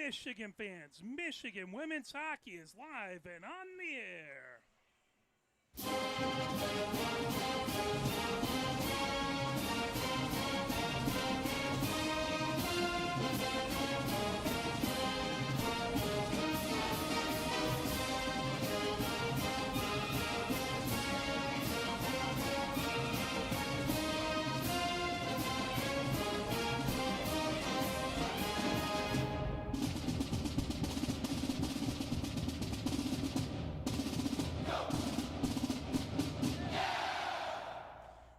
Michigan fans, Michigan women's hockey is live and on the air.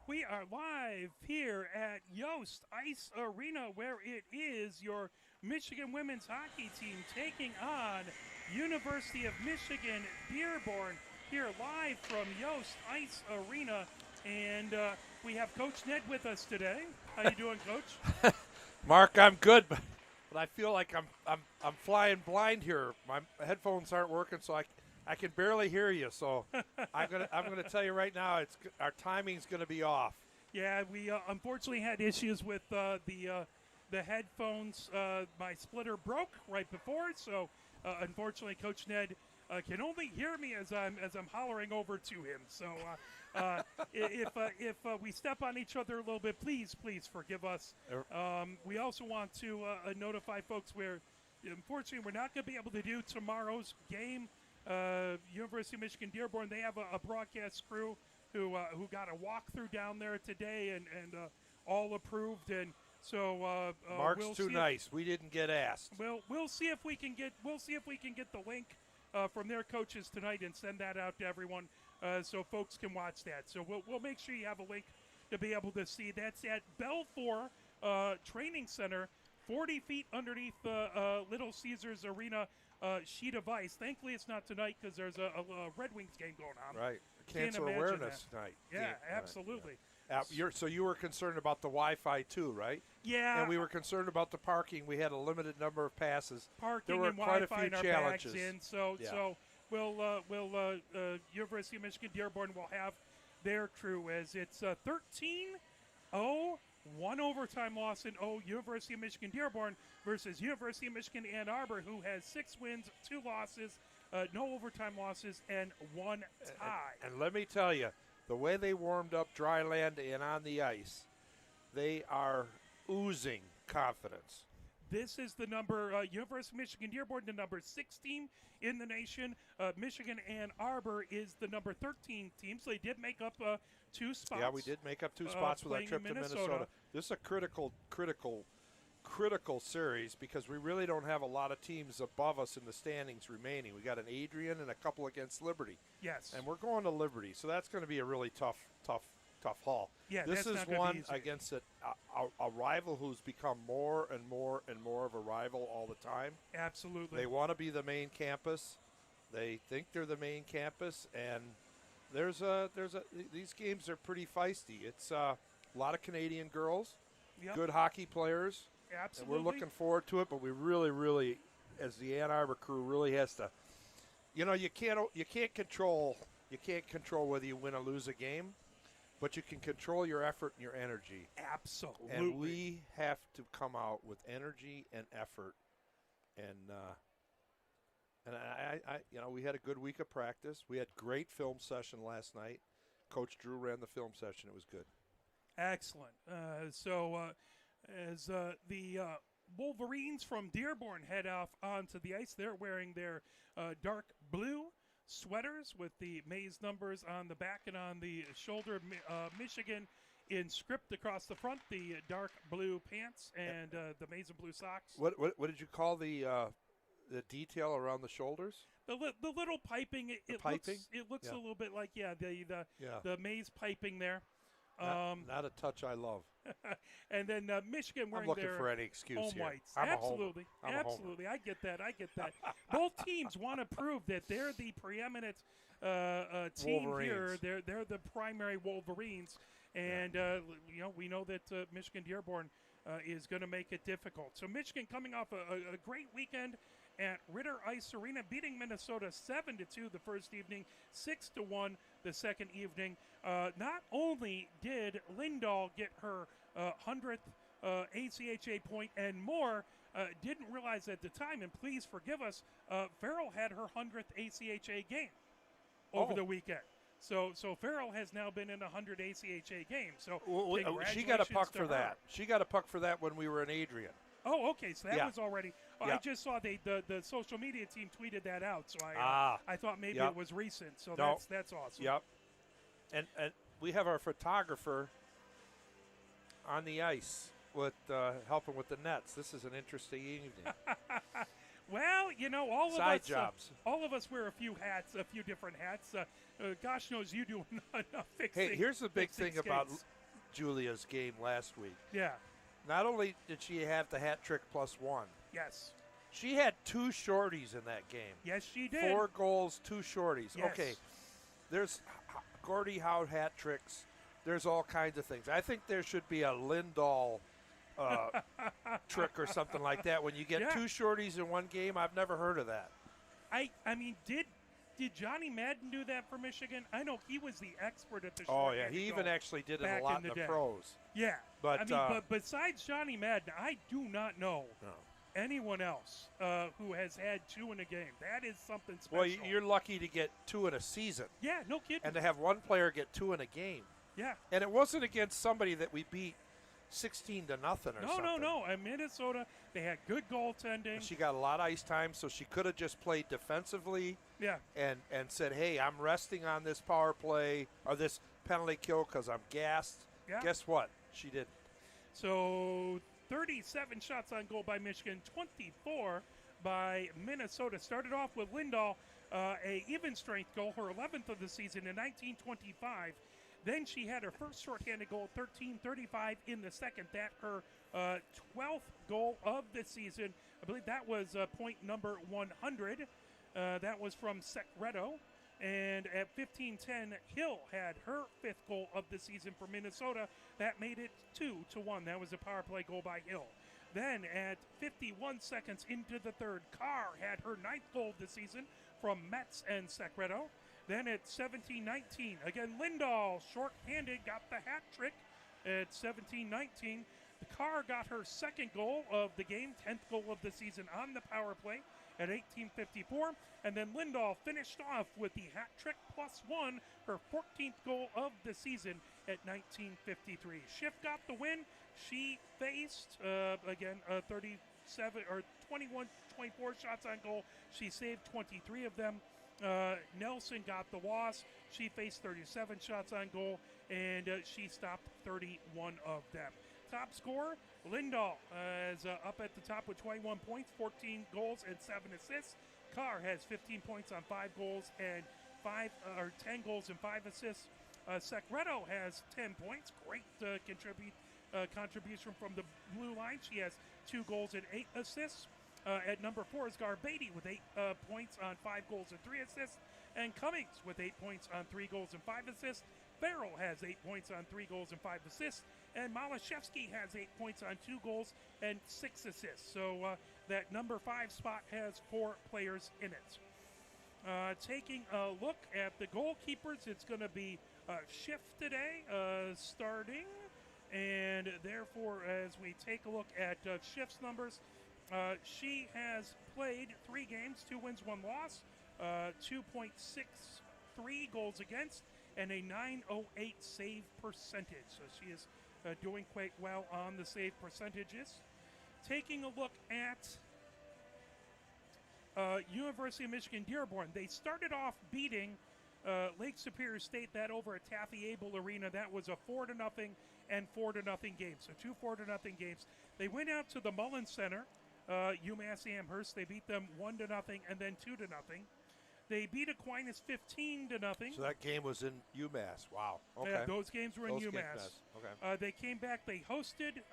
We are live here at Yost Ice Arena, where it is your Michigan women's hockey team taking on University of Michigan-Dearborn here live from Yost Ice Arena. And we have Coach Ned with us today. How you doing, Coach? Mark, I'm good, but I feel like I'm flying blind here. My headphones aren't working, so I can barely hear you. So I'm gonna tell you right now, our timing's gonna be off. Yeah, we unfortunately had issues with the headphones. My splitter broke right before, so unfortunately, Coach Ned can only hear me as I'm hollering over to him. So if we step on each other a little bit, please forgive us. We also want to notify folks where unfortunately we're not going to be able to do tomorrow's game. University of Michigan-Dearborn, they have a broadcast crew who got a walkthrough down there today and all approved, and so Mark's we'll too nice. We didn't get asked. We'll see if we can get the link from their coaches tonight and send that out to everyone so folks can watch that. So we'll make sure you have a link to be able to see. That's at Belfour Training Center, 40 feet underneath the Little Caesars Arena sheet of ice. Thankfully, it's not tonight because there's a Red Wings game going on. Right. Cancer awareness tonight. Yeah, absolutely. So you were concerned about the Wi-Fi too, right? Yeah. And we were concerned about the parking. We had a limited number of passes. Parking there were and quite Wi-Fi a few and challenges. Our bags in. So we'll University of Michigan-Dearborn will have their crew as it's 13-0. One overtime loss in University of Michigan-Dearborn versus University of Michigan-Ann Arbor, who has 6 wins, 2 losses, no overtime losses, and 1 tie. And let me tell you, the way they warmed up dry land and on the ice, they are oozing confidence. This is the number, University of Michigan-Dearborn, the number 16 in the nation. Michigan-Ann Arbor is the number 13 team, so they did make up 2 spots. Yeah, we did make up 2 spots with our trip to Minnesota. This is a critical series because we really don't have a lot of teams above us in the standings remaining. We got an Adrian and a couple against Liberty. Yes. And we're going to Liberty, so that's going to be a really tough haul. Yeah, this is one against a rival who's become more and more and more of a rival all the time. Absolutely. They want to be the main campus. They think they're the main campus, and these games are pretty feisty. It's a lot of Canadian girls, good hockey players. Absolutely. And we're looking forward to it, but we really, as the Ann Arbor crew, really has to. You know, you can't control whether you win or lose a game, but you can control your effort and your energy. Absolutely. And we have to come out with energy and effort. And we had a good week of practice. We had great film session last night. Coach Drew ran the film session. It was good. Excellent. As the Wolverines from Dearborn head off onto the ice, they're wearing their dark blue sweaters with the Mays numbers on the back and on the shoulder. Michigan in script across the front, the dark blue pants and the Mays and blue socks. What did you call the detail around the shoulders? The little piping. It looks a little bit like the Mays piping there. Not a touch I love. And then Michigan wearing I'm looking their for any excuse home here. whites. I'm Absolutely. a homer. Absolutely. I get that. Both teams want to prove that they're the preeminent team Wolverines. here. They're the primary Wolverines. And, we know that Michigan-Dearborn is going to make it difficult. So Michigan coming off a great weekend at Ritter Ice Arena, beating Minnesota 7-2 the first evening, 6-1 the second evening. Not only did Lindahl get her 100th ACHA point and more. Didn't realize at the time, and please forgive us, Farrell had her 100th ACHA game over the weekend. So Farrell has now been in 100 ACHA games. So she got a puck for her. that. She got a puck for that when we were in Adrian. Oh, okay. So that was already. Yeah. I just saw the social media team tweeted that out. So I thought maybe it was recent. So that's awesome. Yep. And we have our photographer on the ice with helping with the nets. This is an interesting evening. Well, all Side of us jobs. All of us wear a few hats, a few different hats. Gosh knows you do enough fixing. Hey, here's the big thing skates. about Julia's game last week. Yeah. Not only did she have the hat trick plus one. Yes. She had 2 shorties in that game. Yes, she did. 4 goals, 2 shorties. Yes. Okay. There's Gordie Howe hat tricks. There's all kinds of things. I think there should be a Lindahl trick or something like that. When you get 2 shorties in one game, I've never heard of that. I mean, did Johnny Madden do that for Michigan? I know he was the expert at the short. Oh, yeah. He even actually did it a lot in the pros. Yeah. But, I mean, but besides Johnny Madden, I do not know anyone else who has had 2 in a game. That is something special. Well, you're lucky to get 2 in a season. Yeah, no kidding. And to have one player get 2 in a game. Yeah. And it wasn't against somebody that we beat 16-0 or something. No. In Minnesota, they had good goaltending. She got a lot of ice time, so she could have just played defensively. Yeah. And said, hey, I'm resting on this power play or this penalty kill because I'm gassed. Yeah. Guess what? She didn't. So 37 shots on goal by Michigan, 24 by Minnesota. Started off with Lindahl, a even strength goal, her 11th of the season in 1925. Then she had her first shorthanded goal, 13:35 in the second. That her 12th goal of the season. I believe that was point number 100. That was from Secreto. And at 15:10, Hill had her 5th goal of the season for Minnesota. That made it 2-1. That was a power play goal by Hill. Then at 51 seconds into the third, Carr had her 9th goal of the season from Metz and Secreto. Then at 17:19, again, Lindahl, short-handed, got the hat trick at 17:19. Carr got her 2nd goal of the game, 10th goal of the season on the power play at 18:54. And then Lindahl finished off with the hat trick plus 1, her 14th goal of the season at 19:53. Schiff got the win. She faced, 24 shots on goal. She saved 23 of them. Nelson got the loss. She faced 37 shots on goal, and she stopped 31 of them. Top scorer, Lindahl is up at the top with 21 points, 14 goals, and 7 assists. Carr has 15 points on 5 goals and 10 goals and 5 assists. Secreto has 10 points. Great contribution from the blue line. She has 2 goals and 8 assists. At number 4 is Garbady with 8 points on 5 goals and 3 assists. And Cummings with 8 points on 3 goals and 5 assists. Farrell has 8 points on 3 goals and 5 assists. And Malashevsky has 8 points on 2 goals and 6 assists. So that number 5 spot has 4 players in it. Taking a look at the goalkeepers, it's going to be Schiff today starting. And therefore, as we take a look at Schiff's numbers, she has played 3 games, 2 wins, 1 loss, 2.63 goals against, and a .908 save percentage. So she is doing quite well on the save percentages. Taking a look at University of Michigan-Dearborn, they started off beating Lake Superior State, that over at Taffy Abel Arena. That was a 4-0 and 4-0 game. So 2 4-0 games. They went out to the Mullins Center, UMass Amherst. They beat them 1-0 and then 2-0. They beat Aquinas 15-0. So that game was in UMass. Wow. Okay. Those games were in UMass. Okay. They came back. They hosted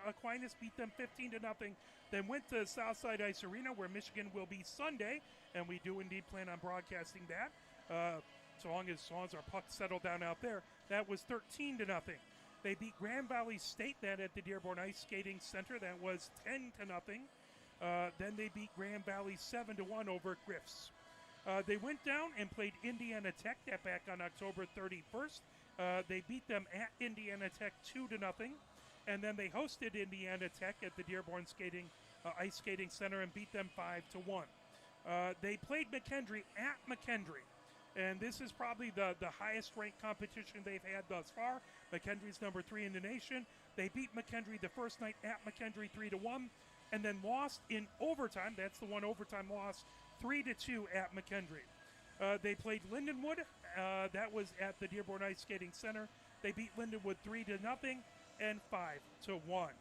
Aquinas, beat them 15-0. Then went to Southside Ice Arena, where Michigan will be Sunday, and we do indeed plan on broadcasting that. So long as our pucks settle down out there. That was 13-0. They beat Grand Valley State, that at the Dearborn Ice Skating Center. That was 10-0. Then they beat Grand Valley 7-1 over at Griff's. They went down and played Indiana Tech, that back on October 31st. They beat them at Indiana Tech 2-0. and then they hosted Indiana Tech at the Dearborn Ice Skating Center and beat them 5-1. They played McKendree at McKendree, and this is probably the highest ranked competition they've had thus far. McKendree's number 3 in the nation. They beat McKendree the first night at McKendree 3-1, and then lost in overtime. That's the one overtime loss, 3-2 at McKendree. They played Lindenwood. That was at the Dearborn Ice Skating Center. They beat Lindenwood 3-0 and 5-1.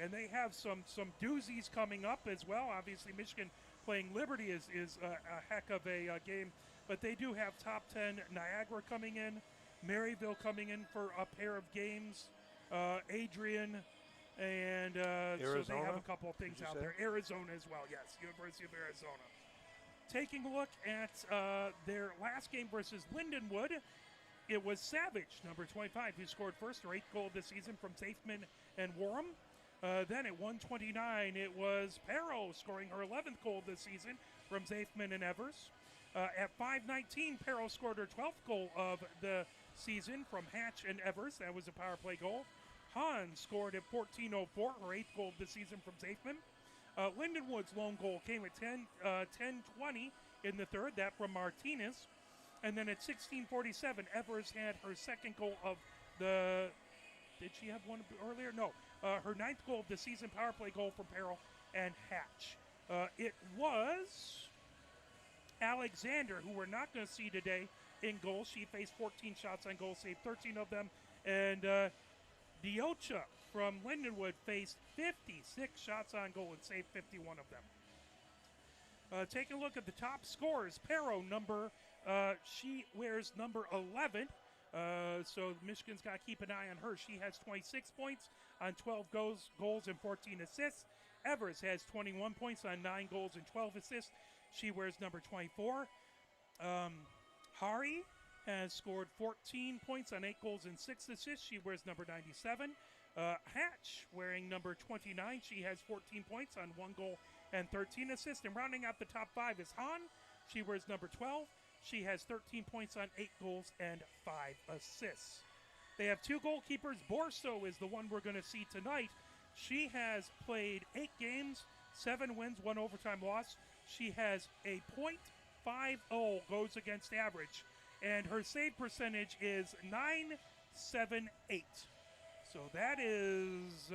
And they have some doozies coming up as well. Obviously, Michigan playing Liberty is a heck of a game. But they do have top 10 Niagara coming in, Maryville coming in for a pair of games, Adrian, and so they have a couple of things out there. Arizona as well, yes, University of Arizona. Taking a look at their last game versus Lindenwood, it was Savage, number 25, who scored first, their 8th goal this season from Zafman and Warham. Then at 1:29, it was Perro scoring her 11th goal this season from Zafman and Evers. At 5:19, Perro scored her 12th goal of the season from Hatch and Evers. That was a power play goal. Hahn scored at 14:04, her 8th goal of the season from Zafman. Lindenwood's lone goal came at 10:20 in the third, that from Martinez. And then at 16:47, Evers had her 2nd goal of the... Did she have one earlier? No. Her 9th goal of the season, power play goal from Perro and Hatch. It was Alexander, who we're not going to see today in goal. She faced 14 shots on goal, saved 13 of them. And Diocha from Lindenwood faced 56 shots on goal and saved 51 of them. Taking a look at the top scorers, Perro, she wears number 11. So Michigan's got to keep an eye on her. She has 26 points on 12 goals and 14 assists. Evers has 21 points on 9 goals and 12 assists. She wears number 24. Hari has scored 14 points on 8 goals and 6 assists. She wears number 97. Hatch wearing number 29. She has 14 points on 1 goal and 13 assists. And rounding out the top 5 is Hahn. She wears number 12. She has 13 points on 8 goals and 5 assists. They have 2 goalkeepers. Borso is the one we're going to see tonight. She has played 8 games, 7 wins, 1 overtime loss. She has a .50 goes against average, and her save percentage is .978. So that is...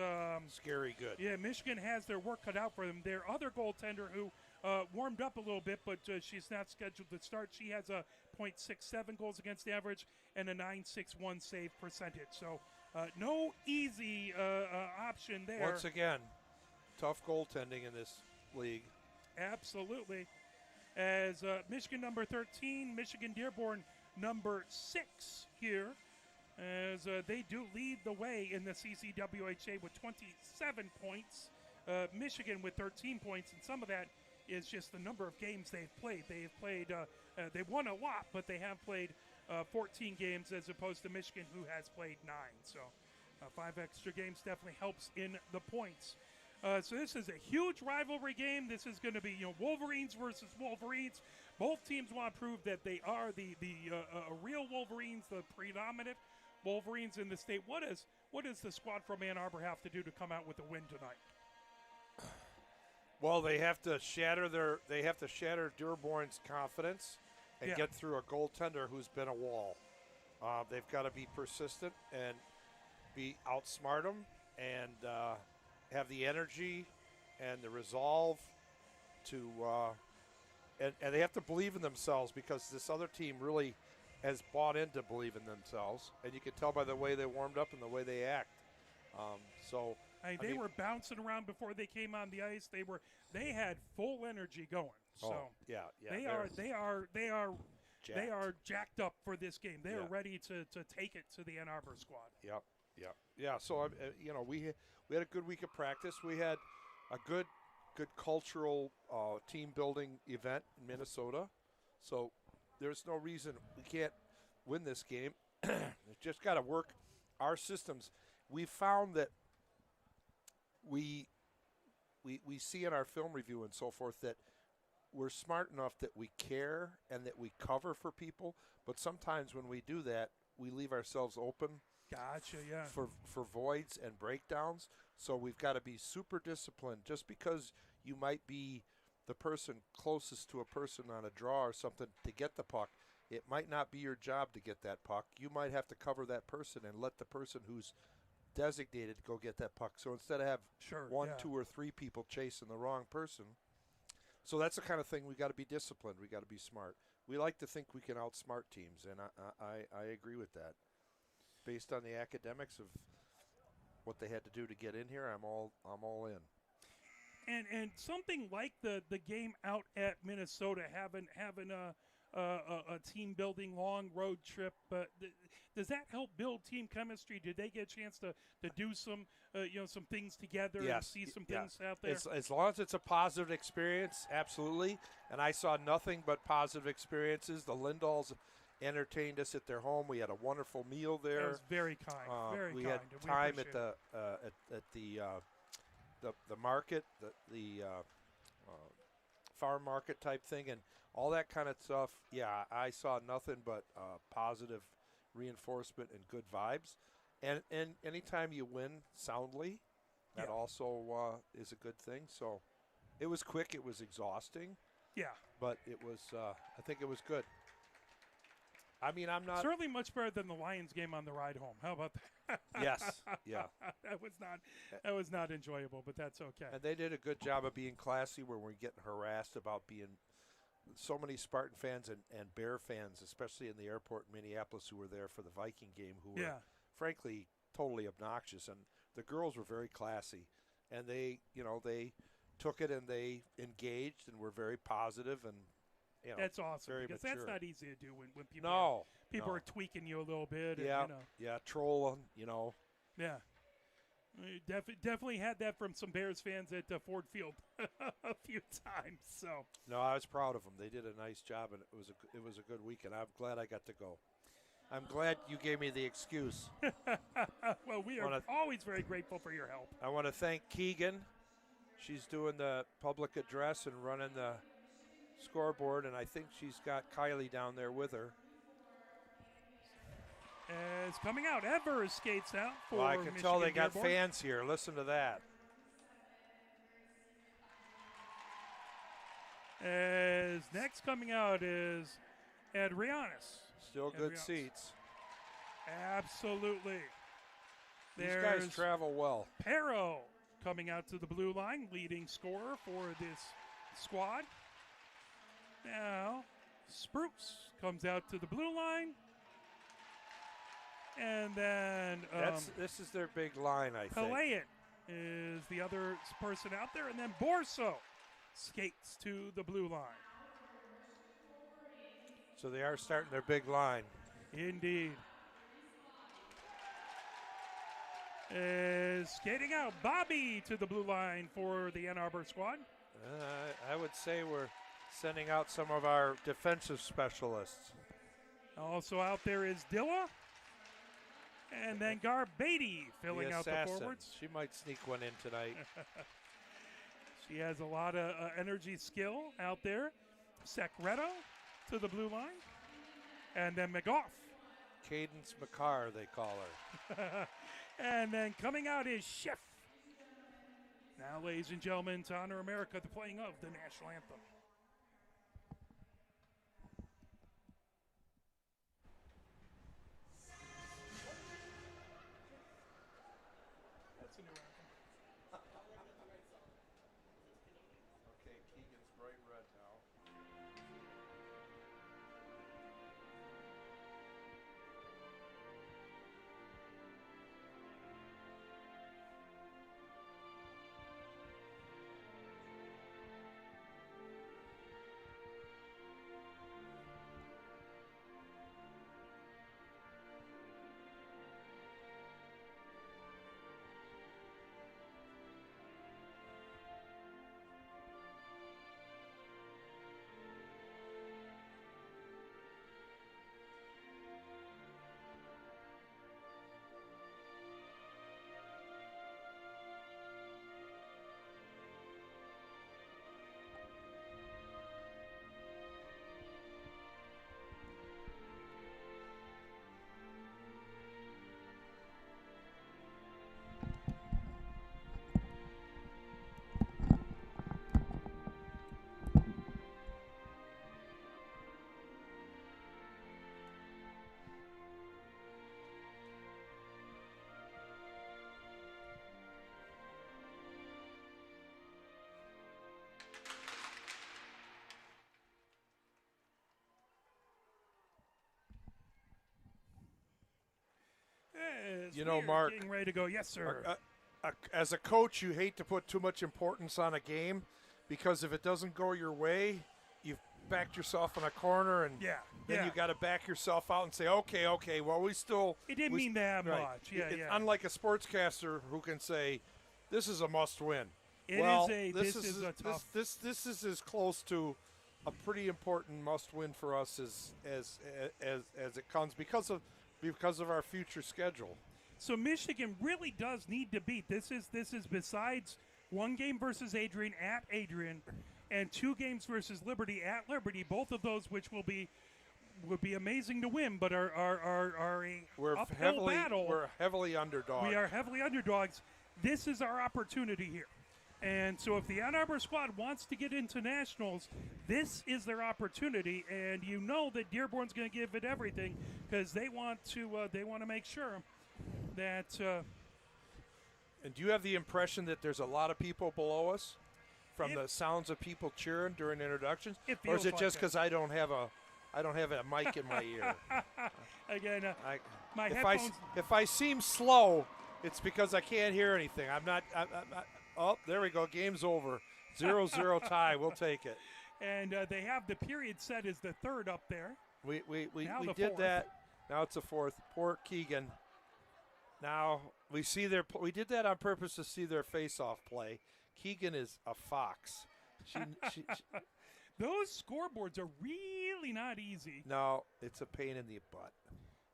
scary good. Yeah, Michigan has their work cut out for them. Their other goaltender who warmed up a little bit, but she's not scheduled to start. She has a .67 goals against average and a .961 save percentage. So no easy option there. Once again, tough goaltending in this league. Absolutely. As Michigan number 13, Michigan-Dearborn number 6 here, as they do lead the way in the CCWHA with 27 points. Michigan with 13 points, and some of that is just the number of games they've played. They've won a lot, but they have played 14 games as opposed to Michigan, who has played 9. So 5 extra games definitely helps in the points. So this is a huge rivalry game. This is going to be Wolverines versus Wolverines. Both teams want to prove that they are the real Wolverines, the predominant Wolverines in the state. What does the squad from Ann Arbor have to do to come out with a win tonight? Well, they have to shatter Dearborn's confidence and get through a goaltender who's been a wall. They've got to be persistent and outsmart them and have the energy and the resolve to and they have to believe in themselves, because this other team really has bought into believe in themselves, and you can tell by the way they warmed up and the way they act. They were bouncing around before they came on the ice. They had full energy going. So they are jacked up for this game. They are ready to take it to the Ann Arbor squad. Yeah. So we had a good week of practice. We had a good cultural team building event in Minnesota. So there's no reason we can't win this game. It's just got to work our systems. We found that we see in our film review and so forth that we're smart enough that we care and that we cover for people, but sometimes when we do that, we leave ourselves open Gotcha, yeah. for voids and breakdowns. So we've got to be super disciplined. Just because you might be the person closest to a person on a draw or something to get the puck, it might not be your job to get that puck. You might have to cover that person and let the person who's designated go get that puck. So instead of have one, two, or three people chasing the wrong person. So that's the kind of thing we got to be disciplined. We got to be smart. We like to think we can outsmart teams, and I agree with that. Based on the academics of what they had to do to get in here, I'm all in. And something like the game out at Minnesota, having a team building long road trip, does that help build team chemistry? Did they get a chance to do some some things together and see some things out there? As long as it's a positive experience, absolutely. And I saw nothing but positive experiences. The Lindahls entertained us at their home. We had a wonderful meal there. That was very kind. Very we kind. had time at the market, the farm market type thing, and all that kind of stuff. Yeah, I saw nothing but positive reinforcement and good vibes. And anytime you win soundly, that also is a good thing. So it was quick. It was exhausting. Yeah. But it was. I think it was good. I mean, I'm not certainly much better than the Lions game on the ride home. How about that? Yes, yeah. that was not enjoyable, but that's okay. And they did a good job of being classy, where we're getting harassed about being so many Spartan fans and Bear fans, especially in the airport in Minneapolis, who were there for the Viking game, who were frankly totally obnoxious. And the girls were very classy, and they took it and they engaged and were very positive and. That's awesome, because mature. that's not easy to do when people are tweaking you a little bit. Yeah, and, trolling, Yeah. We definitely had that from some Bears fans at Ford Field a few times. So. No, I was proud of them. They did a nice job, and it was a good weekend. I'm glad I got to go. I'm glad you gave me the excuse. Well, we are always very grateful for your help. I want to thank Keegan. She's doing the public address and running the scoreboard, and I think she's got Kylie down there with her. As coming out, Evers skates out for Well, I can tell they got Michigan-Dearborn. fans here. Listen to that. As next coming out is Adrianis. Still good seats. Absolutely. These guys travel well. Perro coming out to the blue line, leading scorer for this squad. Now, Spruce comes out to the blue line. And then this is their big line, I think. Palayan is the other person out there. And then Borso skates to the blue line. So they are starting their big line. Indeed. Is skating out Bobby to the blue line for the Ann Arbor squad. I would say we're sending out some of our defensive specialists. Also out there is Dilla. And then Garbady filling out the forwards. She might sneak one in tonight. She has a lot of energy skill out there. Secreto to the blue line. And then McGough. Cadence McCarr, they call her. And then coming out is Schiff. Now, ladies and gentlemen, to honor America, the playing of the national anthem. That's a new anthem. Okay, Keegan's bright red now. as You know, we're Mark, getting ready to go. Yes, sir. As a coach, you hate to put too much importance on a game because if it doesn't go your way, you've backed yourself in a corner, and then you got to back yourself out and say, okay, well, we still. It didn't mean that right. much. Yeah, yeah. Unlike a sportscaster who can say, this is a must-win. This is a tough. This is as close to a pretty important must-win for us as it comes because of our future schedule. So Michigan really does need to beat. This is besides one game versus Adrian at Adrian, and 2 games versus Liberty at Liberty. Both of those which would be amazing to win, but are a uphill battle. We're heavily underdogs. We are heavily underdogs. This is our opportunity here. And so if the Ann Arbor squad wants to get into nationals, this is their opportunity. And you know that Dearborn's going to give it everything because they want to make sure that. And do you have the impression that there's a lot of people below us from the sounds of people cheering during introductions? Or is it just because I don't have a mic in my ear? Again, my if headphones. If I seem slow, it's because I can't hear anything. I'm not. Oh, there we go. Game's over. 0-0 tie. We'll take it. And they have the period set as the 3rd up there. We did 4th. that. Now it's a 4th. Poor Keegan. Now we we did that on purpose to see their face-off play. Keegan is a fox. She Those scoreboards are really not easy. No, it's a pain in the butt.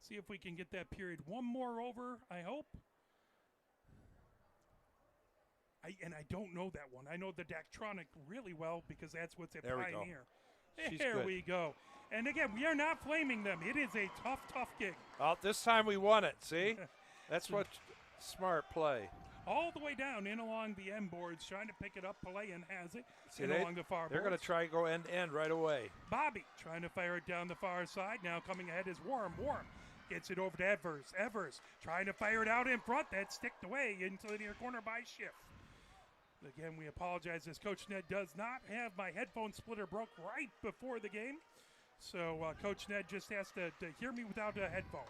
See if we can get that period one more over, I hope. I don't know that one. I know the Daktronic really well because that's what's at Pioneer. There we go. And again, we are not flaming them. It is a tough gig. Well, this time we won it, see? That's what smart play. All the way down in along the end boards, trying to pick it up. Palayan has it along the far boards. They're going to try to go end-to-end right away. Bobby trying to fire it down the far side. Now coming ahead is Warm. Warm gets it over to Evers. Evers trying to fire it out in front. That's sticked away into the near corner by Schiff. Again, we apologize as Coach Ned does not have my headphone splitter broke right before the game. So Coach Ned just has to hear me without headphones.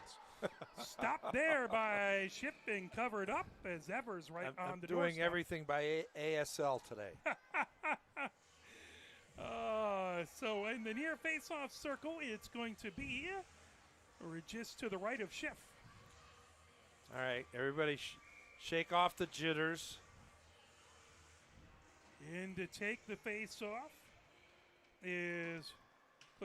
Stopped there by Schiff and covered up as Evers on the doing doorstep. everything by ASL today. So in the near face-off circle, it's going to be just to the right of Schiff. All right, everybody shake off the jitters. In to take the face-off is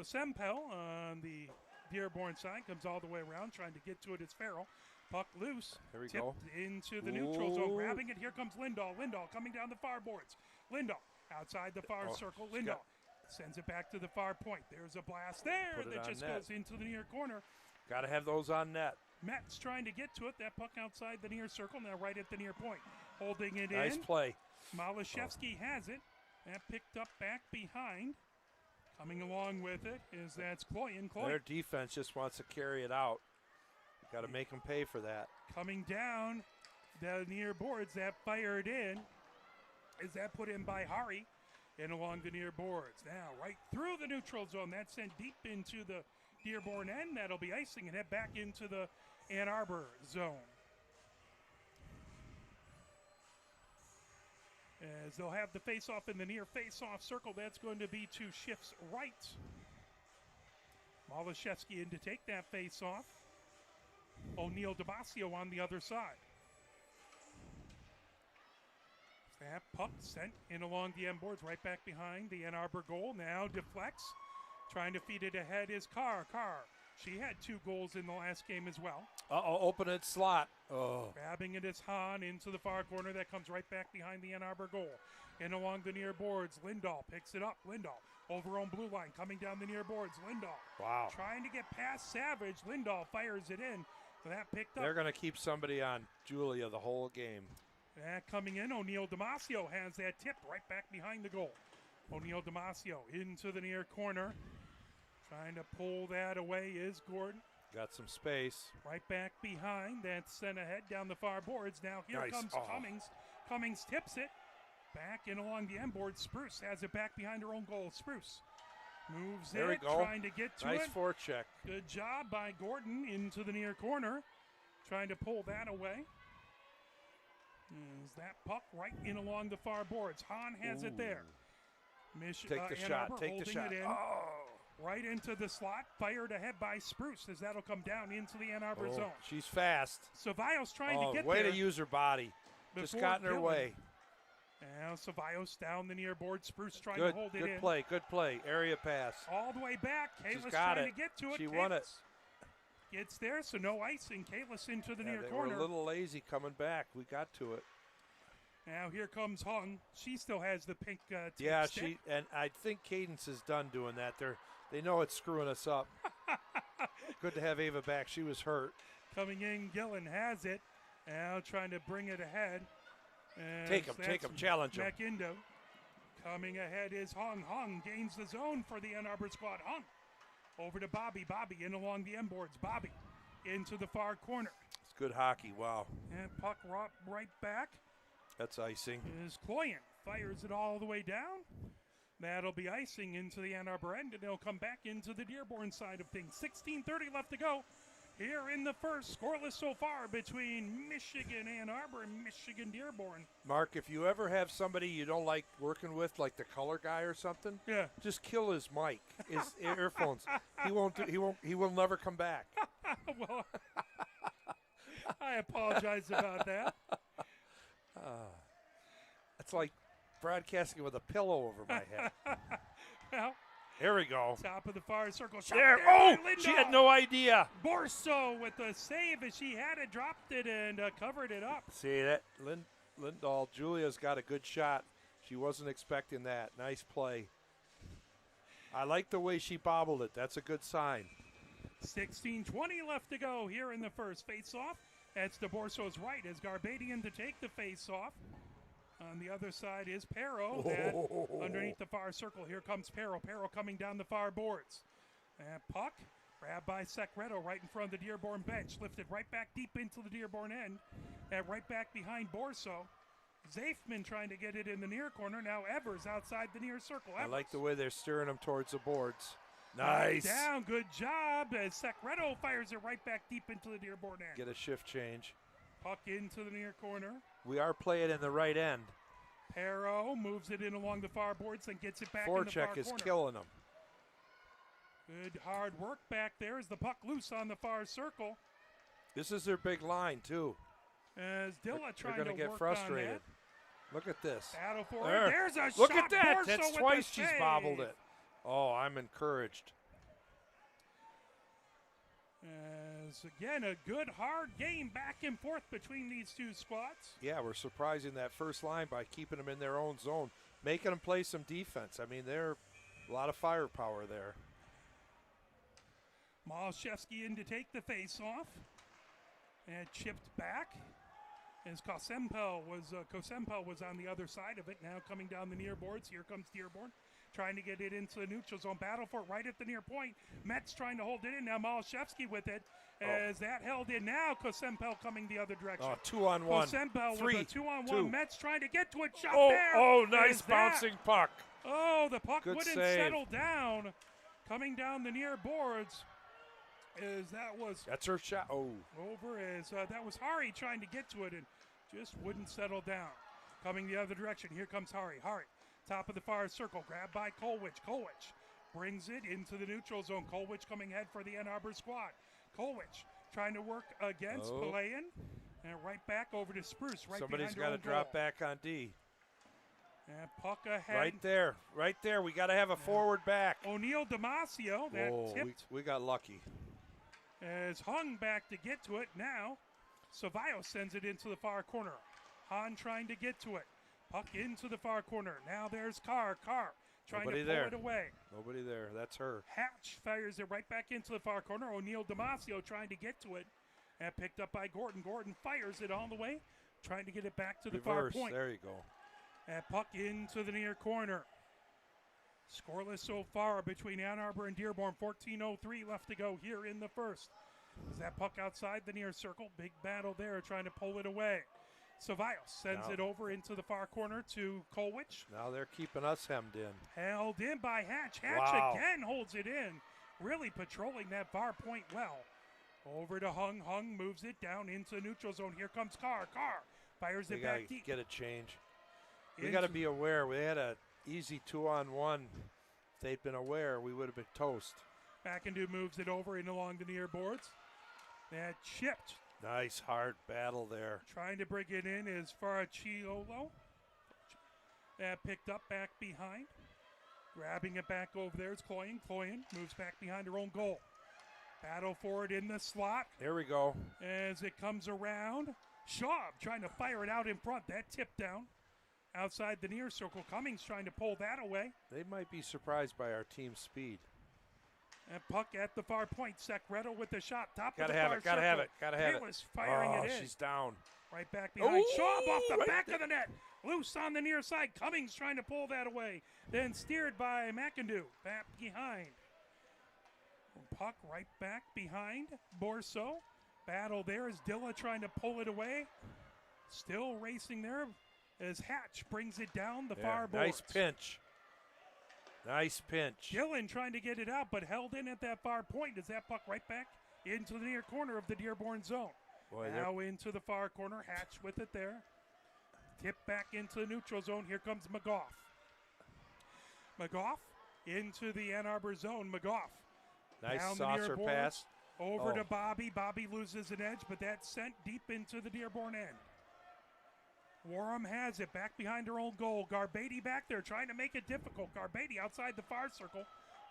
Sempel on the Dearborn side. Comes all the way around, trying to get to it as Farrell. Puck loose. There we tipped go. Into the neutral zone. Grabbing it. Here comes Lindahl. Lindahl coming down the far boards. Lindahl outside the far circle. Lindahl sends it back to the far point. There's a blast there that just goes into the near corner. Got to have those on net. Metz trying to get to it. That puck outside the near circle. Now right at the near point. Holding it in. Nice play. Malashevsky has it. That picked up back behind. Coming along with it is that's Cloyan. Their defense just wants to carry it out. Got to make them pay for that. Coming down the near boards, that fired in. Is that put in by Hari? And along the near boards. Now right through the neutral zone. That's sent deep into the Dearborn end. That'll be icing and head back into the Ann Arbor zone. As they'll have the face-off in the near face-off circle, that's going to be to Schiff's right. Malashevsky in to take that face-off. O'Neal Damasio on the other side. That puck sent in along the end boards, right back behind the Ann Arbor goal. Now deflects. Trying to feed it ahead is Carr. She had 2 goals in the last game as well. Open it slot. Oh. Grabbing it is Hahn into the far corner. That comes right back behind the Ann Arbor goal. And along the near boards, Lindahl picks it up. Lindahl over on blue line, coming down the near boards. Lindahl. Wow. Trying to get past Savage. Lindahl fires it in. That picked up. They're going to keep somebody on Julia the whole game. That coming in, O'Neal Damasio has that tip right back behind the goal. O'Neal Damasio into the near corner. Trying to pull that away is Gordon. Got some space. Right back behind. That's sent ahead down the far boards. Now here comes Cummings. Cummings tips it. Back in along the end board. Spruce has it back behind her own goal. Spruce moves trying to get to it. Nice forecheck. Good job by Gordon into the near corner. trying to pull that away. Is that puck right in along the far boards. Hahn has it there. Take the Ann shot. Arbor Take the holding shot. it in. Right into the slot. Fired ahead by Spruce as that'll come down into the Ann Arbor zone. She's fast. Cevallos trying to get way there. to use her body. Just got in her Gillen. way. Now Cevallos down the near board. Spruce trying to hold it in. Good play. Area pass. All the way back. She's Kalis got trying it. to get to it. She won it. Gets there, so no icing. Kalis into the near They corner. were a little lazy coming back. We got to it. Now here comes Hung. She still has the pink tape Yeah, stick. and I think Cadence is done doing that. They know it's screwing us up. Good to have Ava back. She was hurt. Coming in, Gillen has it. Now trying to bring it ahead. Take him, challenge him. McIndo. Coming ahead is Hung. Hung gains the zone for the Ann Arbor squad. Hung over to Bobby. Bobby in along the end boards. Bobby into the far corner. It's good hockey. Wow. And puck right back. That's icing. Is Cloyan. Fires it all the way down. That'll be icing into the Ann Arbor end, and they'll come back into the Dearborn side of things. 16:30 left to go here in the first. Scoreless so far between Michigan-Ann Arbor and Michigan-Dearborn. Mark, if you ever have somebody you don't like working with, like the color guy or something, just kill his mic, his earphones. He will never come back. Well, I apologize about that. It's like broadcasting with a pillow over my head. Well, here we go. top of the far circle. Shot There. by Oh, Lindahl. she had no idea. Borso with the save as she had it, dropped it, and covered it up. See that? Lindahl, Julia's got a good shot. She wasn't expecting that. Nice play. I like the way she bobbled it. That's a good sign. 16:20 left to go here in the first. Face-off. That's to Borso's right as Garbadian to take the face-off. On the other side is Perro. Underneath the far circle, here comes Perro. Perro coming down the far boards. Puck grabbed by Secreto right in front of the Dearborn bench. Lifted right back deep into the Dearborn end. And right back behind Borso. Zafman trying to get it in the near corner. Now Evers outside the near circle. Evers. I like the way they're steering them towards the boards. Nice. Down, good job as Secreto fires it right back deep into the Dearborn end. Get a shift change. Puck into the near corner. We are playing in the right end. Perro moves it in along the far boards and gets it back in the far Forecheck is corner. killing them. Good hard work back there as the puck loose on the far circle. This is their big line, too. As Dilla trying They're to going to get work frustrated. on that. Look at this. Battle for There. it. There's a Look shot. at that. Borso That's with twice the she's save. bobbled it. Oh, I'm encouraged. As again, a good hard game back and forth between these two squads. Yeah, we're surprising that first line by keeping them in their own zone, making them play some defense. I mean, they're a lot of firepower there. Malashevsky in to take the face-off. And chipped back. As Kosempel was on the other side of it. Now coming down the near boards. Here comes Dearborn. Trying to get it into the neutral zone. Battle for it right at the near point. Metz trying to hold it in. Now Malashevsky with it. As that held in now. Kosempel coming the other direction. Oh, 2-on-1. Kosempel with a 2-on-1. Two. Metz trying to get to it. Shot Oh, there. oh, nice Is bouncing that- puck. Oh, the puck Good wouldn't save. settle down. Coming down the near boards. As that was That's her shot. Oh. over as that was Hari trying to get to it and just wouldn't settle down. Coming the other direction. Here comes Hari. Hari, top of the far circle. Grabbed by Kolwich. Kolwich brings it into the neutral zone. Kolwich coming head for the Ann Arbor squad. Kolwich trying to work against Palayan. And right back over to Spruce. Right Somebody's got to drop back on D. And puck ahead. Right there. Right there. We got to have a forward back. O'Neill Damasio. That Whoa, tipped. we got lucky. As Hung back to get to it. Now, Cevallos sends it into the far corner. Hahn trying to get to it. Puck into the far corner. Now there's Carr. Carr trying Nobody to pull there. it away. Nobody there. That's her. Hatch fires it right back into the far corner. O'Neill Damasio trying to get to it. And picked up by Gordon. Gordon fires it all the way. Trying to get it back to the far Reverse. point. There you go. And puck into the near corner. Scoreless so far between Ann Arbor and Dearborn. 14:03 left to go here in the first. Is that puck outside the near circle? Big battle there trying to pull it away. Cevallos sends it over into the far corner to Kolwich. Now they're keeping us hemmed in. Held in by Hatch. Hatch Wow. again holds it in. Really patrolling that far point well. Over to Hung. Hung moves it down into the neutral zone. Here comes Carr. Carr fires it back deep. Get a change. We got to be aware. We had an easy 2-on-1. If they'd been aware, we would have been toast. McIndoe moves it over and along the near boards. That chipped. Nice hard battle there. Trying to bring it in is Faraciolo. That picked up back behind. Grabbing it back over there is Cloyan. Cloyan moves back behind her own goal. Battle for it in the slot. There we go. As it comes around. Schaub trying to fire it out in front. That tipped down outside the near circle. Cummings trying to pull that away. They might be surprised by our team's speed. And puck at the far point. Secreto with the shot. Top of the have far it. Gotta have it. Gotta have it. Was firing it in. She's down. Right back behind. Schaub off the right back of the net. Loose on the near side. Cummings trying to pull that away. Then steered by McIndoe. Back behind. Puck right back behind Borso. Battle there as Dilla trying to pull it away. Still racing there as Hatch brings it down the far boards. Nice pinch. Nice pinch. Gillen trying to get it out, but held in at that far point. Does that puck right back into the near corner of the Dearborn zone? Boy, now into the far corner. Hatch with it there. Tip back into the neutral zone. Here comes McGough. McGough into the Ann Arbor zone. McGough. Nice down saucer pass. Over to Bobby. Bobby loses an edge, but that's sent deep into the Dearborn end. Warham has it back behind her own goal. Garbady back there trying to make it difficult. Garbady outside the far circle.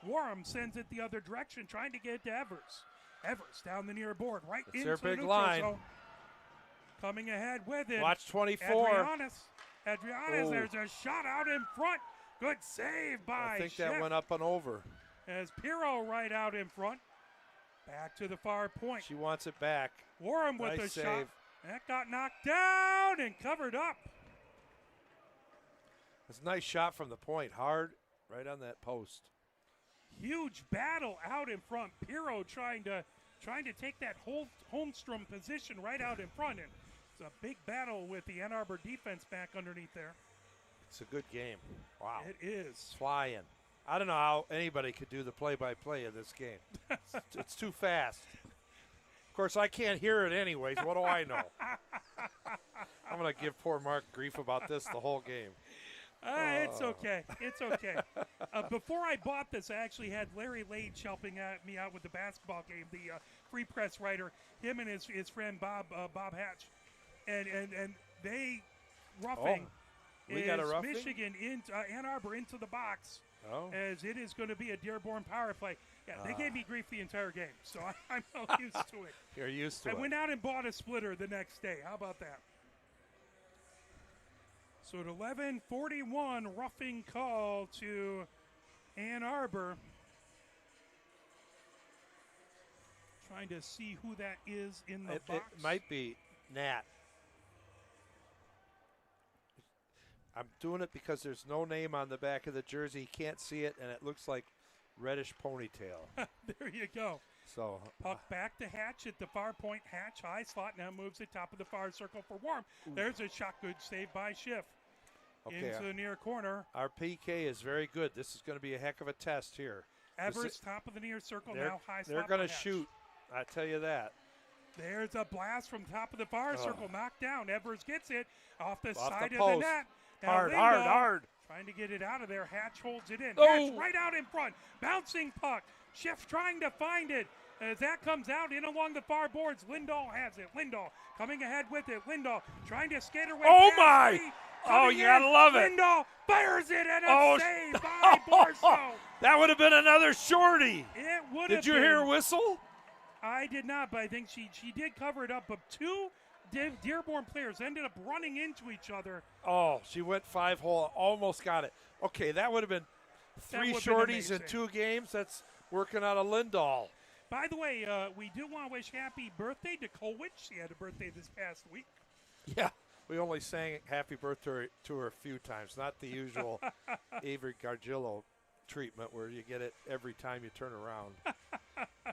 Warham sends it the other direction, trying to get it to Evers. Evers down the near board, right That's into their the big neutral line. zone. Coming ahead with it. Watch 24. Adrianas, there's a shot out in front. Good save by I think Schiff. that went up and over. As Pirro right out in front. Back to the far point. She wants it back. Warham with Nice the save. shot. That got knocked down and covered up. It's a nice shot from the point. Hard, right on that post. Huge battle out in front. Pirro trying to take that whole Holmstrom position right out in front. And it's a big battle with the Ann Arbor defense back underneath there. It's a good game. Wow. It is. Flying. I don't know how anybody could do the play-by-play of this game. It's too fast. Of course, I can't hear it anyways. What do I know? I'm going to give poor Mark grief about this the whole game. It's okay. It's okay. Before I bought this, I actually had Larry Lage helping me out with the basketball game, the free press writer, him and his friend Bob Hatch. And they roughing we got a roughing? Michigan into Ann Arbor into the box. As it is going to be a Dearborn power play. Yeah, they gave me grief the entire game, so I'm not used to it. You're used to it. I went out and bought a splitter the next day. How about that? So at 11:41, roughing call to Ann Arbor. Trying to see who that is in the box. It might be Nat. I'm doing it because there's no name on the back of the jersey. You can't see it, and it looks like reddish ponytail. There you go. So puck back to Hatch at the far point. Hatch, high slot, now moves it top of the far circle for Warm. There's a shot, good save by Schiff. Okay, into the near corner. Our PK is very good. This is going to be a heck of a test here. Evers, top of the near circle, now high slot. They're going to shoot. I tell you that. There's a blast from top of the far circle, knocked down. Evers gets it off the side the of the net. Now hard. Trying to get it out of there. Hatch holds it in. Hatch right out in front. Bouncing puck. Schiff trying to find it. As that comes out in along the far boards, Lindahl has it. Lindahl coming ahead with it. Lindahl trying to skate her way. Oh, my. You got to love it. Lindahl fires it and a save by Borso. That would have been another shorty. It would have been. Did you hear a whistle? I did not, but I think she did cover it up. But two Dearborn players ended up running into each other. Oh, she went 5-hole, almost got it. Okay, that would have been three shorties in 2 games. That's working out of Lindahl. By the way, we do want to wish happy birthday to Colwich. She had a birthday this past week. Yeah, we only sang happy birthday to her a few times, not the usual Avery Gargillo treatment where you get it every time you turn around.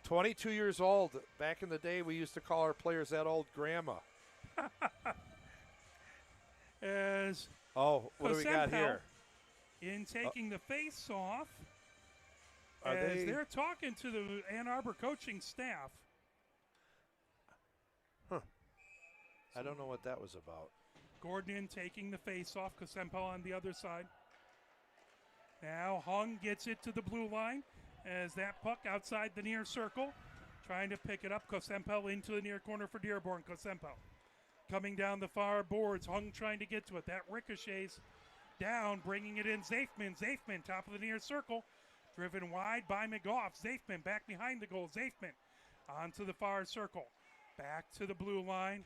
22 years old. Back in the day, we used to call our players that old grandma. As what do we got here? In taking the face off, they're talking to the Ann Arbor coaching staff. I don't know what that was about. Gordon in taking the face off. Kosempel on the other side. Now Hung gets it to the blue line as that puck outside the near circle. Trying to pick it up. Kosempel into the near corner for Dearborn. Kosempel coming down the far boards. Hung trying to get to it. That ricochets down, bringing it in. Zafman, top of the near circle. Driven wide by McGough. Zafman back behind the goal. Zafman onto the far circle. Back to the blue line.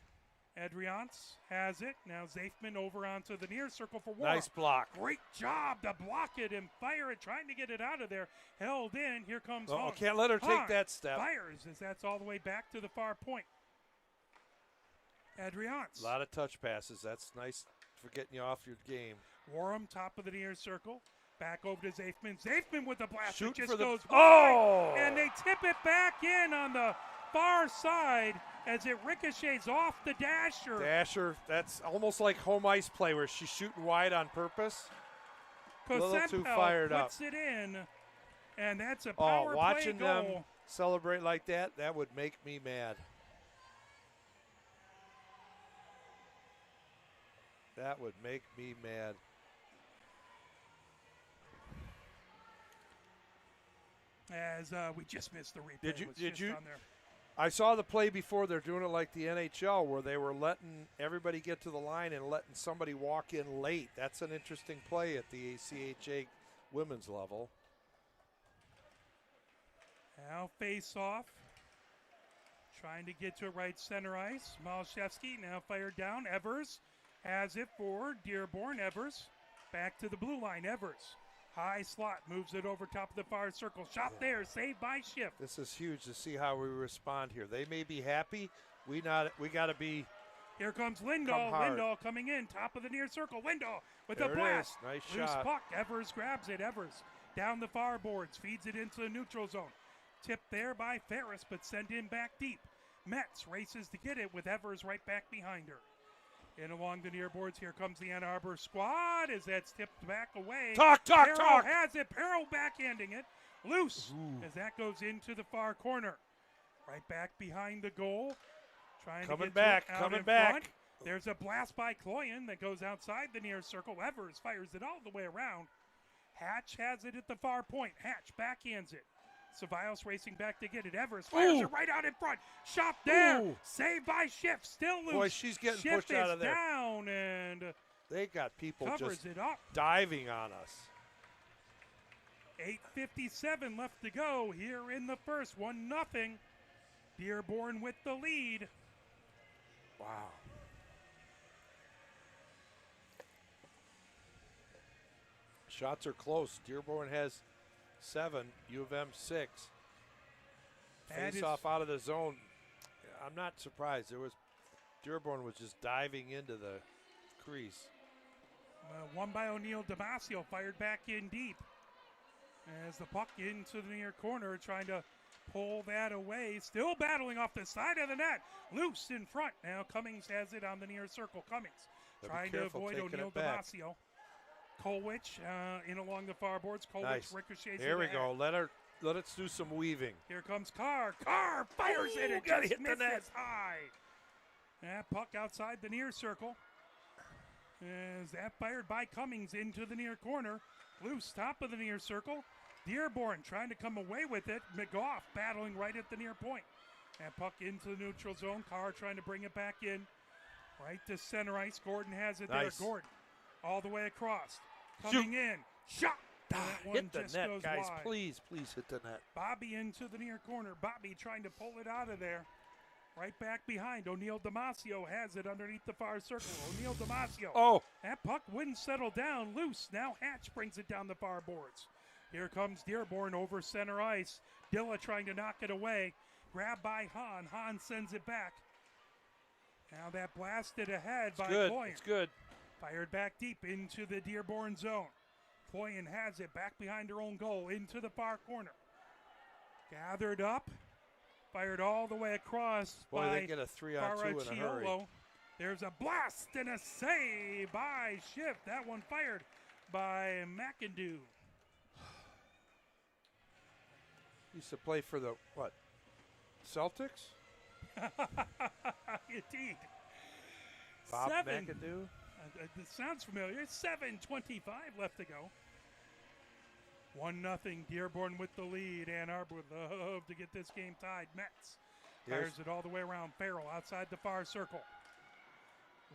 Adriance has it. Now Zafman over onto the near circle for Warren. Nice block. Great job to block it and fire it, trying to get it out of there. Held in. Here comes Hung. Can't let her take that step. Fires as that's all the way back to the far point. Adriance. A lot of touch passes. That's nice for getting you off your game. Warren, top of the near circle. Back over to Zafman. Zafman with the blast. Shooting it just for the goes oh! And they tip it back in on the far side as it ricochets off the dasher. Dasher, that's almost like home ice play where she's shooting wide on purpose. A little too fired up. Puts it in, and that's a power play watching goal. them celebrate like that would make me mad. That would make me mad. As we just missed the replay. Did you? On there. I saw the play before. They're doing it like the NHL where they were letting everybody get to the line and letting somebody walk in late. That's an interesting play at the ACHA women's level. Now face off. Trying to get to right center ice. Malashevsky now fired down. Evers has it for Dearborn. Evers back to the blue line. Evers. High slot, moves it over top of the far circle. Shot there, saved by Schiff. This is huge to see how we respond here. They may be happy. We got to be. Here comes Lindahl. Lindahl coming in, top of the near circle. Lindahl with there a blast. Nice Loose shot. puck. Evers grabs it. Evers down the far boards, feeds it into the neutral zone. Tipped there by Ferris, but sent in back deep. Metz races to get it with Evers right back behind her. In along the near boards, here comes the Ann Arbor squad as that's tipped back away. Talk. Perro has it. Perro backhanding it. Loose as that goes into the far corner. Right back behind the goal. Trying to get back. Coming back. There's a blast by Cloyan that goes outside the near circle. Evers fires it all the way around. Hatch has it at the far point. Hatch backhands it. Ceballos racing back to get it. Evers fires it right out in front. Shot there. Saved by Schiff. Still loose. Boy, she's getting Schiff pushed out of there. Down and they got people covers just it up. diving on us. 8:57 left to go here in the first. 1-0. Dearborn with the lead. Wow. Shots are close. Dearborn has 7, U of M 6. Face off out of the zone. I'm not surprised. Dearborn was just diving into the crease. One by O'Neill Damasio, fired back in deep. As the puck into the near corner, trying to pull that away. Still battling off the side of the net. Loose in front. Now Cummings has it on the near circle. Cummings trying to avoid O'Neill Damasio. Kolwich in along the far boards. Kolwich nice. Ricochets. There we go. Let it do some weaving. Here comes Carr. Carr fires it. It got just hit the net misses high. That puck outside the near circle. As that fired by Cummings into the near corner. Loose top of the near circle. Dearborn trying to come away with it. McGough battling right at the near point. And puck into the neutral zone. Carr trying to bring it back in. Right to center ice. Gordon has it nice. there. Gordon all the way across. Coming in. Shot. Hit the net, guys. Wide. Please hit the net. Bobby into the near corner. Bobby trying to pull it out of there. Right back behind. O'Neill Damasio has it underneath the far circle. O'Neill Damasio. Oh. That puck wouldn't settle down. Loose. Now Hatch brings it down the far boards. Here comes Dearborn over center ice. Dilla trying to knock it away. Grabbed by Hahn. Hahn sends it back. Now that blasted ahead by Cloyan. It's good. Fired back deep into the Dearborn zone. Cloyan has it back behind her own goal into the far corner. Gathered up. Fired all the way across Boy, by they get a 3-on-2 in a hurry. There's a blast and a save by Schiff. That one fired by McIndoe. Used to play for the, what, Celtics? Indeed. Bob McAdoo? It sounds familiar. 7:25 left to go. 1-0 Dearborn with the lead. Ann Arbor would love to get this game tied. Metz fires it all the way around. Farrell outside the far circle.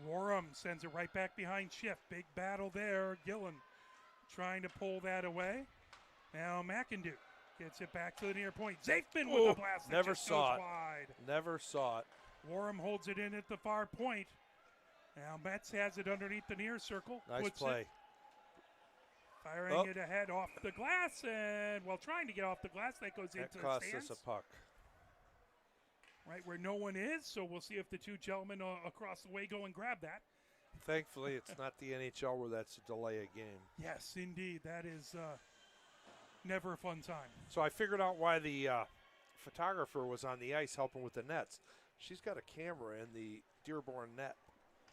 Warham sends it right back behind Schiff. Big battle there. Gillen trying to pull that away. Now McIndoe gets it back to the near point. Zafman with the blast. Never just saw goes it. wide. Never saw it. Warham holds it in at the far point. Now Metz has it underneath the near circle. Nice play. Firing it ahead off the glass, and while trying to get off the glass, that goes into the stands. That cost us a puck. Right where no one is, so we'll see if the two gentlemen across the way go and grab that. Thankfully, it's not the NHL where that's a delay a game. Yes, indeed. That is never a fun time. So I figured out why the photographer was on the ice helping with the nets. She's got a camera in the Dearborn net.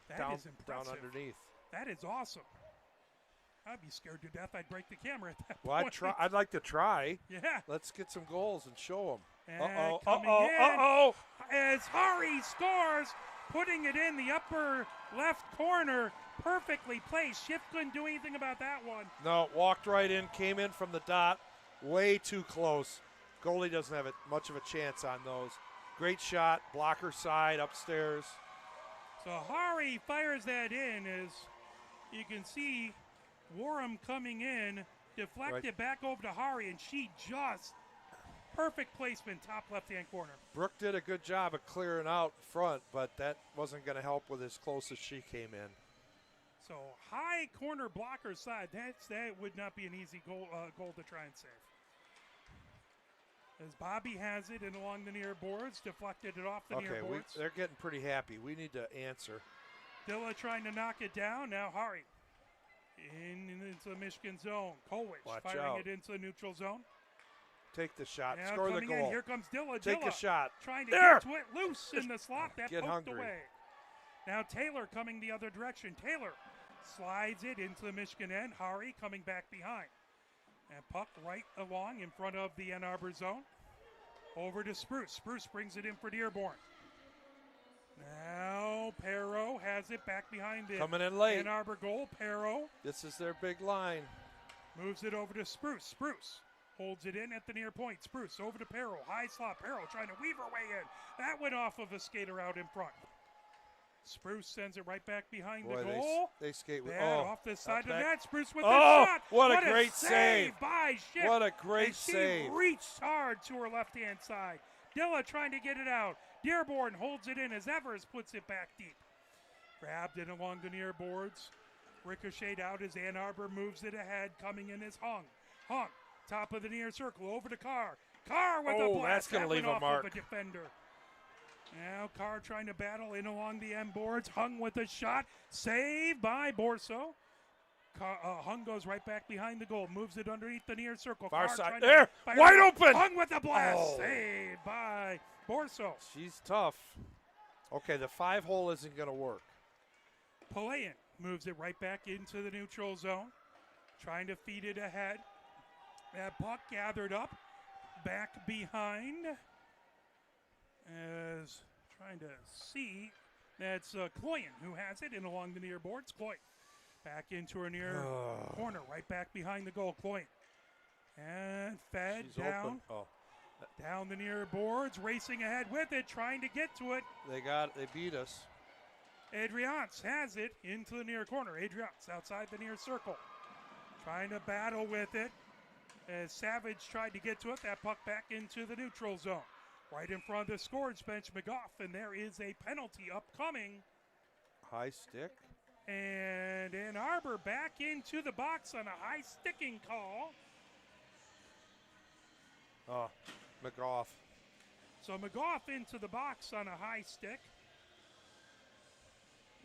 That is impressive. Down underneath. That is awesome. I'd be scared to death. I'd break the camera at that point. I'd like to try. Yeah. Let's get some goals and show them. Uh-oh. As Hari scores, putting it in the upper left corner, perfectly placed. Schiff couldn't do anything about that one. No, walked right in, came in from the dot, way too close. Goalie doesn't have much of a chance on those. Great shot, blocker side, upstairs. So Hari fires that in as you can see Warham coming in, deflected back over to Hari, and she just perfect placement, top left-hand corner. Brooke did a good job of clearing out front, but that wasn't going to help with as close as she came in. So high corner blocker side, that would not be an easy goal to try and save. As Bobby has it and along the near boards, deflected it off the near boards. They're getting pretty happy. We need to answer. Dilla trying to knock it down. Now Hari into the Michigan zone. Kolwich firing it into the neutral zone. Take the shot. Now score the goal. In. Here comes Dilla. Take a shot. Trying to get to it. Loose in the slot. That get poked hungry. away. Now Taylor coming the other direction. Taylor slides it into the Michigan end. Hari coming back behind. And puck right along in front of the Ann Arbor zone. Over to Spruce. Spruce brings it in for Dearborn. Now Perro has it back behind the coming in late. Ann Arbor goal. Perro. This is their big line. Moves it over to Spruce. Spruce holds it in at the near point. Spruce over to Perro. High slot. Perro trying to weave her way in. That went off of a skater out in front. Spruce sends it right back behind the goal. They skate with off the side of the net. Spruce with the shot. What a great save by Schiff. What a great save. She reached hard to her left-hand side. Dilla trying to get it out. Dearborn holds it in as Evers puts it back deep. Grabbed it along the near boards. Ricocheted out as Ann Arbor moves it ahead. Coming in is Hung. Hung, top of the near circle, over to Carr. Carr with a blast. That's going to leave a mark. Of a defender. Now Carr trying to battle in along the end boards. Hung with a shot. Saved by Borso. Hung goes right back behind the goal. Moves it underneath the near circle. Far Carr side. There. Wide open. Hung with a blast. Saved by Borso. She's tough. Okay, the 5-hole isn't going to work. Palayan moves it right back into the neutral zone. Trying to feed it ahead. That puck gathered up. Back behind. As trying to see, that's Cloyan who has it in along the near boards. Cloyan back into her near corner, right back behind the goal. Cloyan and fed She's down, down the near boards, racing ahead with it, trying to get to it. They beat us. Adriance has it into the near corner. Adriance outside the near circle, trying to battle with it. As Savage tried to get to it, that puck back into the neutral zone. Right in front of the scorers bench, McGough, and there is a penalty upcoming. High stick. And Ann Arbor back into the box on a high sticking call. McGough. So McGough into the box on a high stick.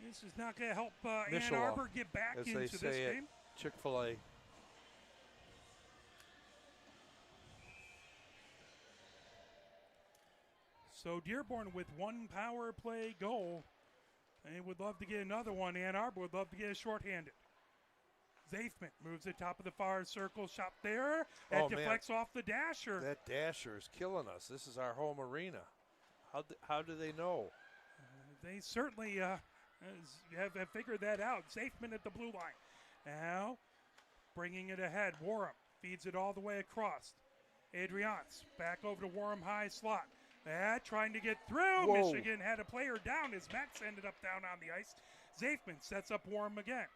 This is not going to help Ann Arbor get back into this game. Chick-fil-A. So Dearborn with one power play goal. They would love to get another one. Ann Arbor would love to get a shorthanded. Zafman moves the top of the far circle. Shot there. That deflects off the dasher. That dasher is killing us. This is our home arena. How do they know? They certainly Have figured that out. Zafman at the blue line. Now bringing it ahead. Warham feeds it all the way across. Adriance back over to Warham high slot. Trying to get through. Whoa. Michigan had a player down as Metz ended up down on the ice. Zafman sets up Warham again.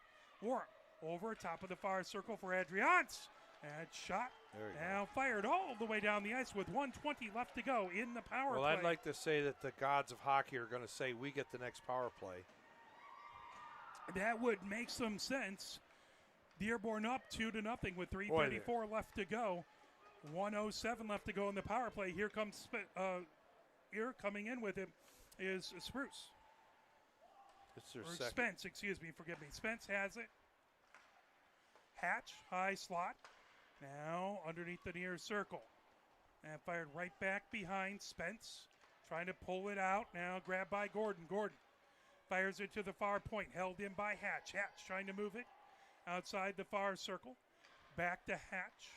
Warham over top of the far circle for Adriance. And shot. Now fired all the way down the ice with 1:20 left to go in the power play. Well, I'd like to say that the gods of hockey are going to say we get the next power play. That would make some sense. Dearborn up 2-0 with 3:34 left to go. 1:07 left to go in the power play. Here comes coming in with him is Spruce. It's their Or second. Spence, excuse me, forgive me. Spence has it. Hatch, high slot. Now underneath the near circle. And fired right back behind Spence. Trying to pull it out. Now grabbed by Gordon. Gordon fires it to the far point. Held in by Hatch. Hatch trying to move it outside the far circle. Back to Hatch.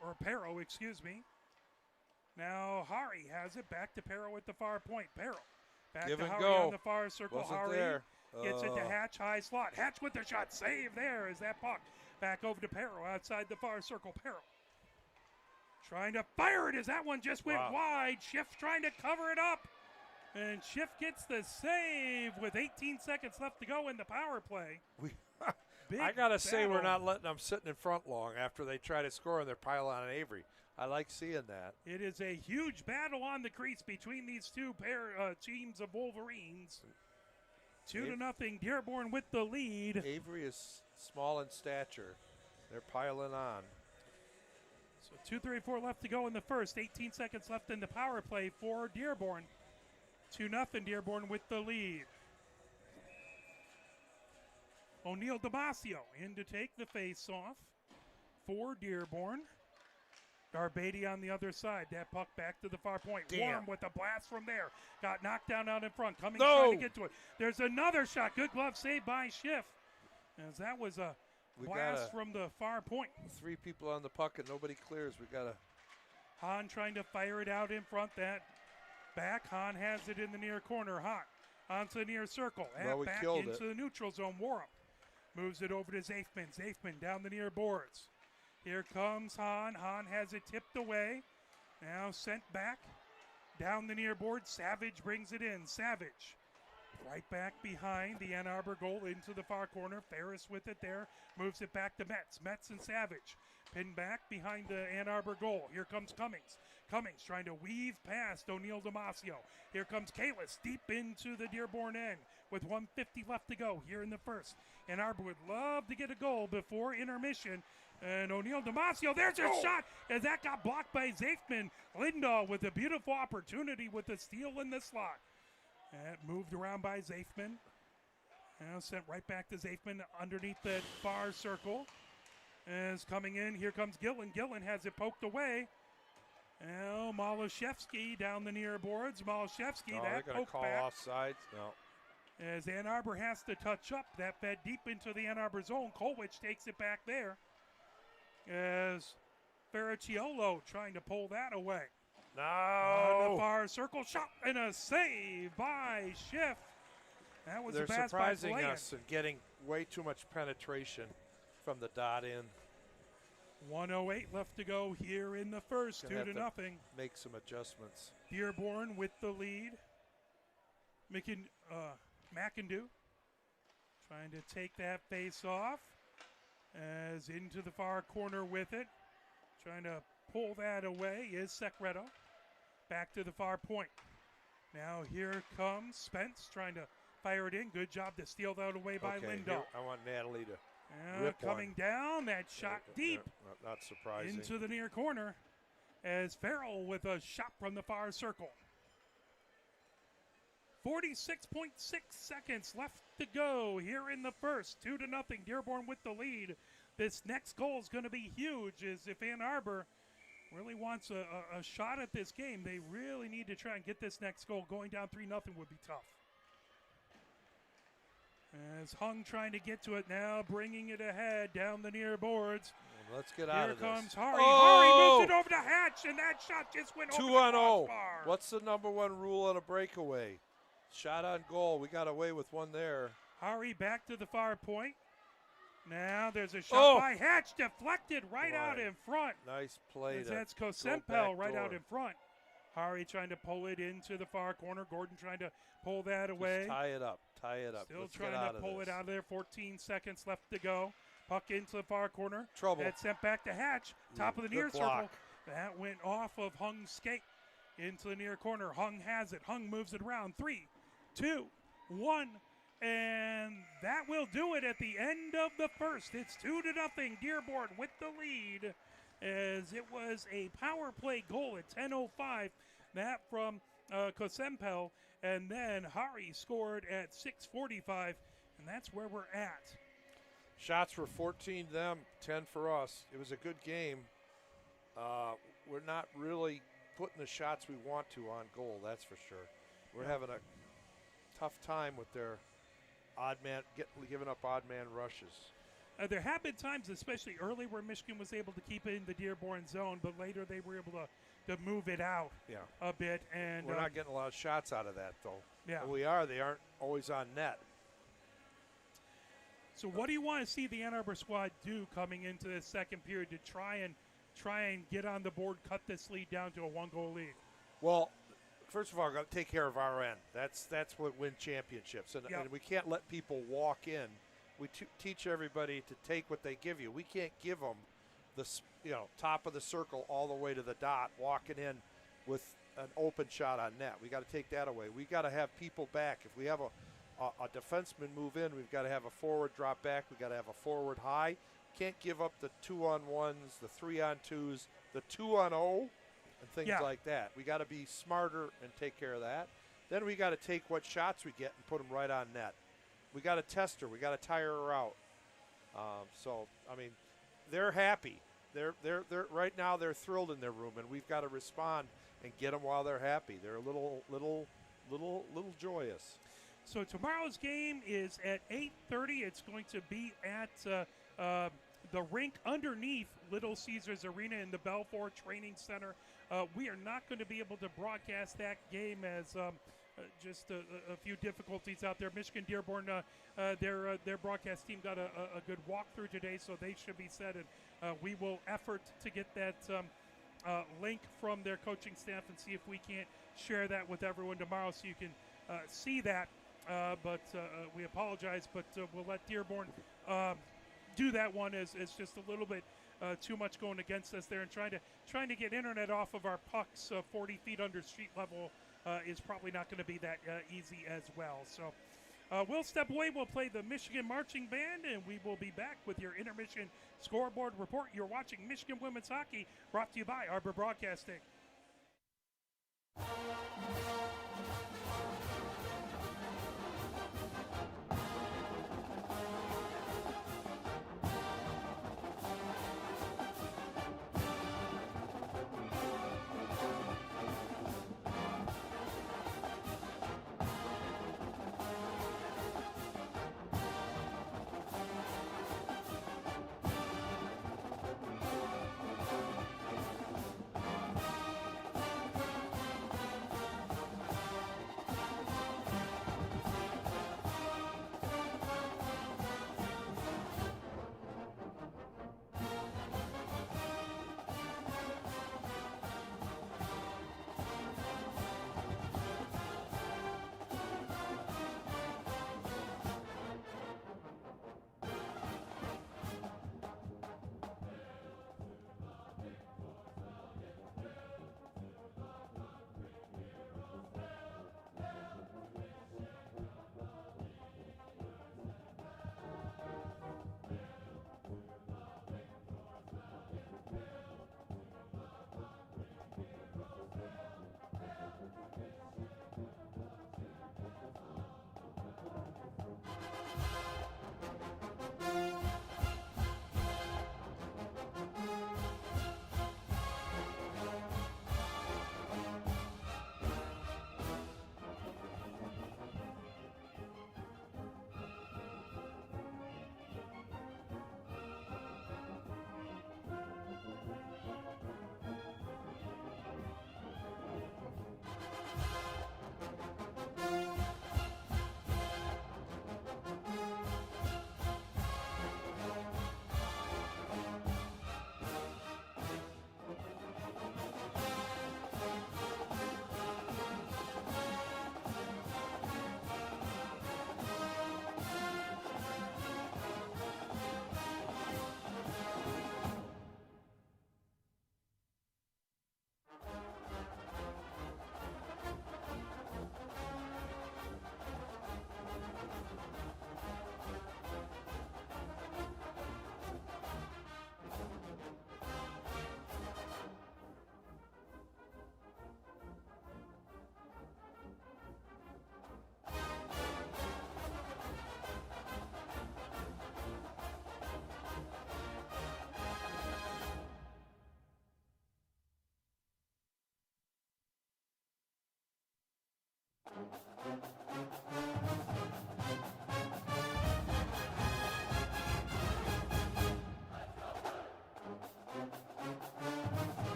Or Perro, excuse me. Now Hari has it. Back to Perro at the far point. Perro back Give to and Hari go. on the far circle. Wasn't Hari there. gets it to Hatch, high slot. Hatch with the shot. Save there as that puck. Back over to Perro outside the far circle. Perro trying to fire it as that one just went wide. Schiff trying to cover it up. And Schiff gets the save with 18 seconds left to go in the power play. I got to say, we're battle. not letting them sit in front long after they try to score and they're piling on Avery. I like seeing that. It is a huge battle on the crease between these two teams of Wolverines. 2-0, Dearborn with the lead. Avery is small in stature. They're piling on. So 2:34 left to go in the first. 18 seconds left in the power play for Dearborn. 2-0, Dearborn with the lead. O'Neal Damasio in to take the face-off for Dearborn. Garbady on the other side. That puck back to the far point. Warm with a blast from there. Got knocked down out in front. Cummings trying to get to it. There's another shot. Good glove save by Schiff. As that was a blast from the far point. 3 people on the puck and nobody clears. We got to. Hahn trying to fire it out in front. That back. Hahn has it in the near corner. Hahn onto the near circle. And back into the neutral zone. Warham moves it over to Zafman. Zafman down the near boards. Here comes Hahn. Hahn has it tipped away. Now sent back down the near board. Savage brings it in. Savage right back behind the Ann Arbor goal into the far corner. Ferris with it there. Moves it back to Metz. Metz and Savage pinned back behind the Ann Arbor goal. Here comes Cummings. Cummings trying to weave past O'Neal Damasio. Here comes Kalis deep into the Dearborn end with 1:50 left to go here in the first. Ann Arbor would love to get a goal before intermission. And O'Neal Damasio, there's a shot as that got blocked by Zafman. Lindahl with a beautiful opportunity with the steal in the slot. And moved around by Zafman. Now sent right back to Zafman underneath the far circle. As coming in, here comes Gillen. Gillen has it poked away. Now Malashevsky down the near boards. Malashevsky, that they're going to call back. offsides. No. As Ann Arbor has to touch up. That fed deep into the Ann Arbor zone. Kolwich takes it back there. As Ferriciolo trying to pull that away. No. On the far circle, shot and a save by Schiff. That was They're a pass surprising by us and getting way too much penetration from the dot in. 1:08 left to go here in the first. 2-0. Make some adjustments. Dearborn with the lead. McIndoe trying to take that face off. As into the far corner with it. Trying to pull that away is Secreto. Back to the far point. Now here comes Spence trying to fire it in. Good job to steal that away by Lindahl. I want Natalie to rip coming down. That shot deep. Not surprising. Into the near corner. As Farrell with a shot from the far circle. 46.6 seconds left to go here in the first. 2-0. Dearborn with the lead. This next goal is going to be huge, as if Ann Arbor really wants a shot at this game, they really need to try and get this next goal. Going down 3-0 would be tough. As Hung trying to get to it now, bringing it ahead down the near boards. Let's get out of this. Here comes Hari. Hari moves it over to Hatch, and that shot just went over the crossbar. 2-0. What's the number one rule on a breakaway? Shot on goal. We got away with one there. Hari back to the far point. Now there's a shot by Hatch, deflected right out in front. Nice play. That's Kosempel right out in front. Hari trying to pull it into the far corner. Gordon trying to pull that away. Just tie it up. Tie it up. Still Let's trying to pull it out of there. 14 seconds left to go. Puck into the far corner. Trouble. That's sent back to Hatch. Top of the near circle. That went off of Hung's skate into the near corner. Hung has it. Hung moves it around. 3, 2, 1. And that will do it at the end of the first. It's 2-0. Dearborn with the lead, as it was a power play goal at 10:05. That from Kosempel, and then Hari scored at 6:45, and that's where we're at. Shots were 14 them, 10 for us. It was a good game. We're not really putting the shots we want to on goal, that's for sure. We're having a tough time with their giving up odd man rushes. There have been times, especially early, where Michigan was able to keep it in the Dearborn zone, but later they were able to move it out a bit. And we're not getting a lot of shots out of that, though. Yeah, we are. They aren't always on net. So what do you want to see the Ann Arbor squad do coming into the second period to try and get on the board, cut this lead down to a 1-goal lead? Well, first of all, we've got to take care of our end. That's what wins championships, and we can't let people walk in. We teach everybody to take what they give you. We can't give them the top of the circle all the way to the dot, walking in with an open shot on net. We got to take that away. We got to have people back. If we have a defenseman move in, we've got to have a forward drop back. We got to have a forward high. Can't give up the 2-on-1s, the 3-on-2s, the 2-on-0, and things like that. We got to be smarter and take care of that. Then we got to take what shots we get and put them right on net. We got to test her. We got to tire her out. They're happy. They're right now. They're thrilled in their room, and we've got to respond and get them while they're happy. They're a little joyous. So tomorrow's game is at 8:30. It's going to be at the rink underneath Little Caesars Arena in the Belfort Training Center. We are not going to be able to broadcast that game as just a few difficulties out there. Michigan-Dearborn, their broadcast team got a good walkthrough today, so they should be set. And we will effort to get that link from their coaching staff and see if we can't share that with everyone tomorrow so you can see that. But we apologize, but we'll let Dearborn do that one. As it's just a little bit too much going against us there, and trying to get internet off of our pucks 40 feet under street level is probably not going to be that easy as well. So we'll step away. We'll play the Michigan Marching Band, and we will be back with your intermission scoreboard report. You're watching Michigan Women's Hockey, brought to you by Arbor Broadcasting.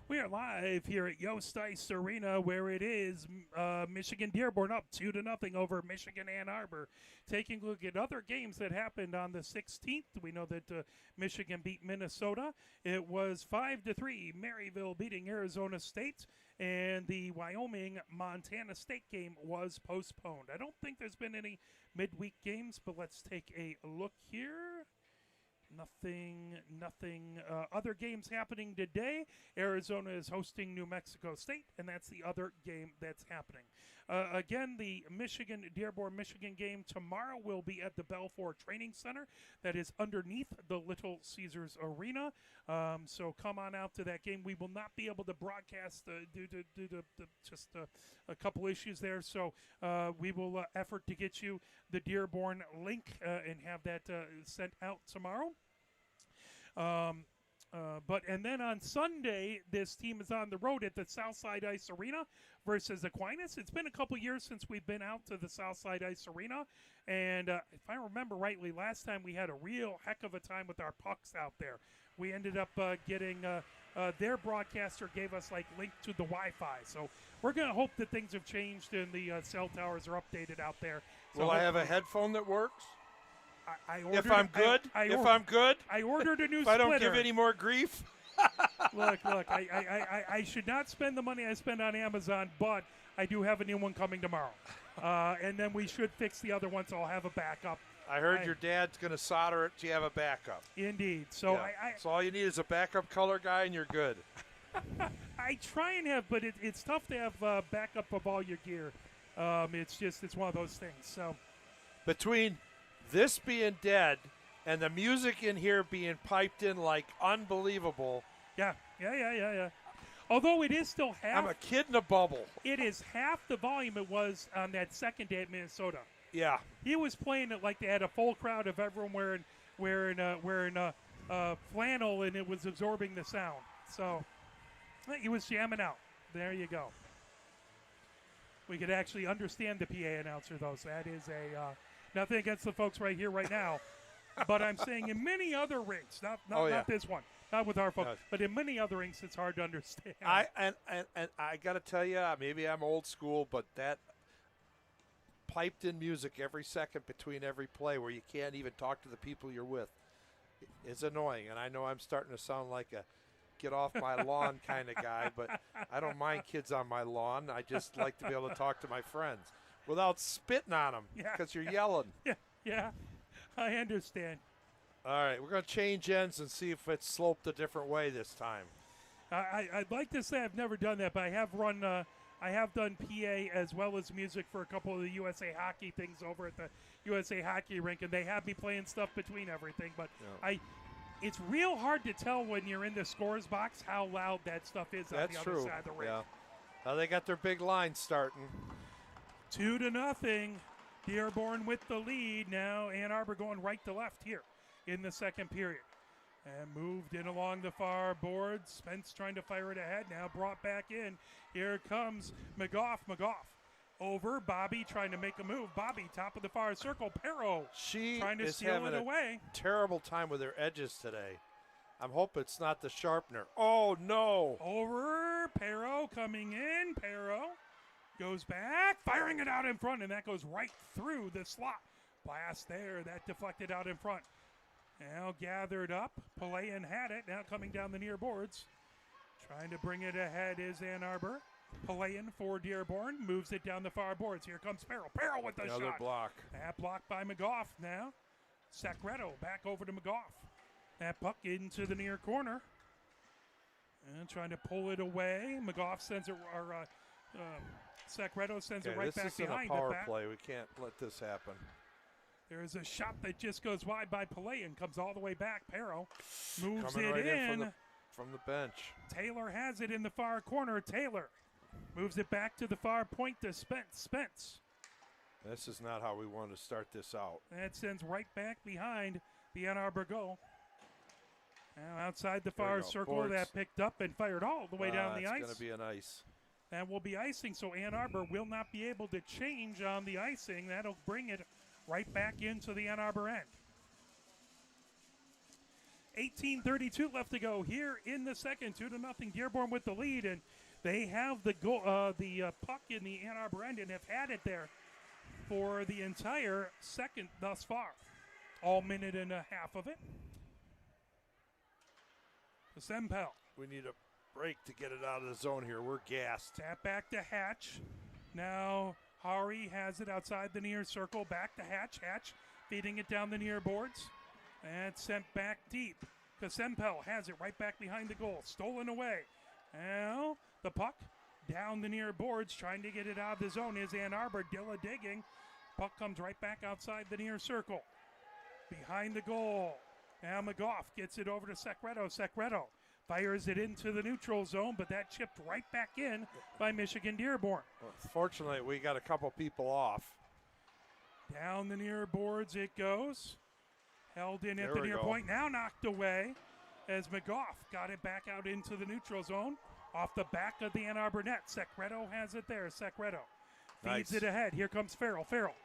We are live here at Yost Ice Arena, where it is Michigan-Dearborn up 2-0 over Michigan-Ann Arbor. Taking a look at other games that happened on the 16th, we know that Michigan beat Minnesota. It was 5-3, Maryville beating Arizona State, and the Wyoming-Montana State game was postponed. I don't think there's been any midweek games, but let's take a look here. Nothing. Other games happening today. Arizona is hosting New Mexico State, and that's the other game that's happening. Again, the Michigan-Dearborn Michigan game tomorrow will be at the Belfour Training Center. That is underneath the Little Caesars Arena. So come on out to that game. We will not be able to broadcast due to just a couple issues there. So we will effort to get you the Dearborn link and have that sent out tomorrow. And then on Sunday, this team is on the road at the Southside Ice Arena versus Aquinas. It's been a couple years since we've been out to the Southside Ice Arena, and if I remember rightly, last time we had a real heck of a time with our pucks out there. We ended up getting their broadcaster gave us link to the Wi-Fi, so we're going to hope that things have changed and the cell towers are updated out there. So Will I have a headphone that works? I ordered, if I'm good, I ordered a new. If splitter. I don't give any more grief. Look! I should not spend the money I spend on Amazon, but I do have a new one coming tomorrow, and then we should fix the other one, so I'll have a backup. I heard your dad's going to solder it, so you have a backup. Indeed. So yeah. So all you need is a backup color guy, and you're good. I try and have, but it's tough to have backup of all your gear. It's one of those things. So between this being dead and the music in here being piped in like unbelievable. Yeah. Although it is still half. I'm a kid in a bubble. It is half the volume it was on that second day at Minnesota. Yeah. He was playing it like they had a full crowd of everyone wearing flannel, and it was absorbing the sound. So he was jamming out. There you go. We could actually understand the PA announcer, though. So that is nothing against the folks right here, right now. But I'm saying in many other rinks, not this one, not with our folks, but in many other rinks, it's hard to understand. I got to tell you, maybe I'm old school, but that piped in music every second between every play where you can't even talk to the people you're with is annoying. And I know I'm starting to sound like a get off my lawn kind of guy, but I don't mind kids on my lawn. I just like to be able to talk to my friends without spitting on them because you're yelling. Yeah, I understand. All right, we're going to change ends and see if it's sloped a different way this time. I'd like to say I've never done that, but I have run. I have done PA as well as music for a couple of the USA Hockey things over at the USA Hockey rink, and they have me playing stuff between everything. But it's real hard to tell when you're in the scores box how loud that stuff is on the other side of the rink. Yeah. Well, they got their big line starting. 2-0. Dearborn with the lead. Now Ann Arbor going right to left here in the second period. And moved in along the far boards. Spence trying to fire it ahead. Now brought back in. Here comes McGough. Over. Bobby trying to make a move. Bobby, top of the far circle. Perro trying to steal it away. Terrible time with their edges today. I'm hoping it's not the sharpener. Oh, no. Over. Perro coming in. Perro goes back. Firing it out in front, and that goes right through the slot. Blast there. That deflected out in front. Now gathered up. Palayan had it. Now coming down the near boards. Trying to bring it ahead is Ann Arbor. Palayan for Dearborn. Moves it down the far boards. Here comes Perro. Perro with the shot. Another block. That blocked by McGough now. Sacreto back over to McGough. That puck into the near corner. And trying to pull it away. McGough sends it, or Secreto sends it right back behind this isn't a power it. play. We can't let this happen. There's a shot that just goes wide by Pillay and comes all the way back. Perro moves Coming it right in. From the bench. Taylor has it in the far corner. Taylor moves it back to the far point to Spence. This is not how we want to start this out. That sends right back behind the Ann Arbor goal. Now outside the far circle, Boards. that picked up and fired all the way down the ice. It's going to be an ice. That will be icing, so Ann Arbor will not be able to change on the icing. That'll bring it right back into the Ann Arbor end. 18:32 left to go here in the second. 2-0 Dearborn with the lead, and they have the puck in the Ann Arbor end and have had it there for the entire second thus far. All minute and a half of it. The Sempel. We need a break to get it out of the zone here. We're gassed. Tap back to Hatch. Now Hari has it outside the near circle. Back to Hatch. Hatch feeding it down the near boards. And sent back deep. Kasempel has it right back behind the goal. Stolen away. Now the puck down the near boards. Trying to get it out of the zone is Ann Arbor. Dilla digging. Puck comes right back outside the near circle. Behind the goal. Now McGough gets it over to Secreto. Secreto fires it into the neutral zone, but that chipped right back in by Michigan-Dearborn. Well, fortunately, we got a couple people off. Down the near boards it goes. Held in at There the we near go. point. Now knocked away as McGough got it back out into the neutral zone. Off the back of the Ann Arbor net. Secreto has it there. Secreto feeds it ahead. Here comes Farrell. Farrell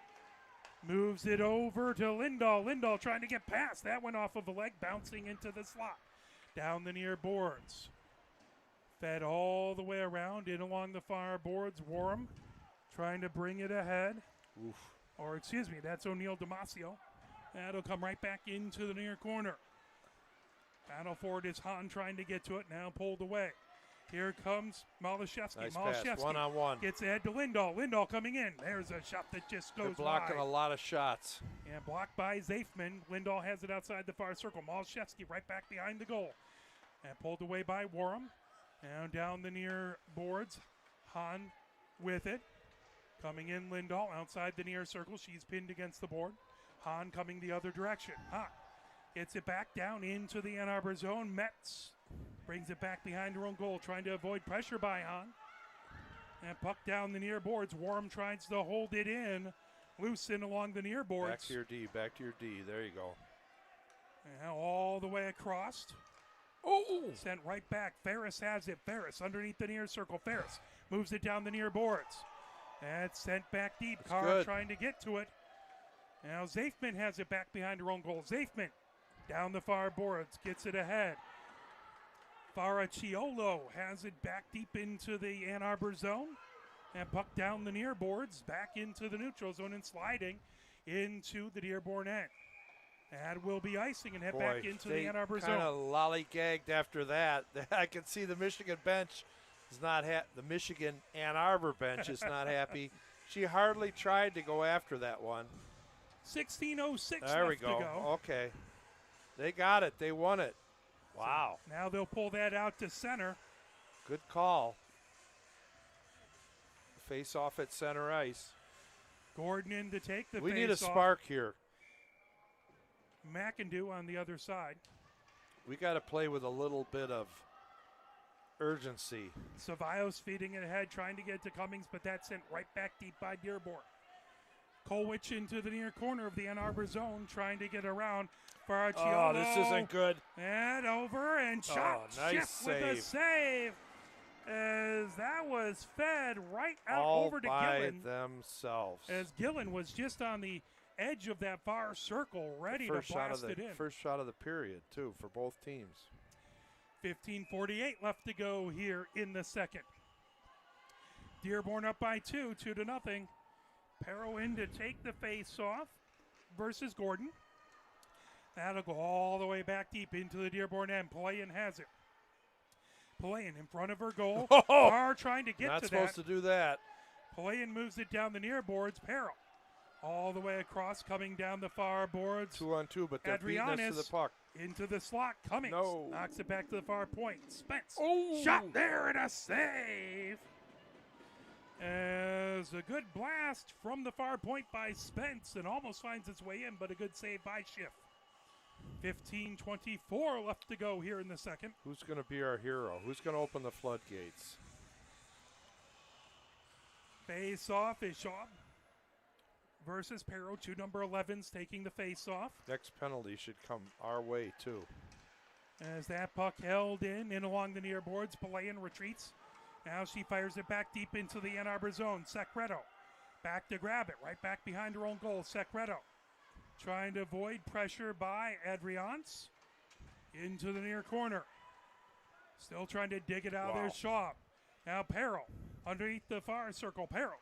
moves it over to Lindahl. Lindahl trying to get past. That went off of a leg, bouncing into the slot. Down the near boards. Fed all the way around, in along the far boards. Warham trying to bring it ahead. Oof. Or, excuse me, that's O'Neill Damasio. That'll come right back into the near corner. Battle for it is Hahn trying to get to it. Now pulled away. Here comes Malashevsky. Nice Malashevsky pass, one-on-one. gets ahead to Lindahl. Lindahl coming in. There's a shot that just goes They're blocking wide. a lot of shots. And blocked by Zafman. Lindahl has it outside the far circle. Malashevsky right back behind the goal. And pulled away by Warham. Now down the near boards. Hahn with it. Coming in Lindahl outside the near circle. She's pinned against the board. Hahn coming the other direction. Hahn gets it back down into the Ann Arbor zone. Metz brings it back behind her own goal, trying to avoid pressure by Hahn. And puck down the near boards. Warham tries to hold it in. Loose in along the near boards. Back to your D, back to your D. There you go. And now all the way across. Oh! Sent right back. Ferris has it. Ferris underneath the near circle. Ferris moves it down the near boards. And sent back deep. That's Carr good. trying to get to it. Now Zafman has it back behind her own goal. Zafman down the far boards. Gets it ahead. Faracciolo has it back deep into the Ann Arbor zone. And puck down the near boards. Back into the neutral zone and sliding into the Dearborn end. That will be icing and head back into the Ann Arbor zone. Kind of lollygagged after that. I can see the Michigan bench is not the Michigan Ann Arbor bench is not happy. She hardly tried to go after that one. 16:06 There we left to go. go. Okay. They got it. They won it. Wow. Now they'll pull that out to center. Good call. Face off at center ice. Gordon in to take the We face need a off. spark here. McIndoe on the other side. We got to play with a little bit of urgency. Cevallos feeding it ahead, trying to get to Cummings, but that's sent right back deep by Dearborn. Colwich into the near corner of the Ann Arbor zone, trying to get around. Faracciolo. Oh, this isn't good. And over and shot. Nice Shift with a save. save. As that was fed right out All over to by Gillen. themselves. As Gillen was just on the edge of that far circle, ready to blast it in. First shot of the period, too, for both teams. 15:48 left to go here in the second. Dearborn up by 2-0. Perro in to take the face off versus Gordon. That'll go all the way back deep into the Dearborn end. Palayan has it. Palayan in front of her goal. Carr trying to get Not to supposed that. to do that. Palayan moves it down the near boards. Perro All the way across, coming down the far boards. 2-on-2, but they're beating us to the puck. Into the slot. Cummings knocks it back to the far point. Spence. Oh. Shot there and a save. As a good blast from the far point by Spence and almost finds its way in, but a good save by Schiff. 15:24 left to go here in the second. Who's going to be our hero? Who's going to open the floodgates? Face off is Shaw versus Perro. Two number 11s taking the face off. Next penalty should come our way, too. As that puck held in along the near boards, Palayan retreats. Now she fires it back deep into the Ann Arbor zone. Secreto back to grab it, right back behind her own goal. Secreto trying to avoid pressure by Adriance into the near corner. Still trying to dig it out there, Shaw. Now Perro underneath the far circle. Perro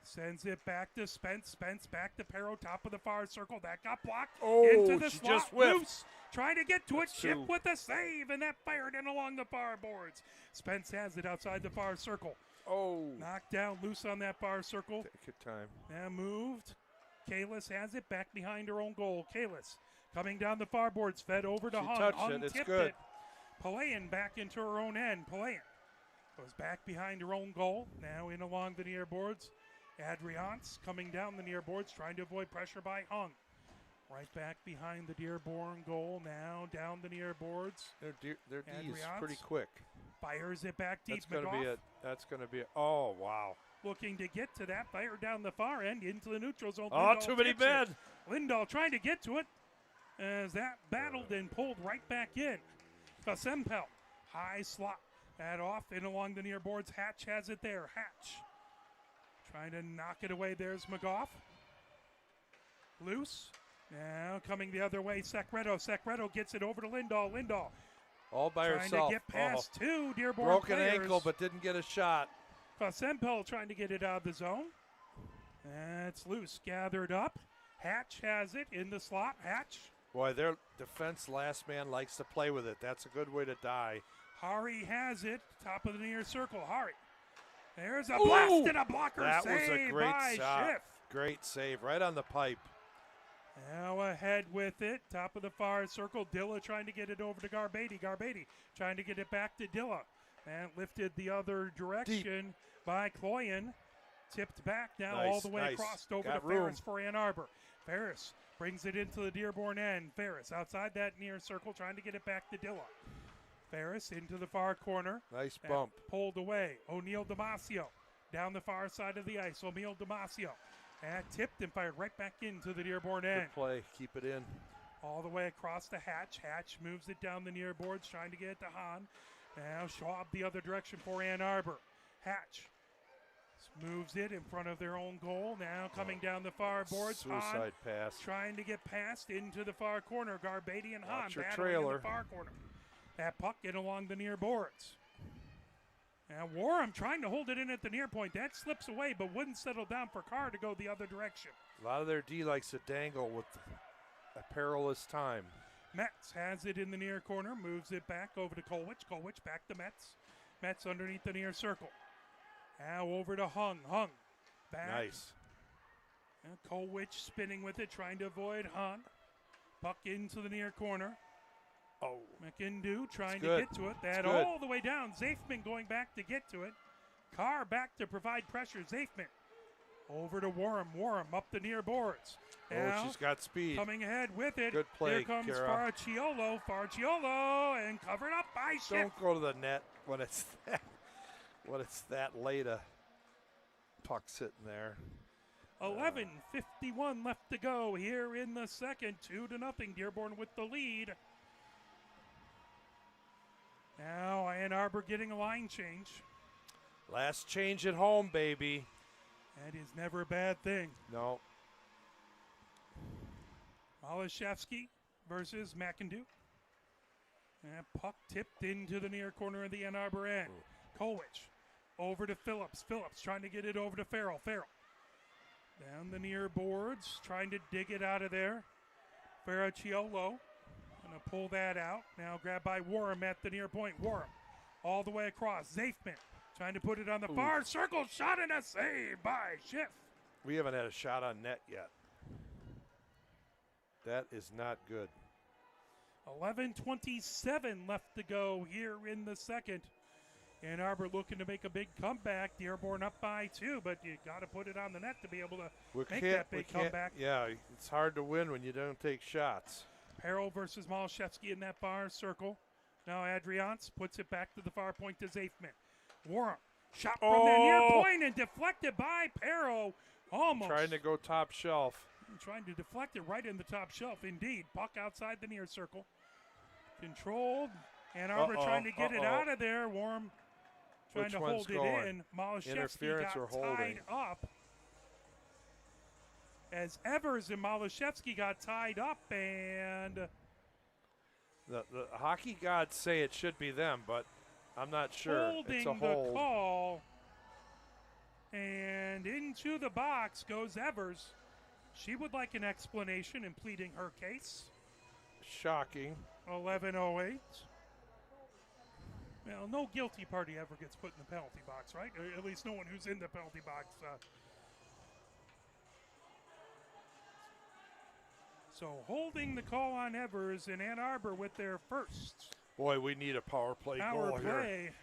sends it back to Spence. Spence back to Perro, top of the far circle. That got blocked into the slot. Just whiffed. Loose, trying to get to it. Schiff with a save, and that fired in along the far boards. Spence has it outside the far circle. Knocked down loose on that far circle. Take your time. Now moved. Kalis has it back behind her own goal. Kalis coming down the far boards, fed over to Hung. Touched Hung it. tipped It's good. it. Palayan back into her own end. Palayan goes back behind her own goal. Now in along the near boards. Adriance coming down the near boards, trying to avoid pressure by Hung. Right back behind the Dearborn goal. Now down the near boards. Their D is Adriance pretty quick. fires it back deep. That's going to be it. Oh, wow. Looking to get to that. Fire down the far end into the neutral zone. Oh, Lindahl too many tips it. men. Lindahl trying to get to it as that battled and pulled right back in. Kasempel, high slot. That off and along the near boards. Hatch has it there. Hatch trying to knock it away. There's McGough. Loose. Now coming the other way. Secreto. Secreto gets it over to Lindahl. Lindahl all by trying herself. to get past two Dearborn broken players. ankle, but didn't get a shot. Kasempel trying to get it out of the zone. That's loose. Gathered up. Hatch has it in the slot. Hatch. Boy, their defense last man likes to play with it. That's a good way to die. Hari has it. Top of the near circle. Hari. There's a blast and a blocker that save was a great by shot. Schiff. Great save right on the pipe. Now ahead with it. Top of the far circle. Dilla trying to get it over to Garbady. Garbady trying to get it back to Dilla. And lifted the other direction by Cloyan. Tipped back now all the way across over to Ferris for Ann Arbor. Ferris brings it into the Dearborn end. Ferris outside that near circle trying to get it back to Dilla. Ferris into the far corner. Nice bump. Pulled away. O'Neal Damasio down the far side of the ice. O'Neal Damasio. And tipped and fired right back into the Dearborn end. Good play. Keep it in. All the way across the Hatch. Hatch moves it down the near boards, trying to get it to Hahn. Now Schwab the other direction for Ann Arbor. Hatch moves it in front of their own goal. Now coming down the far boards. Suicide Hahn pass. trying to get past into the far corner. Garbady and Hahn your battling in trailer. the far corner. That puck in along the near boards. Now Warham trying to hold it in at the near point. That slips away, but wouldn't settle down for Carr to go the other direction. A lot of their D likes to dangle with a perilous time. Metz has it in the near corner, moves it back over to Kolwich. Kolwich back to Metz. Metz underneath the near circle. Now over to Hung. Hung back. Nice. And Kolwich spinning with it, trying to avoid Hahn. Puck into the near corner. Oh. McIndoe trying to good. get to it. That It's good. all the way down. Zafman going back to get to it. Carr back to provide pressure. Zafman over to Warham. Warham up the near boards. Now, she's got speed. coming ahead with it. Good play, Here comes Kara. Farciolo. Farciolo and covered up by Schiff. Don't go to the net when it's that late a puck sitting there. 11:51 left to go here in the second. 2-0. Dearborn with the lead. Now Ann Arbor getting a line change. Last change at home, baby. That is never a bad thing. No. Malashevsky versus McIndoe. And puck tipped into the near corner of the Ann Arbor end. Kolwich over to Phillips. Phillips trying to get it over to Farrell. Farrell down the near boards, trying to dig it out of there. Farciolo going to pull that out. Now grabbed by Warham at the near point. Warham all the way across. Zafman trying to put it on the far circle. Shot and a save by Schiff. We haven't had a shot on net yet. That is not good. 11:27 left to go here in the second. Ann Arbor looking to make a big comeback. Dearborn up by 2, but you got to put it on the net to be able to make that big comeback. Yeah, it's hard to win when you don't take shots. Peril versus Malashevsky in that far circle. Now Adriance puts it back to the far point to Zafman. Warren, shot from the near point and deflected by Peril. Almost. Trying to go top shelf. Trying to deflect it right in the top shelf. Indeed. Puck outside the near circle. Controlled. Ann Arbor trying to get it out of there. Warren trying to hold it in. Malashevsky got tied up. As Evers and Malashevsky got tied up, and the hockey gods say it should be them, but I'm not sure. Holding it's a hold. The call, and into the box goes Evers. She would like an explanation in pleading her case. Shocking. 11:08. Well, no guilty party ever gets put in the penalty box, right? Or at least no one who's in the penalty box. So holding the call on Evers and Ann Arbor with their first. Boy, we need a power play goal here.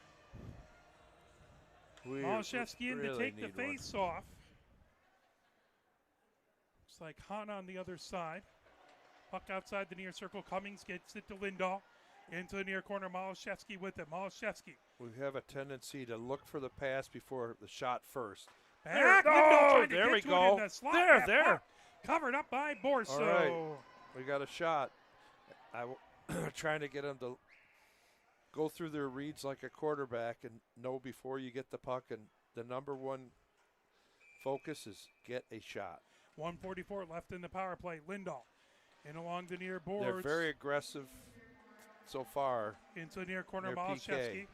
Malashevsky in to take the face off. Looks like Hahn on the other side. Puck outside the near circle. Cummings gets it to Lindahl. Into the near corner, Malashevsky with it. Malashevsky. We have a tendency to look for the pass before the shot first. Back. There we go. There. Covered up by Borso. All right. We got a shot. Trying to get them to go through their reads like a quarterback and know before you get the puck. And the number one focus is get a shot. 1:44 left in the power play. Lindahl in along the near boards. They're very aggressive so far. Into the near corner, Malashevsky.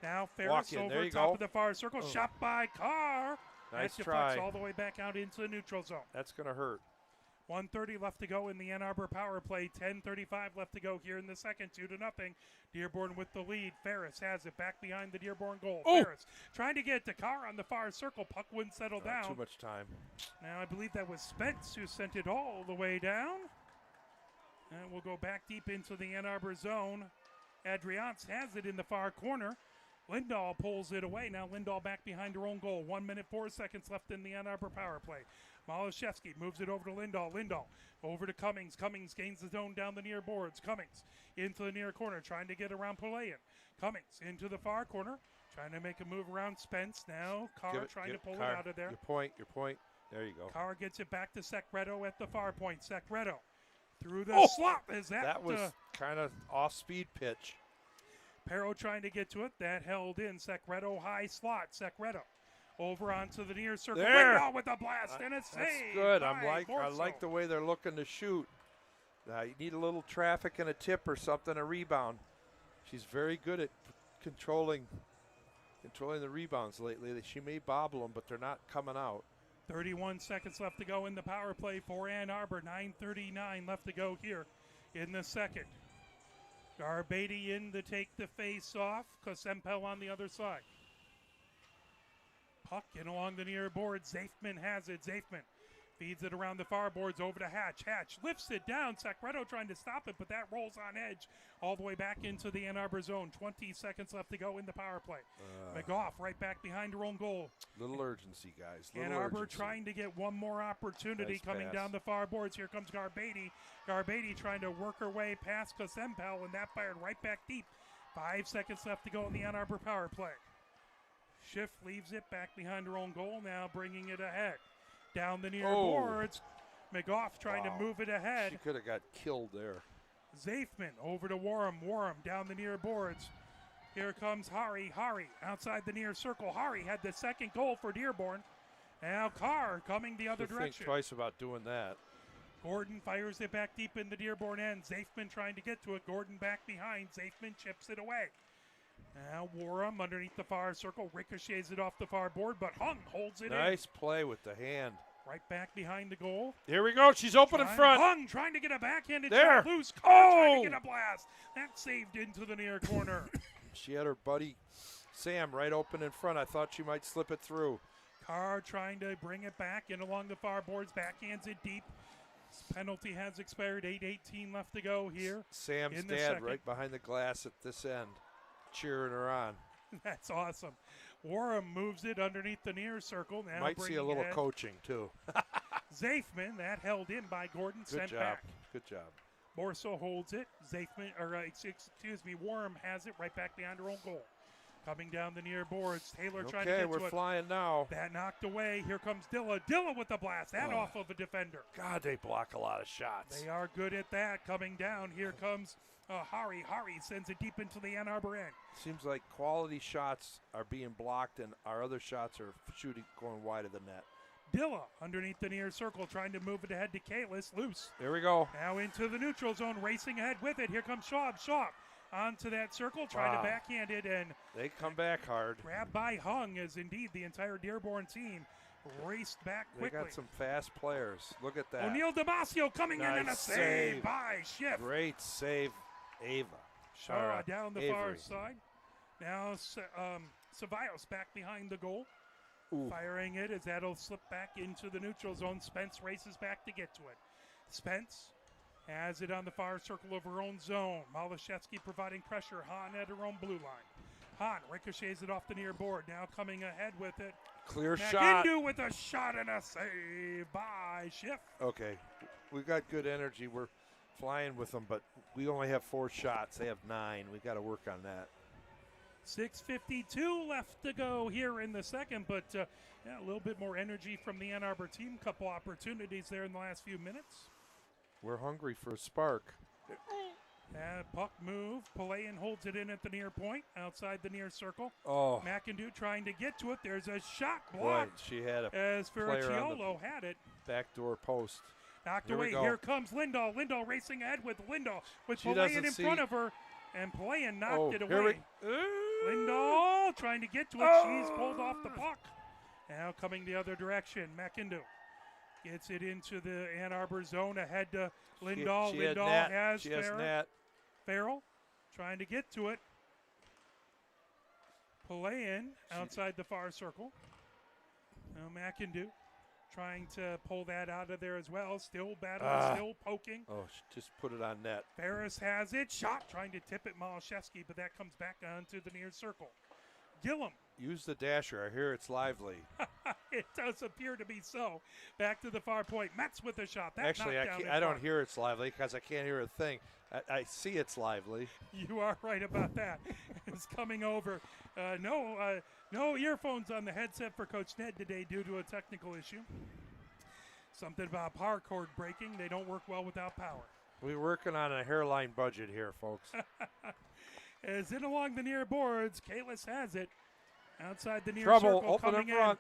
Now Ferris over top of the far circle. Shot by Carr. Nice that try. All the way back out into the neutral zone. That's going to hurt. 1:30 left to go in the Ann Arbor power play. 10:35 left to go here in the second. 2-0. Dearborn with the lead. Ferris has it back behind the Dearborn goal. Ferris trying to get to Carr on the far circle. Puck wouldn't settle down. Too much time. Now I believe that was Spence who sent it all the way down. And we'll go back deep into the Ann Arbor zone. Adriance has it in the far corner. Lindahl pulls it away. Now Lindahl back behind her own goal. 1 minute, 4 seconds left in the Ann Arbor power play. Malashevsky moves it over to Lindahl. Lindahl over to Cummings. Cummings gains the zone down the near boards. Cummings into the near corner, trying to get around Pulayan. Cummings into the far corner, trying to make a move around Spence. Now Carr trying to pull it out of there. Your point. There you go. Carr gets it back to Secreto at the far point. Secreto through the slot. That was kind of off-speed pitch. Perro trying to get to it. That held in. Secreto high slot. Secreto over onto the near circle. Lindahl with a blast and a save. That's good. I like the way they're looking to shoot. You need a little traffic and a tip or something, a rebound. She's very good at controlling the rebounds lately. She may bobble them, but they're not coming out. 31 seconds left to go in the power play for Ann Arbor. 9:39 left to go here in the second. Garbady in to take the face off. Kosempel on the other side. Puck in along the near board. Zafman has it. Zafman feeds it around the far boards over to Hatch. Hatch lifts it down. Secreto trying to stop it, but that rolls on edge all the way back into the Ann Arbor zone. 20 seconds left to go in the power play. McGough right back behind her own goal. Little urgency, guys. Ann Arbor trying to get one more opportunity coming down the far boards. Here comes Garbady. Garbady trying to work her way past Kosempel, and that fired right back deep. 5 seconds left to go in the Ann Arbor power play. Schiff leaves it back behind her own goal, now bringing it ahead. Down the near boards. McGough trying to move it ahead. She could have got killed there. Zafman over to Warham. Warham down the near boards. Here comes Hari. Hari outside the near circle. Hari had the second goal for Dearborn. Now Carr coming the other direction. Think twice about doing that. Gordon fires it back deep in the Dearborn end. Zafman trying to get to it. Gordon back behind. Zafman chips it away. Now Warham underneath the far circle. Ricochets it off the far board, but Hung holds it in. Nice play with the hand. Right back behind the goal. Here we go. She's open in front. Hung trying to get a backhanded shot loose. Carr trying to get a blast. That saved into the near corner. She had her buddy Sam right open in front. I thought she might slip it through. Carr trying to bring it back in along the far boards. Backhands it deep. This penalty has expired. 8:18 left to go here. Sam's in the dad second. right behind the glass at this end, cheering her on. That's awesome. Warham moves it underneath the near circle. Now Might see a little coaching, too. Zafman, that held in by Gordon, Good sent job. back. Good job. Borso holds it. Zafman, or Warham has it right back behind her own goal. Coming down the near boards. Taylor trying to Okay, get we're to it. flying now. That knocked away. Here comes Dilla. Dilla with the blast. That off of a defender. God, they block a lot of shots. They are good at that. Coming down. Here comes Hari. Hari sends it deep into the Ann Arbor end. Seems like quality shots are being blocked and our other shots are going wide of the net. Dilla underneath the near circle trying to move it ahead to Kalis. Loose. There we go. Now into the neutral zone. Racing ahead with it. Here comes Schaub. Schaub onto that circle. Trying to backhand it. And they come back hard. Grabbed by Hung as indeed the entire Dearborn team raced back quickly. They got some fast players. Look at that. O'Neal Damasio coming in and a save by Schiff. Great save, Ava. Shara down the far Avery. side. Now Ceballos back behind the goal. Ooh. Firing it as that'll slip back into the neutral zone. Spence races back to get to it. Spence has it on the far circle of her own zone. Malashevsky providing pressure. Hahn at her own blue line. Hahn ricochets it off the near board. Now coming ahead with it. Clear shot. Magindu with a shot and a save by Schiff. Okay, we got good energy. We're flying with them, but we only have 4 shots. They have 9. We got to work on that. 6:52 left to go here in the second, but a little bit more energy from the Ann Arbor team. Couple opportunities there in the last few minutes. We're hungry for a spark. Puck move. Palayan holds it in at the near point, outside the near circle. Oh, McIndoe trying to get to it. There's a shot boy, blocked she had a as player on Ferracciolo had it. backdoor post. Knocked Here we away. go. Here comes Lindahl. Lindahl racing ahead with Lindahl with She Palayan doesn't in see- front of her, and Palayan knocked it here away. Lindahl trying to get to it. She's pulled off the puck. Now coming the other direction. McIndoe gets it into the Ann Arbor zone ahead to Lindahl. She had Lindahl Nat. has She has Farrell. Nat. Farrell trying to get to it. Palayan outside the far circle. Now McIndoe trying to pull that out of there as well. Still battling, still poking. Oh, she just put it on net. Ferris has it. Shot trying to tip it Malashevsky, but that comes back onto the near circle. Gillum. Use the dasher. I hear it's lively. It does appear to be so. Back to the far point. Metz with the shot. That Actually, knocked down in I don't front. hear it's lively because I can't hear a thing. I see it's lively. You are right about that. It's coming over. No earphones on the headset for Coach Ned today due to a technical issue. Something about power cord breaking. They don't work well without power. We're working on a hairline budget here, folks. As in along the near boards, Kalis has it. Outside the near Trouble. circle Open coming in front.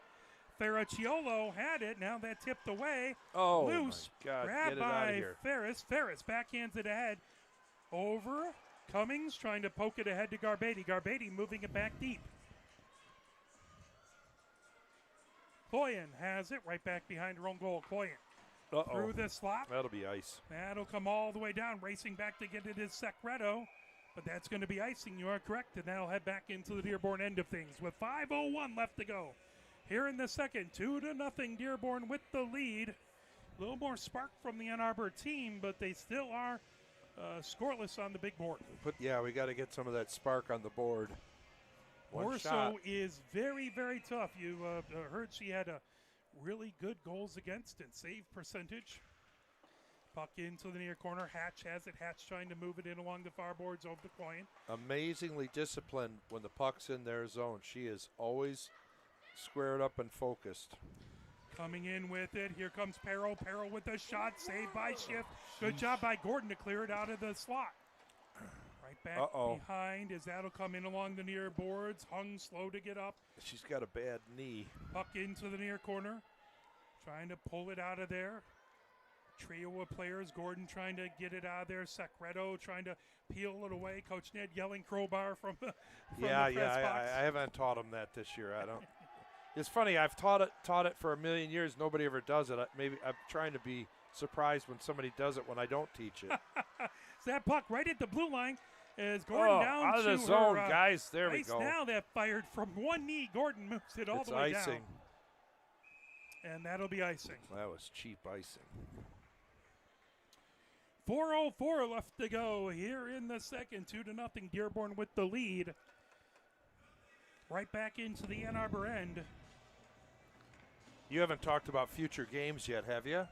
Ferracciolo had it. Now that tipped away. Oh, Loose. my God. Grabbed Get it out by of here. Ferris. Ferris backhands it ahead. Over. Cummings trying to poke it ahead to Garbady. Garbady moving it back deep. Cloyan has it right back behind her own goal. Cloyan through the slot. That'll be ice. That'll come all the way down. Racing back to get it is Secreto. But that's going to be icing. You are correct. And that'll head back into the Dearborn end of things with 5:01 left to go. Here in the second, 2-0 Dearborn with the lead. A little more spark from the Ann Arbor team, but they still are scoreless on the big board. We got to get some of that spark on the board. One shot. Orso is very, very tough. You heard she had a really good goals against and save percentage. Puck into the near corner. Hatch has it. Hatch trying to move it in along the far boards over the Cloyan. Amazingly disciplined when the puck's in their zone. She is always squared up and focused. Coming in with it. Here comes Perro. Perro with a shot. Saved by Schiff. Good job by Gordon to clear it out of the slot. Right back behind as that'll come in along the near boards. Hung slow to get up. She's got a bad knee. Puck into the near corner. Trying to pull it out of there. Trio of players. Gordon trying to get it out of there. Secreto trying to peel it away. Coach Ned yelling crowbar from the press box. I haven't taught him that this year. I don't. It's funny. I've taught it for a million years. Nobody ever does it. Maybe I'm trying to be surprised when somebody does it when I don't teach it. That puck right at the blue line is Gordon down out of to the zone, her, guys. There we ice go. now that fired from one knee. Gordon moves it all the way icing. down. And that'll be icing. That was cheap icing. 4:04 left to go here in the second. 2-0 Dearborn with the lead. Right back into the Ann Arbor end. You haven't talked about future games yet, have you?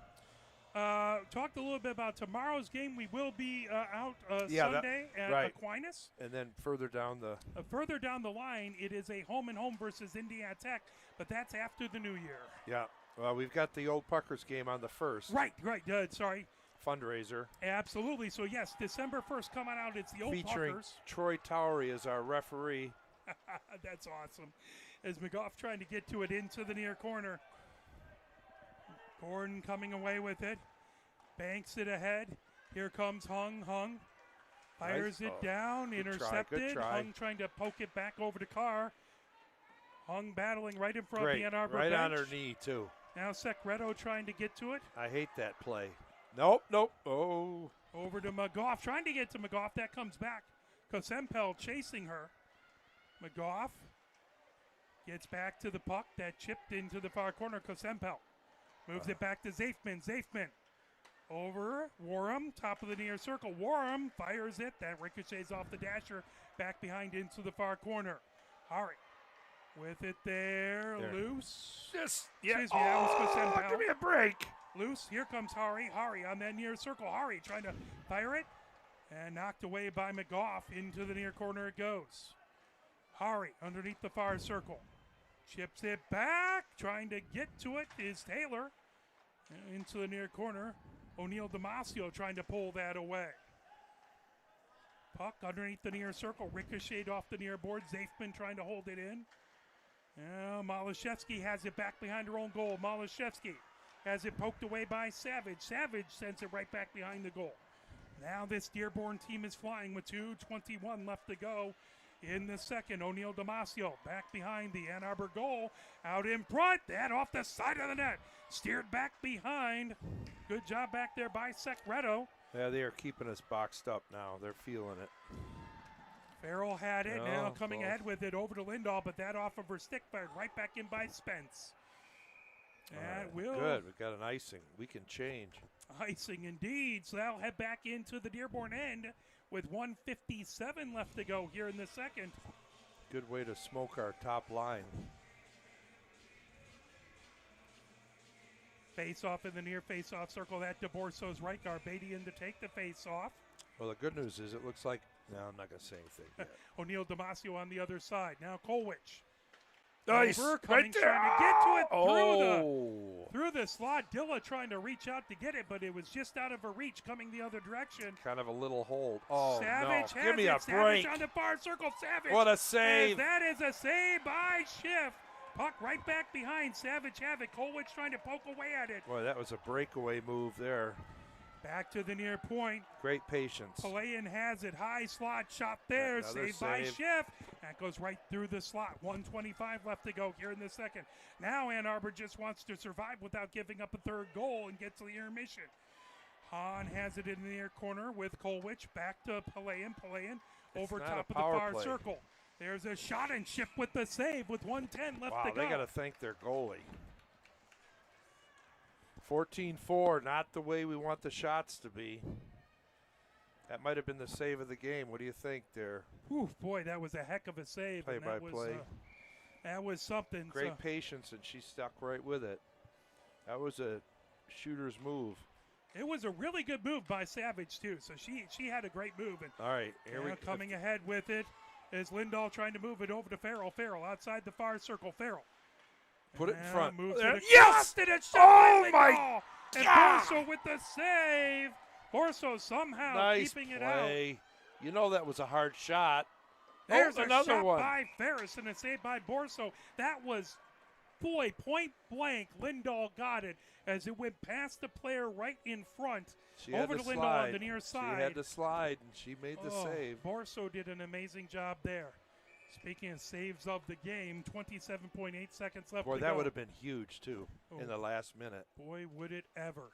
Talked a little bit about tomorrow's game. We will be out Yeah, Sunday at right. Aquinas. And then further down the Further down the line, it is a home-and-home versus Indiana Tech, but that's after the new year. yeah. Well, we've got the Old Puckers game on the 1st. Right. Sorry. Fundraiser. Absolutely. So, yes, December 1st coming out. It's the Old Featuring Puckers. Troy Towery as our referee. That's awesome. As McGough trying to get to it into the near corner. Gordon coming away with it. Banks it ahead. Here comes Hung. Fires Nice. it down. Good Intercepted. Good try. Hung trying to poke it back over to Carr. Hung battling right in front Great. of the Ann Arbor right bench. on her knee, too. Now Secreto trying to get to it. I hate that play. Nope. Oh. Over to McGough. Trying to get to McGough. That comes back. Kosempel chasing her. McGough gets back to the puck. That chipped into the far corner. Kosempel moves it back to Zafman. Over Warham, top of the near circle. Warham fires it. That ricochets off the dasher. Back behind into the far corner. Hari with it there. Loose. Just, Excuse me, that was Kosempel. give me a break. Loose. Here comes Hari. Hari on that near circle. Hari trying to fire it. And knocked away by McGough. Into the near corner it goes. Hari underneath the far circle. Chips it back. Trying to get to it is Taylor. Into the near corner. O'Neal Damasio trying to pull that away. Puck underneath the near circle. Ricocheted off the near board. Zafman trying to hold it in. Now Malashevsky has it back behind her own goal. Malashevsky has it poked away by Savage. Savage sends it right back behind the goal. Now this Dearborn team is flying with 2:21 left to go in the second. O'Neal Damasio back behind the Ann Arbor goal. Out in front. That off the side of the net. Steered back behind. Good job back there by Secreto. Yeah, they are keeping us boxed up now. They're feeling it. Farrell had it. Oh, Now coming close. ahead with it over to Lindahl, but that off of her stick fired right back in by Spence. That will Good. We've got an icing. We can change. icing indeed. So that'll head back into the Dearborn end with 1:57 left to go here in the second. Good way to smoke our top line. Face-off in the near face-off circle. That DeBorso's right. Garbadian to take the face-off. Well, the good news is it looks like... No, I'm not going to say anything yet. O'Neal Damasio on the other side. Now Kolwich. Nice. Over, Right coming, there. trying to get to it Oh. through the slot. Dilla trying to reach out to get it, but it was just out of her reach coming the other direction. Kind of a little hold. Oh, Savage no. has Give me it. a Savage break. on the far circle. Savage. What a save. And that is a save by Schiff. Puck right back behind Savage Havoc. Kolwich trying to poke away at it. Boy, that was a breakaway move there. Back to the near point. Great patience. Palayan has it. High slot shot there. Another Saved by save. Schiff. That goes right through the slot. 1:25 left to go here in the second. Now Ann Arbor just wants to survive without giving up a third goal and get to the intermission. Hahn has it in the near corner with Kolwich. Back to Palayan. Palayan over not top a of the power far play. circle. There's a shot and Schiff with the save with 1:10 left Wow, to go. they got to thank their goalie. 14-4, not the way we want the shots to be. That might have been the save of the game. What do you think there? Whew, boy, that was a heck of a save. Play and by that was, play. That was something. Great So, patience, and she stuck right with it. That was a shooter's move. it was a really good move by Savage too. So she had a great move. And All right, here we now go. coming ahead with it is Lindahl trying to move it over to Farrell. Farrell outside the far circle. Farrell. Put it in Now front. moves There- it yes! across, and it's Oh, shot by my Lindahl. And God! Borso with the save. Borso somehow Nice keeping it out. play. You know that was a hard shot. There's a another shot one. by Ferris and a save by Borso. That was, boy, point blank. Lindahl got it as it went past the player right in front. She had over to to Lindahl slide. on the near side. She had to slide, and she made the Oh, save. Borso did an amazing job there. Speaking of saves of the game, 27.8 seconds left Boy, to that go. would have been huge, too, Oh. in the last minute. Boy, would it ever.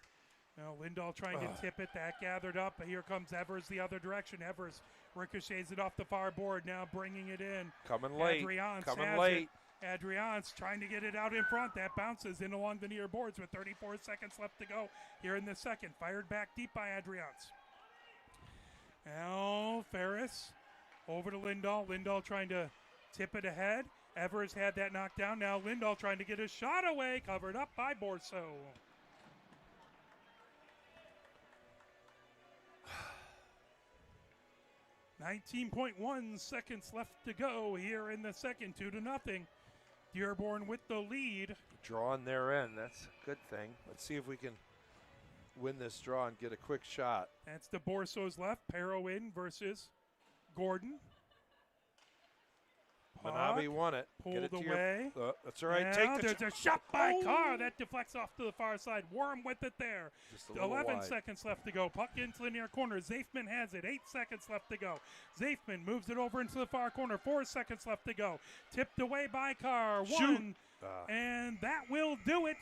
Now Lindahl trying to tip it. That gathered up. Here comes Evers the other direction. Evers ricochets it off the far board. Now bringing it in. Coming late. Adriance Coming has late. it. Adriance trying to get it out in front. That bounces in along the near boards with 34 seconds left to go here in the second. Fired back deep by Adriance. Now Ferris over to Lindahl. Lindahl trying to tip it ahead. Evers had that knocked down. Now Lindahl trying to get a shot away. Covered up by Borso. .1 seconds left to go here in the second. 2-0. Dearborn with the lead. Draw on their end. That's a good thing. Let's see if we can win this draw and get a quick shot. That's the Borso's left. Pero in versus Gordon. Manabe won it. Pulled Get it to away. That's all right. Now Take the there's a shot by Carr. That deflects off to the far side. Worm with it there. Just a little 11 wide. seconds left to go. Puck into the near corner. Zafman has it. 8 seconds left to go. Zafman moves it over into the far corner. 4 seconds left to go. Tipped away by Carr. One. And that will do it.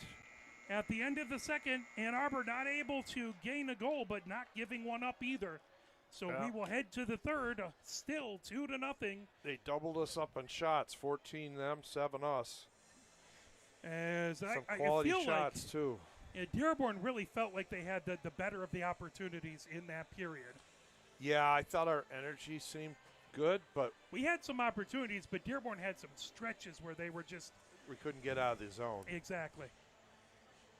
At the end of the second, Ann Arbor not able to gain a goal, but not giving one up either. So we will head to the third, still 2-0. They doubled us up on shots, 14 them, 7 us. As Some I quality feel shots, like, too. Yeah, Dearborn really felt like they had the better of the opportunities in that period. Yeah, I thought our energy seemed good, but We had some opportunities, but Dearborn had some stretches where they were just we couldn't get out of the zone. exactly.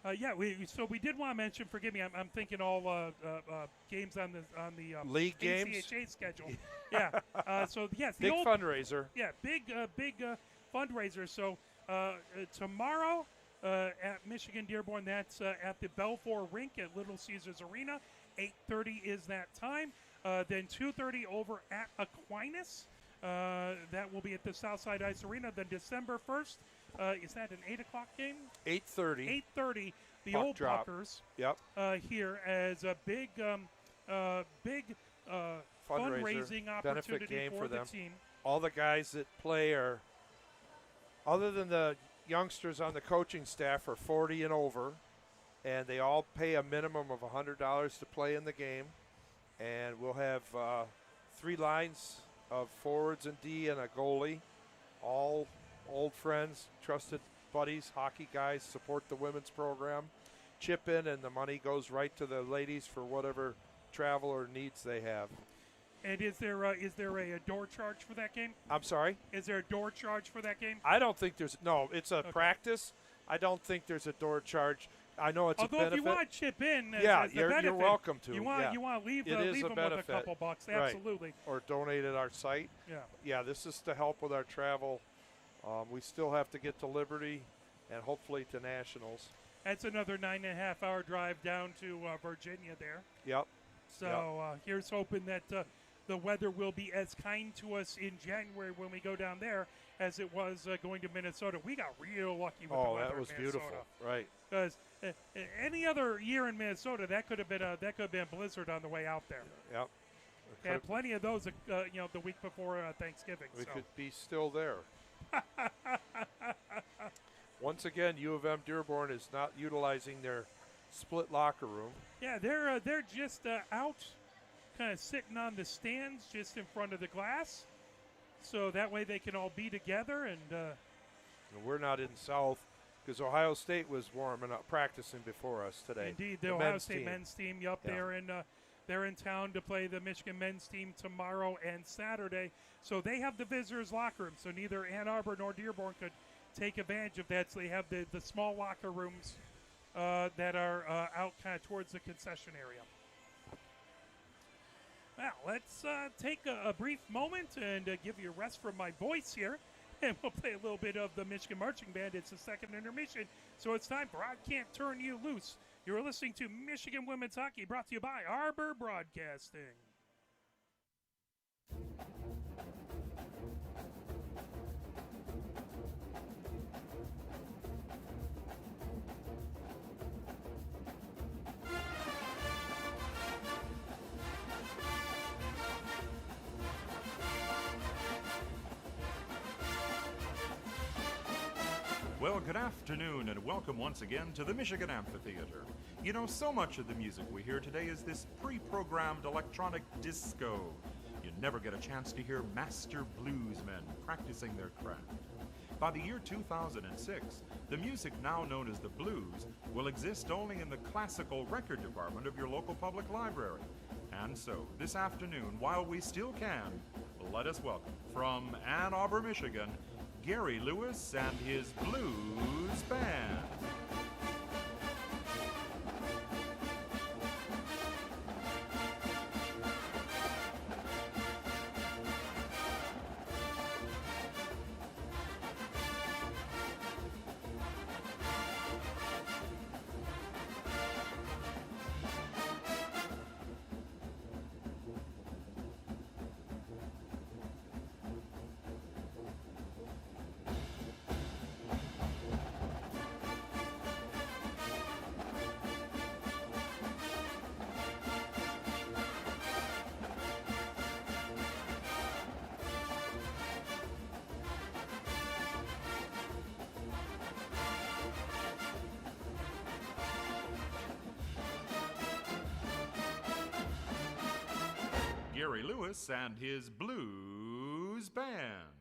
We did want to mention. Forgive me, I'm thinking all games on the League games? ACHA schedule. Yeah. So yes, the Big old fundraiser. yeah big fundraiser. So tomorrow at Michigan-Dearborn, that's at the Belfour Rink at Little Caesars Arena. 8:30 is that time. Then 2:30 over at Aquinas. That will be at the Southside Ice Arena. Then December 1st. Is that an 8 o'clock game? 8:30. 8:30. The Puck old drop. Puckers Yep. here as a big fundraising benefit opportunity game for the them. team. All the guys that play are, other than the youngsters on the coaching staff, are 40 and over, and they all pay a minimum of $100 to play in the game. And we'll have 3 lines of forwards and D and a goalie, all old friends, trusted buddies, hockey guys, support the women's program, chip in, and the money goes right to the ladies for whatever travel or needs they have. And is there a door charge for that game? I'm sorry? Is there a door charge for that game? I don't think there's, no, it's a practice. I don't think there's a door charge. I know it's Although a benefit. if you want to chip in, Yeah, as the you're benefit, welcome to, You want yeah. you want to leave It is leave a them with a benefit. couple bucks. Right. Absolutely. Or donate at our site. Yeah. Yeah, this is to help with our travel. We still have to get to Liberty and hopefully to Nationals. That's another 9.5-hour drive down to Virginia there. Yep. So here's hoping that the weather will be as kind to us in January when we go down there as it was going to Minnesota. We got real lucky with the weather That was in Minnesota. beautiful. Right. Because any other year in Minnesota, that could have been a blizzard on the way out there. Yep. Had plenty of those, the week before Thanksgiving. We so. could be still there. Once again, U of M Dearborn is not utilizing their split locker room. Yeah, they're just out, kind of sitting on the stands just in front of the glass, so that way they can all be together. And And we're not in South because Ohio State was warming up, practicing before us today. Indeed, the Ohio men's State team. men's team. Yup, Yeah. they're in town to play the Michigan men's team tomorrow and Saturday. So they have the visitors' locker room. So neither Ann Arbor nor Dearborn could take advantage of that. So they have the small locker rooms that are out kind of towards the concession area. Well, let's take a brief moment and give you a rest from my voice here. And we'll play a little bit of the Michigan Marching Band. It's the second intermission, so it's time for I Can't Turn You Loose. You're listening to Michigan Women's Hockey, brought to you by Arbor Broadcasting. Well, good afternoon and welcome once again to the Michigan Amphitheater. You know, so much of the music we hear today is this pre-programmed electronic disco. You never get a chance to hear master bluesmen practicing their craft. By the year 2006, the music now known as the blues will exist only in the classical record department of your local public library. And so, this afternoon, while we still can, let us welcome from Ann Arbor, Michigan, Gary Lewis and his Blues Band. Gary Lewis and his Blues Band.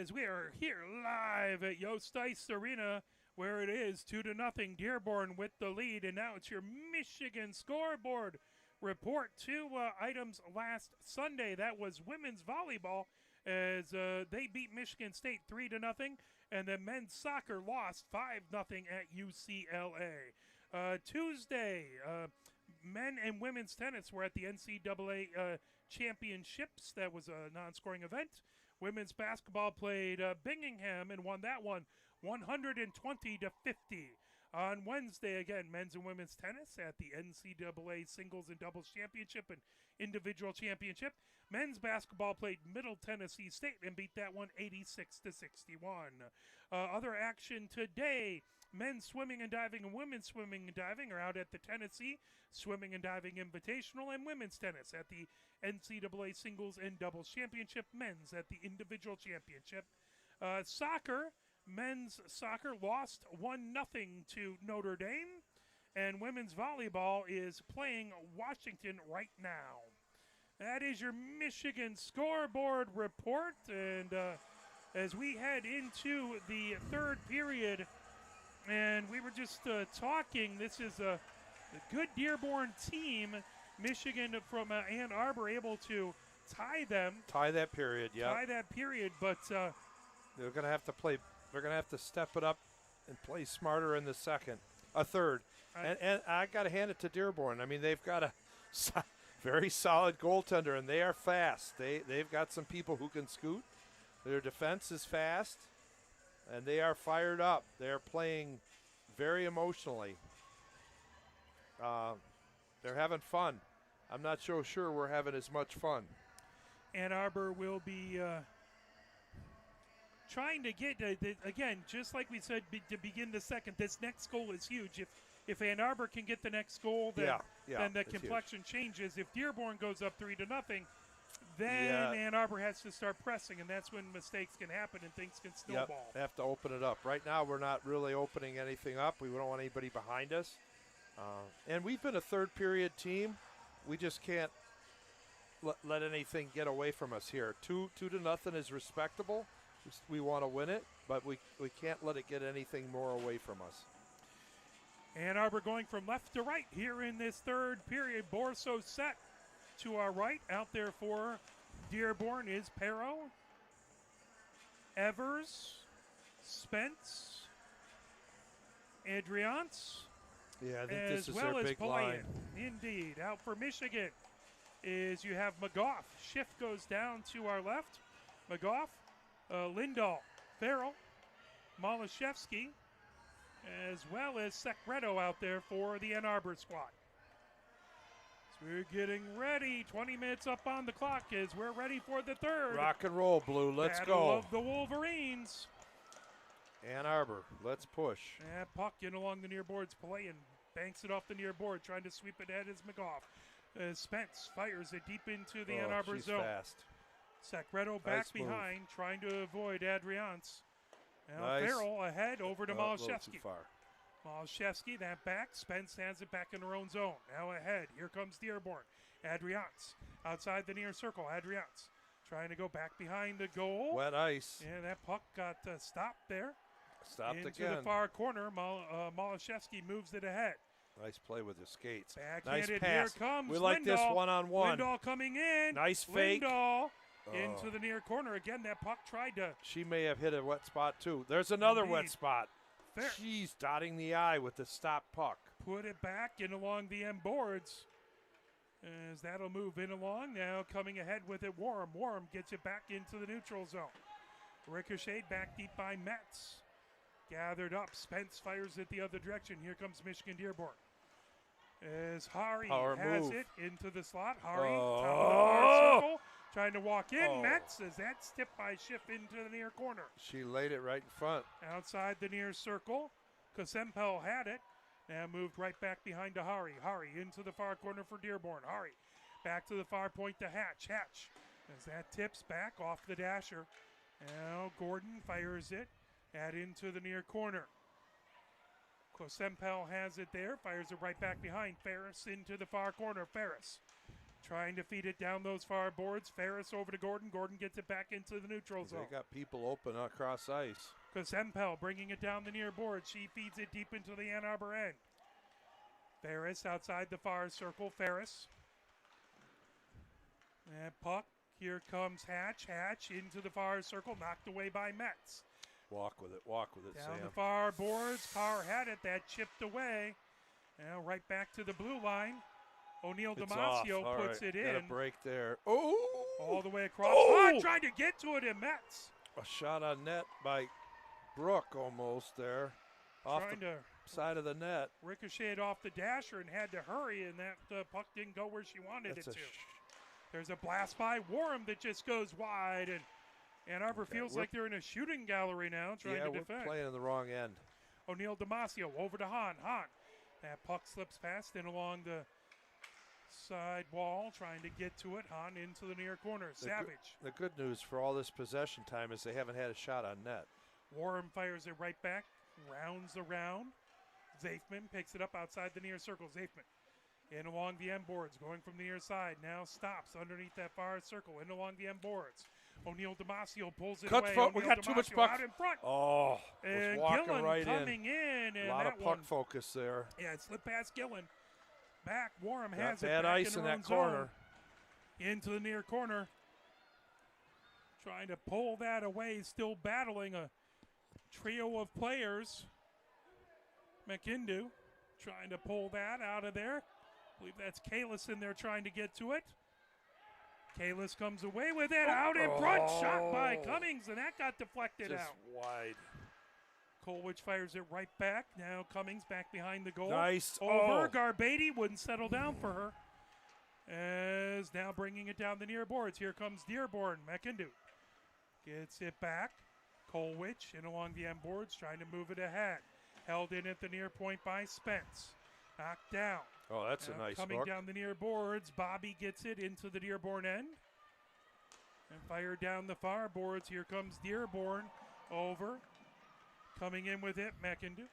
as we are here live at Yost Ice Arena, where it is 2-0 Dearborn with the lead. And now it's your Michigan scoreboard report. Two items last Sunday. That was women's volleyball as they beat Michigan State 3-0, and then men's soccer lost 5-0 at UCLA. Tuesday, men and women's tennis were at the NCAA championships. That was a non-scoring event. Women's basketball played Bingham and won that one 120-50. On Wednesday, again, men's and women's tennis at the NCAA singles and doubles championship and individual championship. Men's basketball played Middle Tennessee State and beat that one 86-61. Other action today, men's swimming and diving and women's swimming and diving are out at the Tennessee Swimming and Diving Invitational, and women's tennis at the NCAA singles and doubles championship, men's at the individual championship. Soccer, men's soccer lost 1-0 to Notre Dame, and women's volleyball is playing Washington right now. That is your Michigan scoreboard report, and as we head into the third period, and we were just talking, this is a good Dearborn team. Michigan from Ann Arbor able to tie them. Tie that period, yeah. Tie that period, but they're going to have to play. They're going to have to step it up and play smarter in the third. And I got to hand it to Dearborn. I mean, they've got a very solid goaltender, and they are fast. They've got some people who can scoot. Their defense is fast, and they are fired up. They're playing very emotionally. They're having fun. I'm not so sure we're having as much fun. Ann Arbor will be trying to get, again, just like we said to begin the second, this next goal is huge. If Ann Arbor can get the next goal, then the complexion changes. If Dearborn goes up 3-0, then Ann Arbor has to start pressing, and that's when mistakes can happen and things can snowball. They have to open it up. Right now, we're not really opening anything up. We don't want anybody behind us. And we've been a third period team. We just can't let anything get away from us here. 2-0 is respectable. We want to win it, but we can't let it get anything more away from us. Ann Arbor going from left to right here in this third period. Borso set to our right. Out there for Dearborn is Perro, Evers, Spence, Adriance. Yeah, I think as this is well their as big Palayan. line. Indeed. Out for Michigan is you have McGough. Shift goes down to our left. McGough, Lindahl, Farrell, Malashevsky, as well as Secreto out there for the Ann Arbor squad. So we're getting ready. 20 minutes up on the clock as we're ready for the third. Rock and roll, Blue. Let's Battle go. of the Wolverines. Ann Arbor, let's push. And puck in along the near boards. Palayan banks it off the near board, trying to sweep it ahead is McGough. Spence fires it deep into the Ann Arbor zone. Fast. Secreto back Nice move. behind, trying to avoid Adriance. Now Nice. Farrell ahead over to A little too Malashevsky. far. Malashevsky, that back. Spence hands it back in their own zone. Now ahead. Here comes Dearborn. Adriance outside the near circle. Adriance trying to go back behind the goal. Wet ice. And that puck got stopped there. Stopped into again. the far corner. Malashevsky moves it ahead. Nice play with his skates. Backhanded. Nice pass. Here comes We like this Lindahl. one-on-one. Lindahl coming in. Nice fake. Lindahl into the near corner. Again, that puck tried to. She may have hit a wet spot, too. There's another wet Indeed. spot. Fair. She's dotting the I with the stop puck. Put it back in along the end boards. As that'll move in along. Now coming ahead with it, Warren. Warren gets it back into the neutral zone. Ricochet back deep by Metz. Gathered up. Spence fires it the other direction. Here comes Michigan-Dearborn. As Hari has move. it into the slot. Hari, top of the far circle, trying to walk in. Metz as that's tipped by Schiff into the near corner. She laid it right in front. Outside the near circle, Kosempel had it. Now moved right back behind to Hari. Hari into the far corner for Dearborn. Hari back to the far point to Hatch. Hatch as that tips back off the dasher. Now Gordon fires it. Add into the near corner. Kosempel has it there. Fires it right back behind. Ferris into the far corner. Ferris Trying to feed it down those far boards. Ferris over to Gordon. Gordon gets it back into the neutral zone. They got people open across ice. Kosempel bringing it down the near board. She feeds it deep into the Ann Arbor end. Ferris outside the far circle. Ferris. And puck. Here comes Hatch. Hatch into the far circle. Knocked away by Metz. Walk with it, Down Sam. the far boards. Carr had it. That chipped away. Now right back to the blue line. O'Neill It's Damasio off. puts All right. it Got in. a break there. Oh! All the way across. Oh! Oh, trying to get to it in Metz. A shot on net by Brooke almost there. Off Trying the to side of the net. ricocheted off the dasher and had to hurry, and that puck didn't go where she wanted That's it to. There's a blast by Warham that just goes wide, and Ann Arbor feels like they're in a shooting gallery now, trying to defend. We're playing in the wrong end. O'Neill Damasio over to Hahn. Hahn. That puck slips past and along the side wall, trying to get to it. Hahn into the near corner. Savage. The good news for all this possession time is they haven't had a shot on net. Warham fires it right back. Rounds around. Zafman picks it up outside the near circle. Zafman in along the end boards, going from the near side. Now stops underneath that far circle, in along the end boards. O'Neill Damasio pulls it away. Foot. We got too much puck out in front. Oh, And was walking Gillen right coming in. And A lot that of puck one, focus there. yeah, it slipped past Gillen. Back, Warham Got has it bad back ice in in their that own corner. zone. Into the near corner. Trying to pull that away, still battling a trio of players. McIndoe trying to pull that out of there. I believe that's Kalis in there trying to get to it. Kalis comes away with it, out in front, shot by Cummings, and that got deflected Just out. wide. Colwich fires it right back. Now Cummings back behind the goal. Nice. Over. Garbady wouldn't settle down for her. As now bringing it down the near boards. Here comes Dearborn. McIndoe gets it back. Colwich in along the end boards, trying to move it ahead. Held in at the near point by Spence. Knocked down. Oh, that's Now a nice coming hook. down the near boards. Bobby gets it into the Dearborn end. And fired down the far boards. Here comes Dearborn. Over. Coming in with it, McIndoe.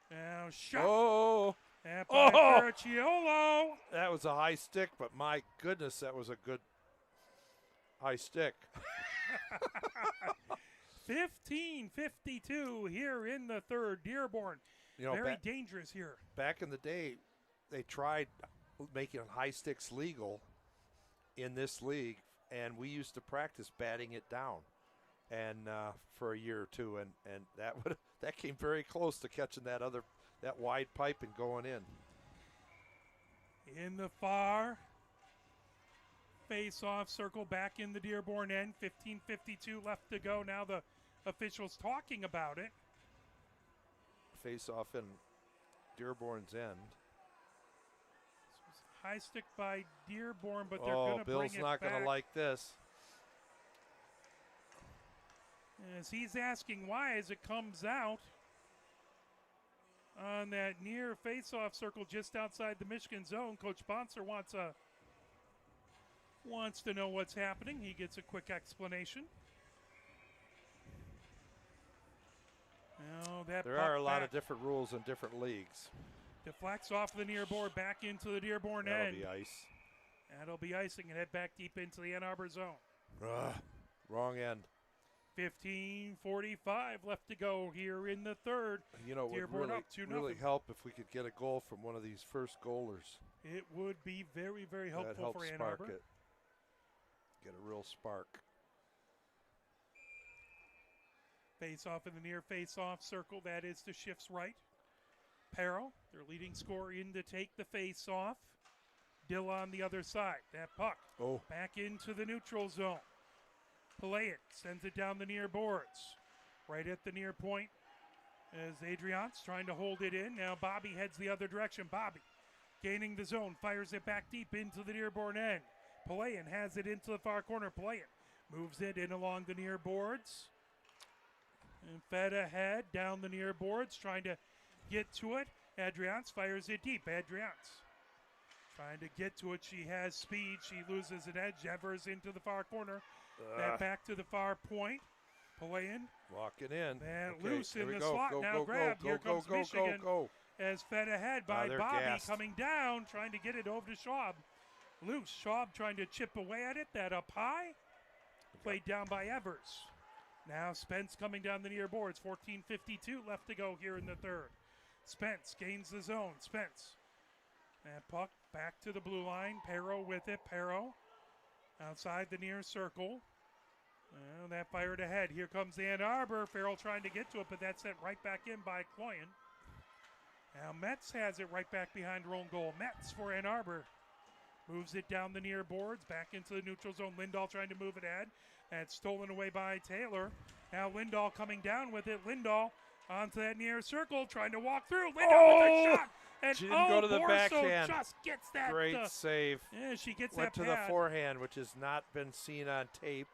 Now shot. Oh, And by Caracciolo. that was a high stick, but my goodness, that was a good high stick. 15:52 here in the third. Dearborn, You know, very dangerous here. back in the day, they tried making high sticks legal in this league, and we used to practice batting it down, and for a year or two, and that came very close to catching that wide pipe and going in. In the far face-off circle, back in the Dearborn end. 15:52 left to go. Now the officials talking about it. Face off in Dearborn's end. High stick by Dearborn, but they're going to bring Bill's it not back. going to like this. As he's asking why, as it comes out on that near face-off circle just outside the Michigan zone. Coach Bonser wants to know what's happening. He gets a quick explanation. Now that There puck are a lot back of different rules in different leagues. deflects off the near board back into the Dearborn That'll end. be ice. That'll be icing and head back deep into the Ann Arbor zone. Wrong end. 15:45 left to go here in the third. You know, it would Dearborn up 2-0. really help if we could get a goal from one of these first goalers. It would be very, very That helpful helps for Ann spark Arbor. it. Get a real spark. Face off in the near face off circle. That is to Schiff's right. Perro, their leading scorer, in to take the face off. Dill on the other side. That puck back into the neutral zone. Pelayan sends it down the near boards. Right at the near point as Adrian's trying to hold it in. Now Bobby heads the other direction. Bobby gaining the zone. Fires it back deep into the Dearborn end. Pelayan has it into the far corner. Pelayan moves it in along the near boards. And fed ahead down the near boards, trying to get to it. Adrians fires it deep. Adrians trying to get to it. She has speed. She loses an edge. Evers into the far corner. That back to the far point. Pelayan. Walking in. And Okay, loose here in we the go. slot. Go, Now go, grabbed. go, Here go, comes go, Michigan. go. As fed ahead by they're Bobby gassed. coming down, trying to get it over to Schwab. Loose. Schaub trying to chip away at it. That up high. Played down by Evers. Now Spence coming down the near boards. 14:52 left to go here in the third. Spence gains the zone. Spence. And puck back to the blue line. Perro with it. Perro outside the near circle. And that fired ahead. Here comes Ann Arbor. Farrell trying to get to it, but that's sent right back in by Cloyan. Now Metz has it right back behind her own goal. Metz for Ann Arbor. Moves it down the near boards, back into the neutral zone. Lindahl trying to move it ahead. That's stolen away by Taylor. Now Lindahl coming down with it. Lindahl onto that near circle, trying to walk through. Lindahl with a shot. And she didn't go to the backhand. Just gets that. Great save. Yeah, she gets Went that to pad. the forehand, which has not been seen on tape.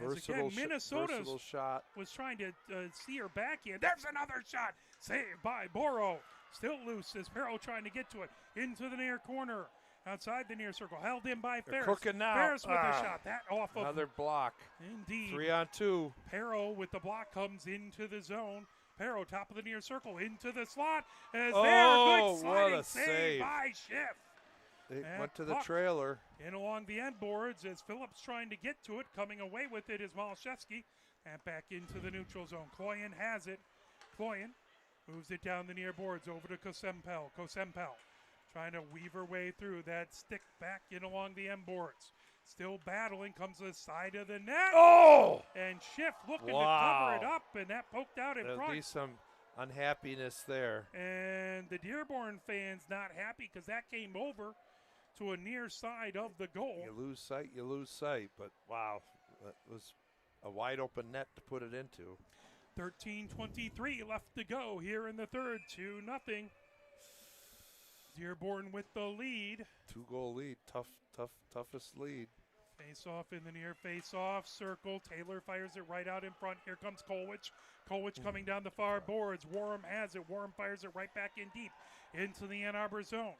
Versatile Minnesota shot. was trying to see her backhand. There's another shot. Saved by Boro. Still loose as Perro trying to get to it. Into the near corner. Outside the near circle. Held in by They're Ferris. cooking now. Ferris with a shot. That off of. Another block. Indeed. 3-on-2. Perro with the block comes into the zone. Perro top of the near circle. Into the slot. As there. Good sliding what a save save. by Schiff. It And went to the puck trailer. in along the end boards as Phillips trying to get to it. Coming away with it is Malashevsky. And back into the neutral zone. Cloyan has it. Cloyan moves it down the near boards over to Kosempel. Kosempel trying to weave her way through that stick back in along the end boards. Still battling. Comes to the side of the net. Oh! And Schiff looking Wow. to cover it up. And that poked out in There'll front. be some unhappiness there. And the Dearborn fans not happy because that came over to a near side of the goal. You lose sight. But, wow, that was a wide open net to put it into. 13:23 left to go here in the third. 2-0. Dearborn with the lead. 2-goal lead. Toughest lead. Face off in the near face off circle. Taylor fires it right out in front. Here comes Kolwich. Kolwich coming down the far boards. Warham has it. Warham fires it right back in deep into the Ann Arbor zone.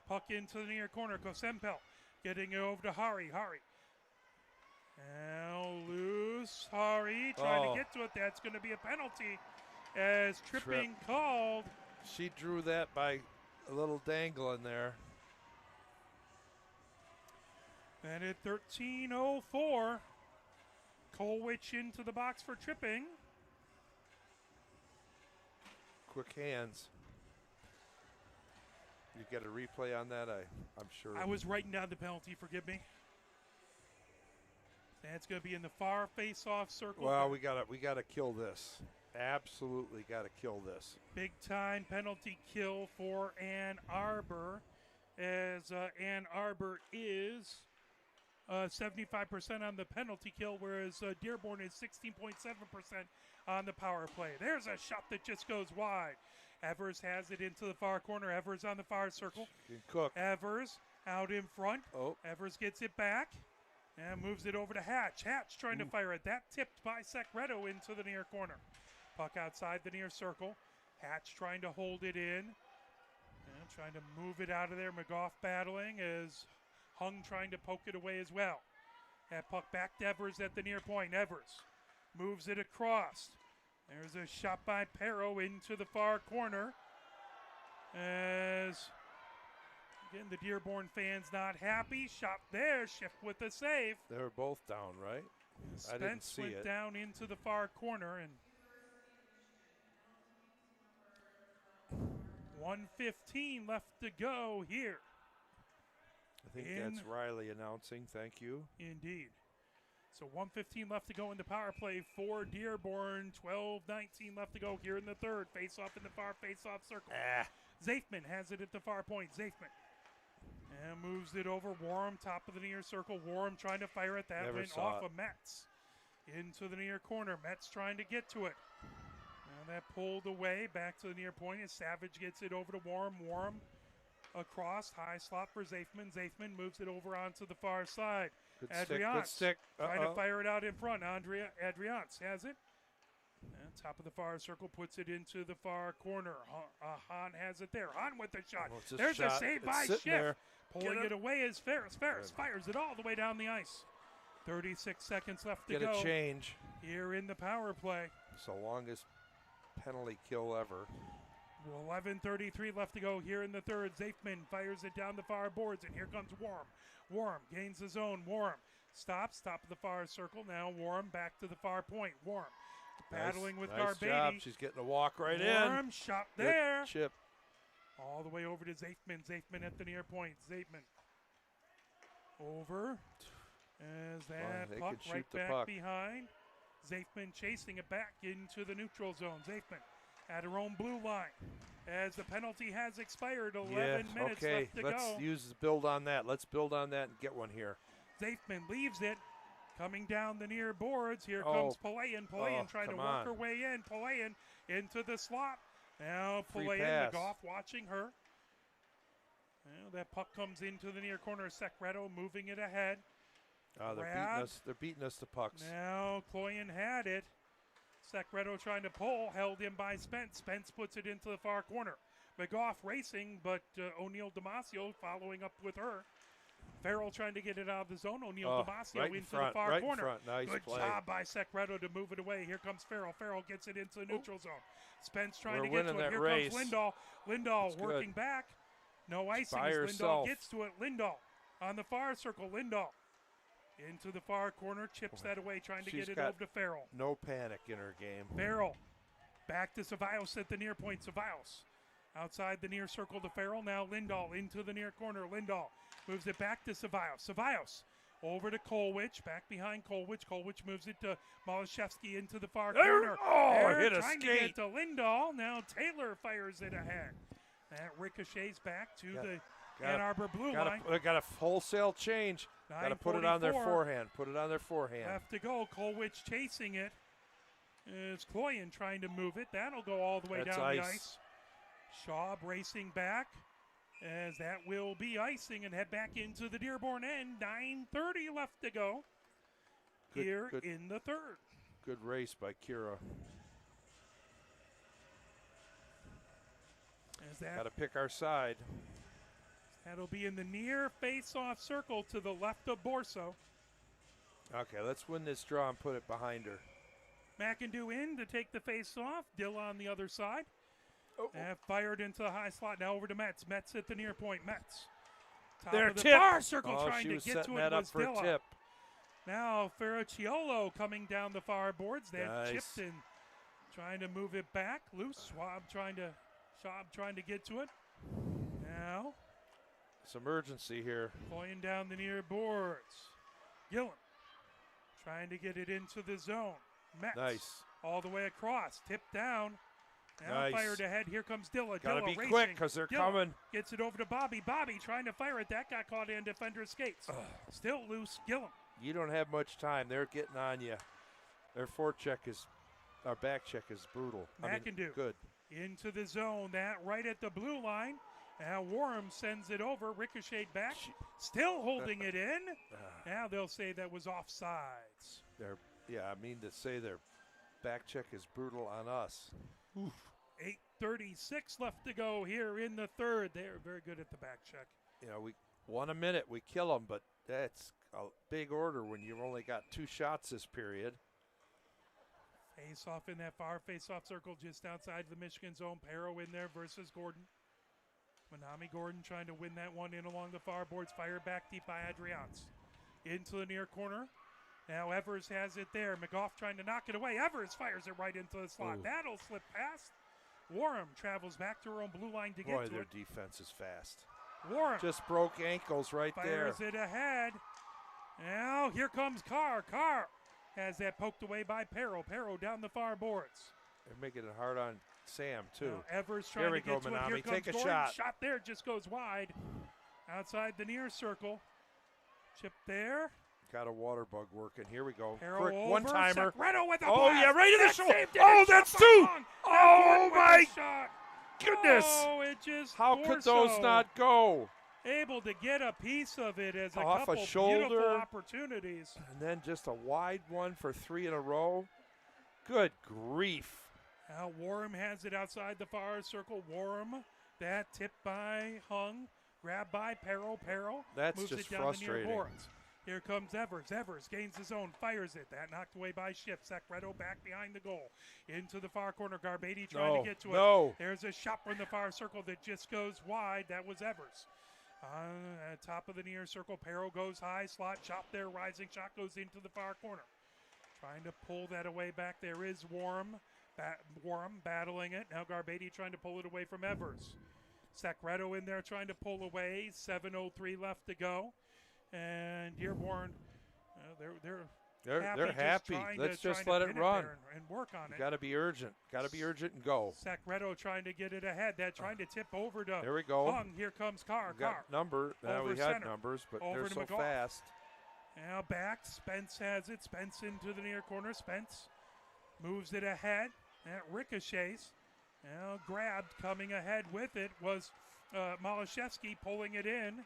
Puck into the near corner. Kosempel getting it over to Hari. Hari. Now loose. Hari trying to get to it. That's going to be a penalty as tripping called. She drew that by a little dangle in there. And at 13:04, Kolwich into the box for tripping. Quick hands. You get a replay on that, I'm sure. I was writing down the penalty, forgive me. That's going to be in the far face-off circle. Well, we gotta kill this. Absolutely gotta kill this. Big-time penalty kill for Ann Arbor, as Ann Arbor is 75% on the penalty kill, whereas Dearborn is 16.7% on the power play. There's a shot that just goes wide. Evers has it into the far corner. Evers on the far circle. Good cook. Evers out in front. Oh. Evers gets it back and moves it over to Hatch. Hatch trying to fire it. That tipped by Secreto into the near corner. Puck outside the near circle. Hatch trying to hold it in. And trying to move it out of there. McGough battling as Hung trying to poke it away as well. That puck back to Evers at the near point. Evers moves it across. There's a shot by Perro into the far corner. As, again, the Dearborn fans not happy. Shot there. Schiff with the save. They were both down, right? I didn't Spence see went it. down into the far corner. And 1:15 left to go here. I think that's Riley announcing. Thank you. Indeed. So 1:15 left to go in the power play for Dearborn. 12:19 left to go here in the third. Face-off in the far face-off circle. Zafman has it at the far point. Zafman. And moves it over. Warham, top of the near circle. Warham trying to fire it. That Never went saw off it. of Metz. Into the near corner. Metz trying to get to it. And that pulled away. Back to the near point as Savage gets it over to Warham. Warham across. High slot for Zafman. Zafman moves it over onto the far side. Good stick. Adriance Good stick. trying to fire it out in front. Adriance has it. And top of the far circle puts it into the far corner. Hahn has it there. Hahn with the shot. Oh, it's a There's shot. a save It's by sitting Schiff. there. Pulling Get it away is Ferris. Ferris fires it all the way down the ice. 36 seconds left to Get go a change. here in the power play. It's the longest penalty kill ever. 11:33 left to go here in the third. Zafman fires it down the far boards, and here comes Warm. Warm gains the zone. Warm stops, top of the far circle. Now Warm back to the far point. Warm battling with nice Garbady. job. She's getting a walk right in. Warm shot there. Good chip. All the way over to Zafman. Zafman at the near point. Zafman over as that they puck can shoot right the back puck. behind. Zafman chasing it back into the neutral zone. Zafman at her own blue line as the penalty has expired. 11 minutes left to let's go. build on that. Let's build on that and get one here. Zafman leaves it. Coming down the near boards. Here Oh. comes Palayan. Palayan trying to come work on. her way in. Palayan into the slot. Now Free Palayan, pass. McGough watching her. Well, that puck comes into the near corner. Secreto moving it ahead. They're beating Grab. us. They're beating us to pucks. Now Cloyan had it. Secreto trying to pull, held in by Spence. Spence puts it into the far corner. McGough racing, but O'Neill Damasio following up with her. Farrell trying to get it out of the zone. O'Neill Damasio right in into front, the far right in corner. front. Nice Good play. job by Secreto to move it away. Here comes Farrell. Farrell gets it into the neutral zone. Spence trying We're to get to winning it. that Here race. comes Lindahl. Lindahl That's working good. back. No icing by as Lindahl herself. gets to it. Lindahl on the far circle. Lindahl into the far corner. Chips that away, trying to She's get it got over to Farrell. No panic in her game. Farrell back to Cevallos at the near point. Cevallos outside the near circle to Farrell. Now Lindahl into the near corner. Lindahl moves it back to Cevallos. Cevallos over to Kolwich. Back behind Kolwich. Kolwich moves it to Malashevsky into the far corner. Oh, hit a trying to skate. get to Lindahl. Now Taylor fires it ahead. That ricochets back to the Ann Arbor blue line. Got a wholesale change. Got to put it on their 9:44. forehand. Put it on their forehand. Left to go. Kolwich chasing it. It's Cloyan trying to move it. That'll go all the way That's down the ice. ice. Schaub racing back as that will be icing and head back into the Dearborn end. 9:30 left to go here good. in the third. Good race by Kira. As Got to pick our side. that'll be in the near face-off circle to the left of Borso. Okay, let's win this draw and put it behind her. McIndoe in to take the face-off. Dill on the other side. Fired into the high slot. Now over to Metz. Metz at the near point. Metz. Top Their of the tip. far circle Oh, trying she to was get setting to that it up was for Dilla. a tip. Now Ferracciolo coming down the far boards. They've Nice. chipped and trying to move it back. Loose. Schwab trying to get to it. Now Some urgency here. going down the near boards. Gillen trying to get it into the zone. Metz Nice. all the way across. Tipped down. Now Nice. fired ahead. Here comes Dilla. Got to Dilla be racing. quick because they're Dilla coming. gets it over to Bobby. Bobby trying to fire it. That got caught in defender's skates. Still loose. Gillum. You don't have much time. They're getting on you. Their our back check is brutal. McIndoe. Good. Into the zone. That right at the blue line. Now Warham sends it over. Ricocheted back. Still holding it in. Now they'll say that was offsides. To say their back check is brutal on us. 8:36 left to go here in the third. They're very good at the back check. We 1 a minute, we kill them, but that's a big order when you've only got 2 shots this period. Face off in that far face-off circle just outside the Michigan zone. Perro in there versus Gordon. Manami Gordon trying to win that one in along the far boards. Fired back deep by Adrians. Into the near corner. Now Evers has it there. McGough trying to knock it away. Evers fires it right into the slot. Ooh. That'll slip past. Warham travels back to her own blue line to get Boy, to their it. defense is fast. Warham Just broke ankles right there. fires it ahead. Now here comes Carr. Carr has that poked away by Perro. Perro down the far boards. They're making it hard on Sam, too. Now Evers trying Here we to get go, to it. Here Manami. comes Take a Gordon. shot. Shot there just goes wide. Outside the near circle. Chip there. Got a water bug working. Here we go. Perro Quick over. one-timer. Secreto with a Oh, blast. yeah, right in the That shoulder. saved it. Oh, It that's shot 2. long. Oh, Now Gordon with my the shot. goodness. Oh, it just How could those Corso not go? able to get a piece of it as a Off a couple shoulder. beautiful opportunities. And then just a wide one for 3 in a row. Good grief. Now Warham has it outside the far circle. Warham, that tipped by Hung, grabbed by Perro. Perro That's moves just it down frustrating. the near boards. Here comes Evers. Evers gains his own, fires it. That knocked away by Schiff. Secreto back behind the goal. Into the far corner. Garbady trying to get to it. There's a shot from the far circle that just goes wide. That was Evers. At top of the near circle, Perro goes high. Slot shot there. Rising shot goes into the far corner. Trying to pull that away back. There is Warm. Warm battling it. Now Garbady trying to pull it away from Evers. Secreto in there trying to pull away. 7:03 left to go. And Dearborn, they're happy. Let's just let it run and work on it. Got to be urgent. Got to be urgent and go. Secreto trying to get it ahead. That trying to tip over to there we go. Hung. Here comes Carr. Got number. Now we had numbers, but they're so McGough. fast. Now back. Spence has it. Spence into the near corner. Spence moves it ahead. That ricochets. Now grabbed. Coming ahead with it was Malashevsky pulling it in.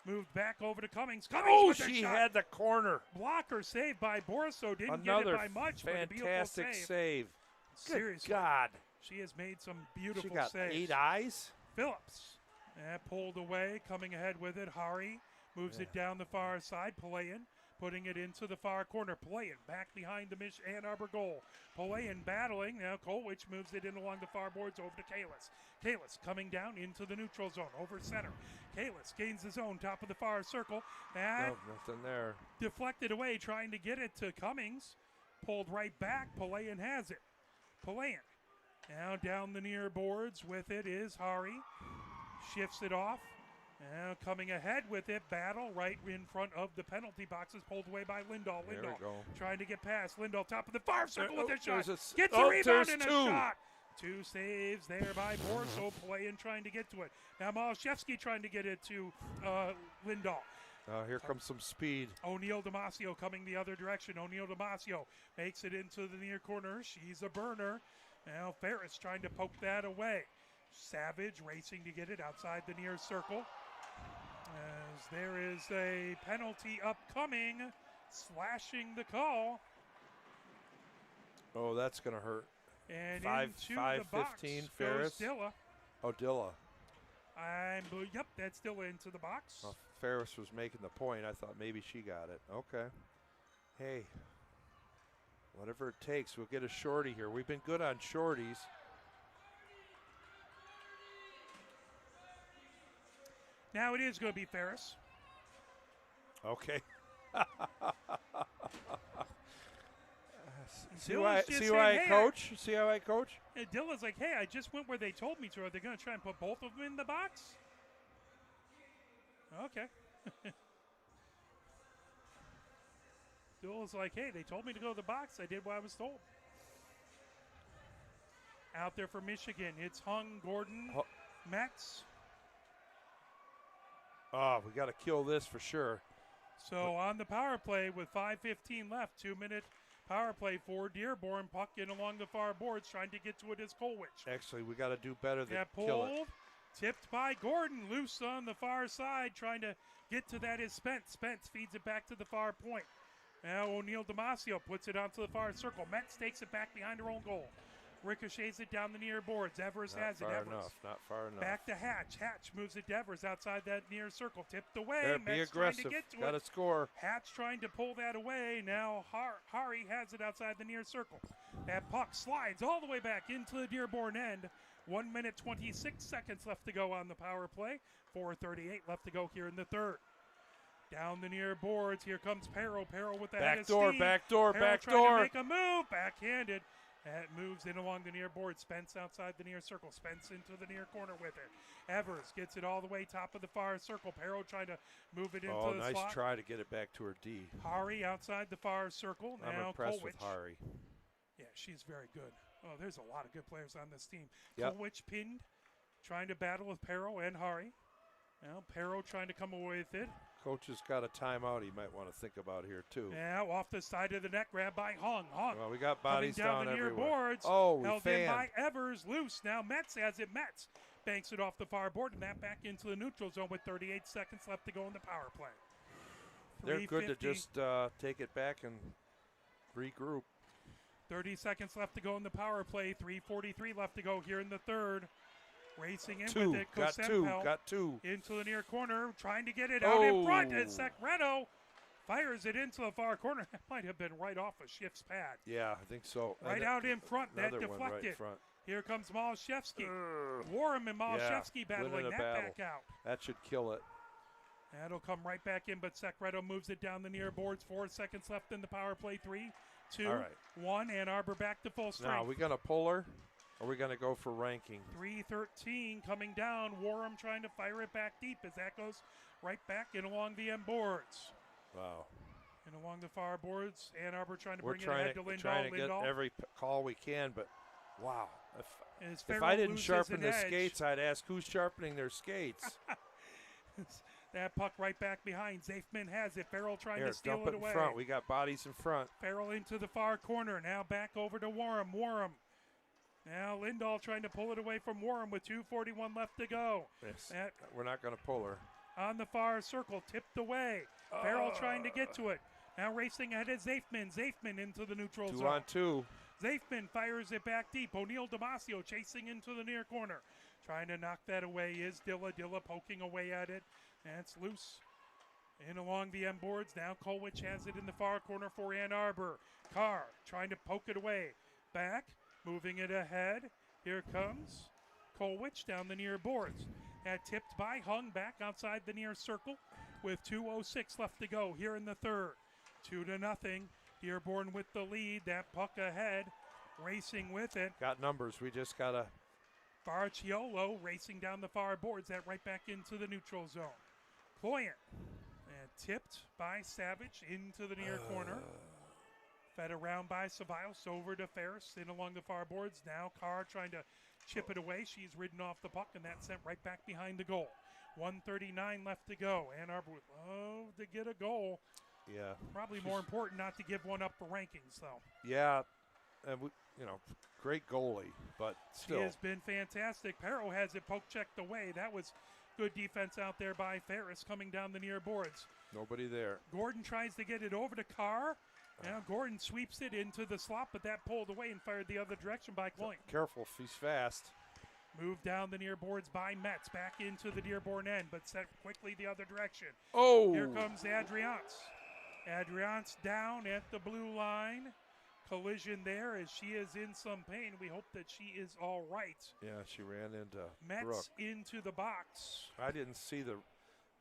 Moved back over to Cummings. Oh, she had the corner. Blocker saved by Borso. Didn't Another get it by much, fantastic but a beautiful save. Seriously. Good God. She has made some beautiful she got saves. 8 eyes. Phillips. Pulled away. Coming ahead with it. Hari moves it down the far side. Palayan putting it into the far corner. Palayan back behind the Ann Arbor goal. Palayan battling. Now Kolwich moves it in along the far boards over to Kalis. Kalis coming down into the neutral zone over center. Kalis gains his own top of the far circle. And nothing there. Deflected away trying to get it to Cummings. Pulled right back. Palayan has it. Palayan now down the near boards with it is Hari. Shifts it off. Now coming ahead with it, battle right in front of the penalty boxes, pulled away by Lindahl. Lindahl trying to get past. Lindahl top of the far circle with a shot. Gets a rebound and a shot. 2 saves there by Borso. Palayan trying to get to it. Now Malashevsky trying to get it to Lindahl. Here comes some speed. O'Neal Damasio coming the other direction. O'Neal Damasio makes it into the near corner. She's a burner. Now Ferris trying to poke that away. Savage racing to get it outside the near circle. As there is a penalty upcoming, slashing the call. Oh, that's going to hurt. And 5-15 Ferris. Dilla. Oh, Dilla. Yep, that's Dilla into the box. Oh, Ferris was making the point. I thought maybe she got it. Okay. Hey, whatever it takes, we'll get a shorty here. We've been good on shorties. Now it is going to be Ferris. Okay. See how I coach? See how I coach? Dilla's like, hey, I just went where they told me to. Are they going to try and put both of them in the box? Okay. Dilla's like, hey, they told me to go to the box. I did what I was told. Out there for Michigan, it's Hung, Gordon, Metz. Oh, we got to kill this for sure. So on the power play with 5:15 left, 2-minute power play for Dearborn. Puck in along the far boards, trying to get to it is Kolwich. Actually, we got to do better than pulled, kill it. Tipped by Gordon, loose on the far side, trying to get to that is Spence. Spence feeds it back to the far point. Now O'Neal Damasio puts it onto the far circle. Metz takes it back behind her own goal. Ricochets it down the near boards. Evers has it. Not far enough. Back to Hatch. Hatch moves it to Evers outside that near circle. Tipped away. There, be aggressive. Trying to get to Got to score. Hatch trying to pull that away. Now Hari has it outside the near circle. That puck slides all the way back into the Dearborn end. 1 minute, 26 seconds left to go on the power play. 4:38 left to go here in the third. Down the near boards. Here comes Perro. Perro with the head of steam. Back door. Trying to make a move. Backhanded. That moves in along the near board. Spence outside the near circle. Spence into the near corner with it. Evers gets it all the way top of the far circle. Perro trying to move it into the slot. Nice try to get it back to her D. Hari outside the far circle. I'm impressed with Hari. Yeah, she's very good. Oh, there's a lot of good players on this team. Yep. Kolwich pinned, trying to battle with Perro and Hari. Now Perro trying to come away with it. Coach has got a timeout he might want to think about here, too. Now off the side of the net, grab by Hung. Well, we got bodies down the everywhere. near boards. Oh, held in by Evers. Loose. Now Metz has it. Metz banks it off the far board and that back into the neutral zone with 38 seconds left to go in the power play. They're good to just take it back and regroup. 30 seconds left to go in the power play. 3:43 left to go here in the third. Racing in with it. Got two. Into the near corner, trying to get it out in front. And Secreto Fires it into the far corner. That might have been right off of Schiff's pad. Yeah, I think so. Right out in front. That Another one right in deflected. front. Here comes Malashevsky. Warham and Malashevsky battling winning a that battle. back out. That should kill it. That'll come right back in, but Secreto moves it down the near boards. 4 seconds left in the power play. 3, 2, All right. 1. Ann Arbor back to full strength. Now, are we going to pull her? Or are we going to go for ranking? 3:13 coming down. Warham trying to fire it back deep as that goes right back and along the end boards. Wow. And along the far boards, Ann Arbor trying to We're bring it ahead to we're Lindahl. trying to get Lindahl. every call we can, but wow. As If Farrell I didn't loses sharpen an the edge, skates, I'd ask who's sharpening their skates. that puck right back behind. Zafman has it. Farrell trying Here, to steal dump it it in away. front. We got bodies in front. Farrell into the far corner. Now back over to Warham. Warham. Now Lindahl trying to pull it away from Warham with 2:41 left to go. Yes. That We're not going to pull her. on the far circle, tipped away. Farrell trying to get to it. Now racing ahead of Zafman. Zafman into the neutral 2 zone. on 2. Zafman fires it back deep. O'Neal Damasio chasing into the near corner. Trying to knock that away is Dilla. Dilla poking away at it. And it's loose. In along the end boards. Now Colwich has it in the far corner for Ann Arbor. Carr trying to poke it away. Back. Moving it ahead. Here comes Colwich down the near boards. That tipped by Hung back outside the near circle with 2:06 left to go here in the third. 2-0. Dearborn with the lead. That puck ahead. Racing with it. Got numbers. We just got to. Barciolo racing down the far boards. That right back into the neutral zone. Poyant. And tipped by Savage into the near corner. Fed around by Ceballos over to Ferris in along the far boards. Now Carr trying to chip it away. She's ridden off the puck, and that's sent right back behind the goal. 1:39 left to go. Ann Arbor would love to get a goal. Yeah. Probably more important not to give one up for rankings, though. Yeah. And we, great goalie, but She still. has been fantastic. Perro has it poke checked away. That was good defense out there by Ferris coming down the near boards. Nobody there. Gordon tries to get it over to Carr. Now Gordon sweeps it into the slot, but that pulled away and fired the other direction by Cloyne. Careful, he's fast. Moved down the near boards by Metz, back into the Dearborn end, but set quickly the other direction. Oh! Here comes Adriance. Adriance down at the blue line. Collision there as she is in some pain. We hope that she is all right. Yeah, she ran into Metz Brooke. into the box. I didn't see the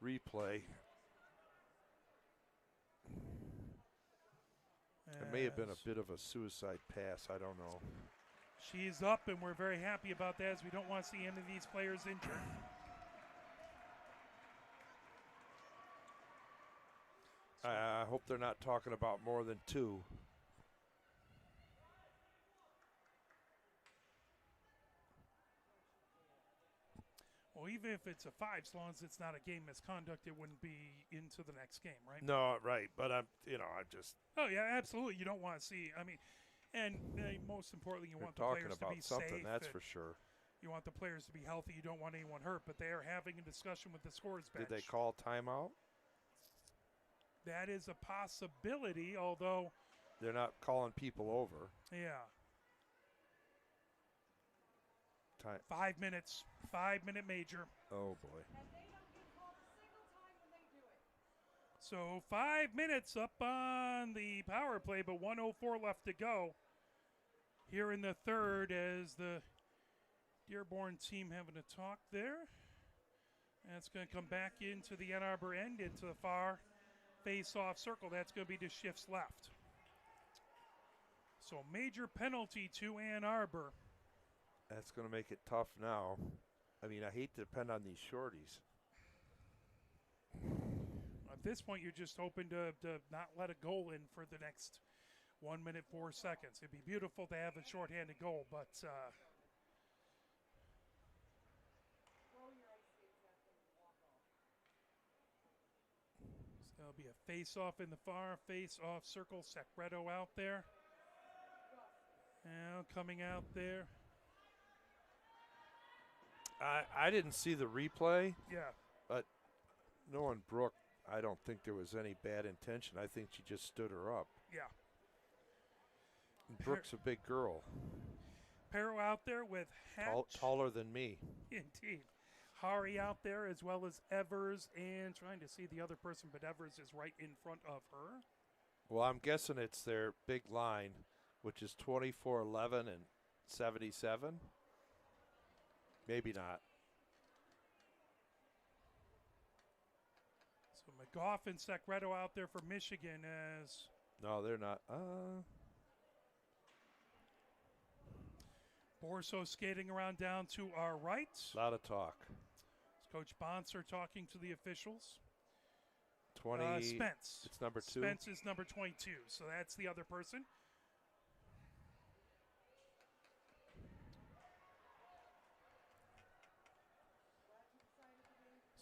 replay. It may have been a bit of a suicide pass. I don't know. She's up, and we're very happy about that as we don't want to see any of these players injured. I hope they're not talking about more than 2. Well, even if it's a 5, as long as it's not a game misconduct, it wouldn't be into the next game, right? No, right. But I'm just Oh, yeah, absolutely. You don't want to see, and most importantly, you you're want the talking players to about be something, safe. that's and for sure. You want the players to be healthy. You don't want anyone hurt, but they are having a discussion with the scores bench. Did they call timeout? That is a possibility, although, They're not calling people over. yeah, Time. 5 minutes, 5-minute major. Oh boy. So 5 minutes up on the power play, but 1:04 left to go here in the third as the Dearborn team having a talk there. That's going to come back into the Ann Arbor end, into the far face-off circle. That's going to be to Schiff's left. So major penalty to Ann Arbor. That's going to make it tough now. I mean, I hate to depend on these shorties. At this point, you're just hoping to not let a goal in for the next 1 minute, 4 seconds. It'd be beautiful to have a shorthanded goal, but so there'll be a face-off in the far face-off circle. Secreto out there. Now coming out there. I didn't see the replay. Yeah. Knowing Brooke, I don't think there was any bad intention. I think she just stood her up. Yeah. And Brooke's a big girl. Perro out there with Hatch. Taller than me. Indeed. Hari out there, as well as Evers, and trying to see the other person, but Evers is right in front of her. Well, I'm guessing it's their big line, which is 24-11 and 77. Maybe not. So McGough and Secreto out there for Michigan as No, they're not. Borso skating around down to our right. A lot of talk. Coach Bonser talking to the officials. 20. Spence. It's number 2. Spence is number 22, so that's the other person.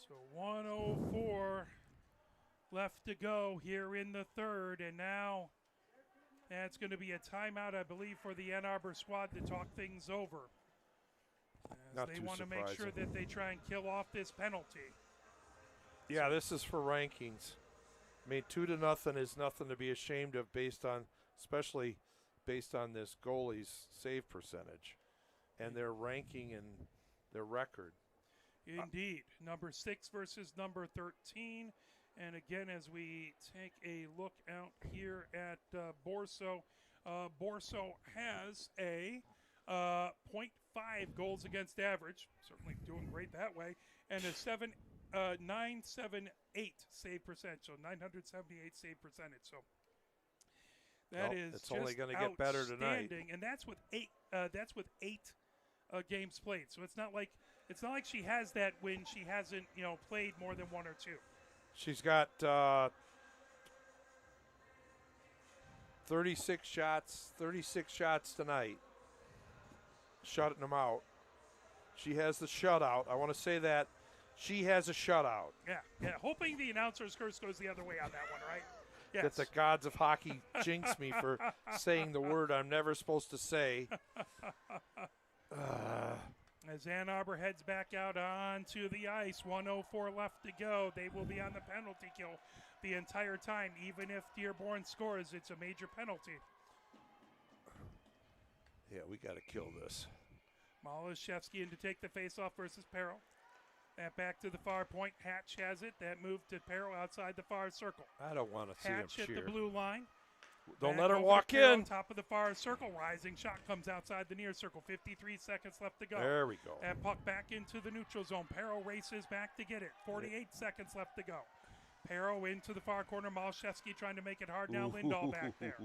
So 1:04 left to go here in the third, and now that's going to be a timeout, I believe, for the Ann Arbor squad to talk things over. As Not they too want to make sure surprising. that they try and kill off this penalty. Yeah, this is for rankings. I mean, 2-0 is nothing to be ashamed of, especially based on this goalie's save percentage and their ranking and their record. Indeed. Number 6 versus number 13. And again, as we take a look out here at Borso, Borso has a .5 goals against average. Certainly doing great that way. And a 978 save percentage. So 978 save percentage. So that Well, is it's just only gonna get better tonight. outstanding. And that's with eight games played. So it's not like she has that when she hasn't played more than 1 or 2. She's got 36 shots tonight, shutting them out. She has the shutout. I want to say that she has a shutout. Yeah. Hoping the announcer's curse goes the other way on that one, right? Yes. That the gods of hockey jinx me for saying the word I'm never supposed to say. As Ann Arbor heads back out onto the ice, 1:04 left to go. They will be on the penalty kill the entire time. Even if Dearborn scores, it's a major penalty. Yeah, we got to kill this. Malashevsky in to take the faceoff versus Perro. That back to the far point. Hatch has it. That move to Perro outside the far circle. I don't want to see him Hatch at cheer. the blue line. Don't Back let her over to walk Perro, in. Top of the far circle. Rising shot comes outside the near circle. 53 seconds left to go. There we go. That puck back into the neutral zone. Perro races back to get it. 48 seconds left to go. Perro into the far corner. Malashevsky trying to make it hard now. Lindahl back there.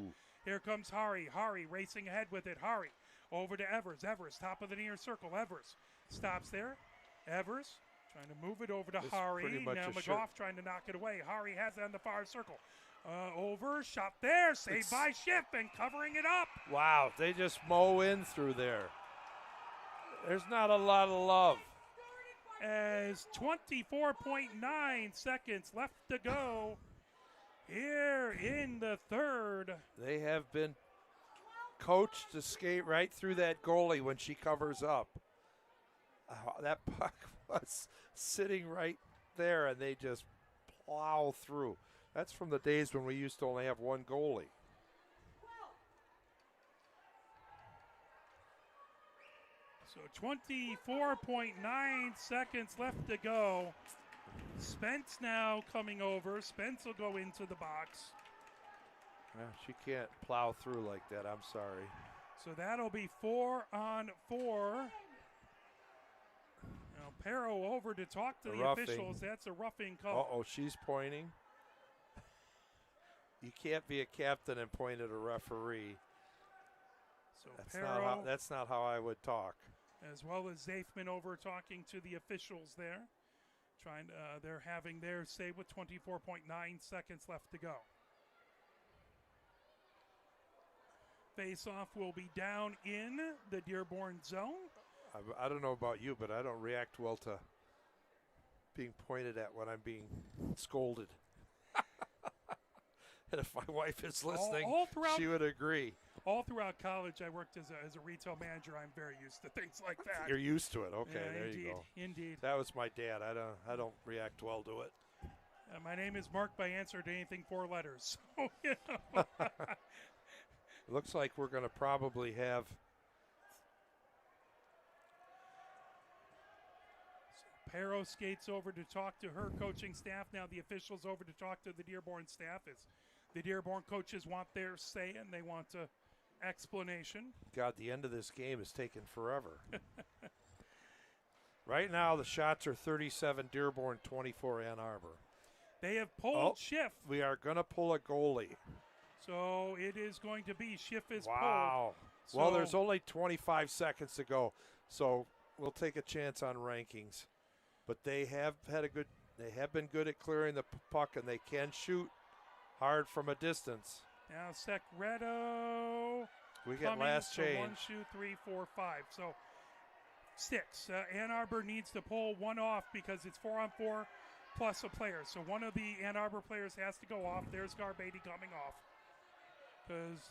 Here comes Hari. Hari racing ahead with it. Hari over to Evers. Evers, top of the near circle. Evers stops there. Evers trying to move it over to This is Hari. pretty much Now a McGough trying to knock it away. Hari has it on the far circle. Over, shot there, saved by Schiff and covering it up. Wow, they just mow in through there. There's not a lot of love. As 24.9 seconds left to go here in the third. They have been coached to skate right through that goalie when she covers up. That puck was sitting right there, and they just plow through. That's from the days when we used to only have one goalie. So 24.9 seconds left to go. Spence now coming over. Spence will go into the box. She can't plow through like that. I'm sorry. So that'll be 4-on-4. Now Perro over to talk to the roughing. officials. That's a roughing call. Uh-oh, she's pointing. You can't be a captain and point at a referee. So That's that's not how I would talk. As well as Zafman over talking to the officials there. They're having their say with 24.9 seconds left to go. Face-off will be down in the Dearborn zone. I don't know about you, but I don't react well to being pointed at when I'm being scolded. And if my wife is listening, all throughout- she would agree. All throughout college, I worked as a retail manager. I'm very used to things like that. You're used to it. Okay, Yeah, there indeed, you go. Indeed. That was my dad. I don't react well to it. My name is Mark by answer to anything 4 letters. So, you know. It looks like we're going to probably have Perro skates over to talk to her coaching staff. Now the officials over to talk to the Dearborn staff as the Dearborn coaches want their say and they want a explanation. God, the end of this game is taking forever. Right now, the shots are 37 Dearborn, 24 Ann Arbor. They have pulled Schiff. We are going to pull a goalie. So it is going to be Schiff is wow. pulled. Well, there's only 25 seconds to go, so we'll take a chance on rankings. But they have been good at clearing the puck, and they can shoot hard from a distance. Now Secreto. We get last change. 1, 2, 3, 4, 5. So 6. Ann Arbor needs to pull one off because it's 4-on-4 plus a player. So one of the Ann Arbor players has to go off. There's Garbetti coming off. Because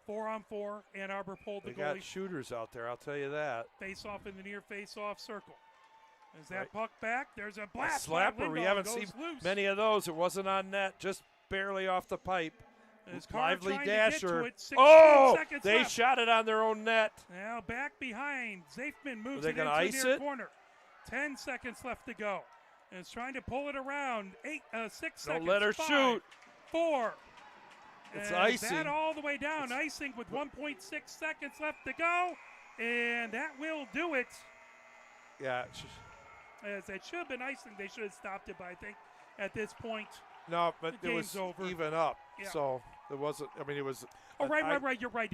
4-on-4, Ann Arbor pulled the goalie. They got shooters out there, I'll tell you that. Face-off in the near face-off circle. Is that puck back? There's a blast. Slapper. We haven't seen many of those. It wasn't on net, just barely off the pipe. Lively dasher. They left. shot it on their own net. Now back behind. Zafman moves it into ice the near it? corner. 10 seconds left to go. And it's trying to pull it around. 6 seconds. Don't let her 5, shoot. 4. It's and icing. That all the way down. Icing with 1.6 seconds left to go. And that will do it. Yeah. As it should have been icing. They should have stopped it, but I think at this point. No, but it was over. even up. Yeah. So it wasn't, I mean, it was. Oh, right. You're right.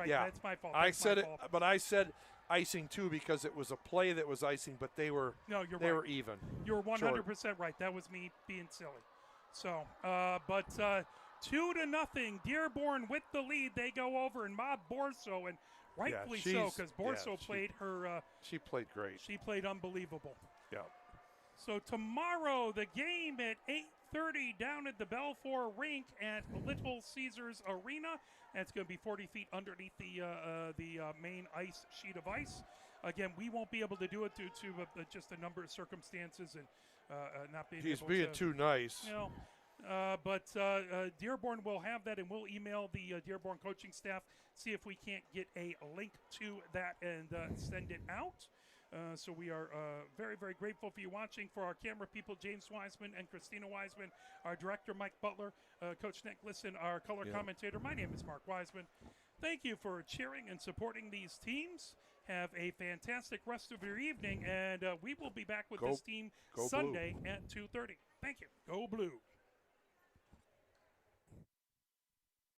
Yeah. That's my fault. I said icing too because it was a play that was icing, but they were were even. You're 100% right. That was me being silly. So, 2-0. Dearborn with the lead. They go over and mob Borso, and rightfully so because Borso played her. She played great. She played unbelievable. Yeah. So tomorrow the game at 8:30 down at the Belfour Rink at Little Caesars Arena. That's going to be 40 feet underneath the main ice sheet of ice. Again, we won't be able to do it due to just a number of circumstances and not being He's able being to. too nice. You know, but Dearborn will have that, and we'll email the Dearborn coaching staff, see if we can't get a link to that and send it out. So we are very, very grateful for you watching. For our camera people, James Wiseman and Christina Wiseman, our director, Mike Butler, Coach Nick Lisson, our color commentator. My name is Mark Wiseman. Thank you for cheering and supporting these teams. Have a fantastic rest of your evening, and we will be back with this team Sunday at 2:30. Thank you. Go Blue.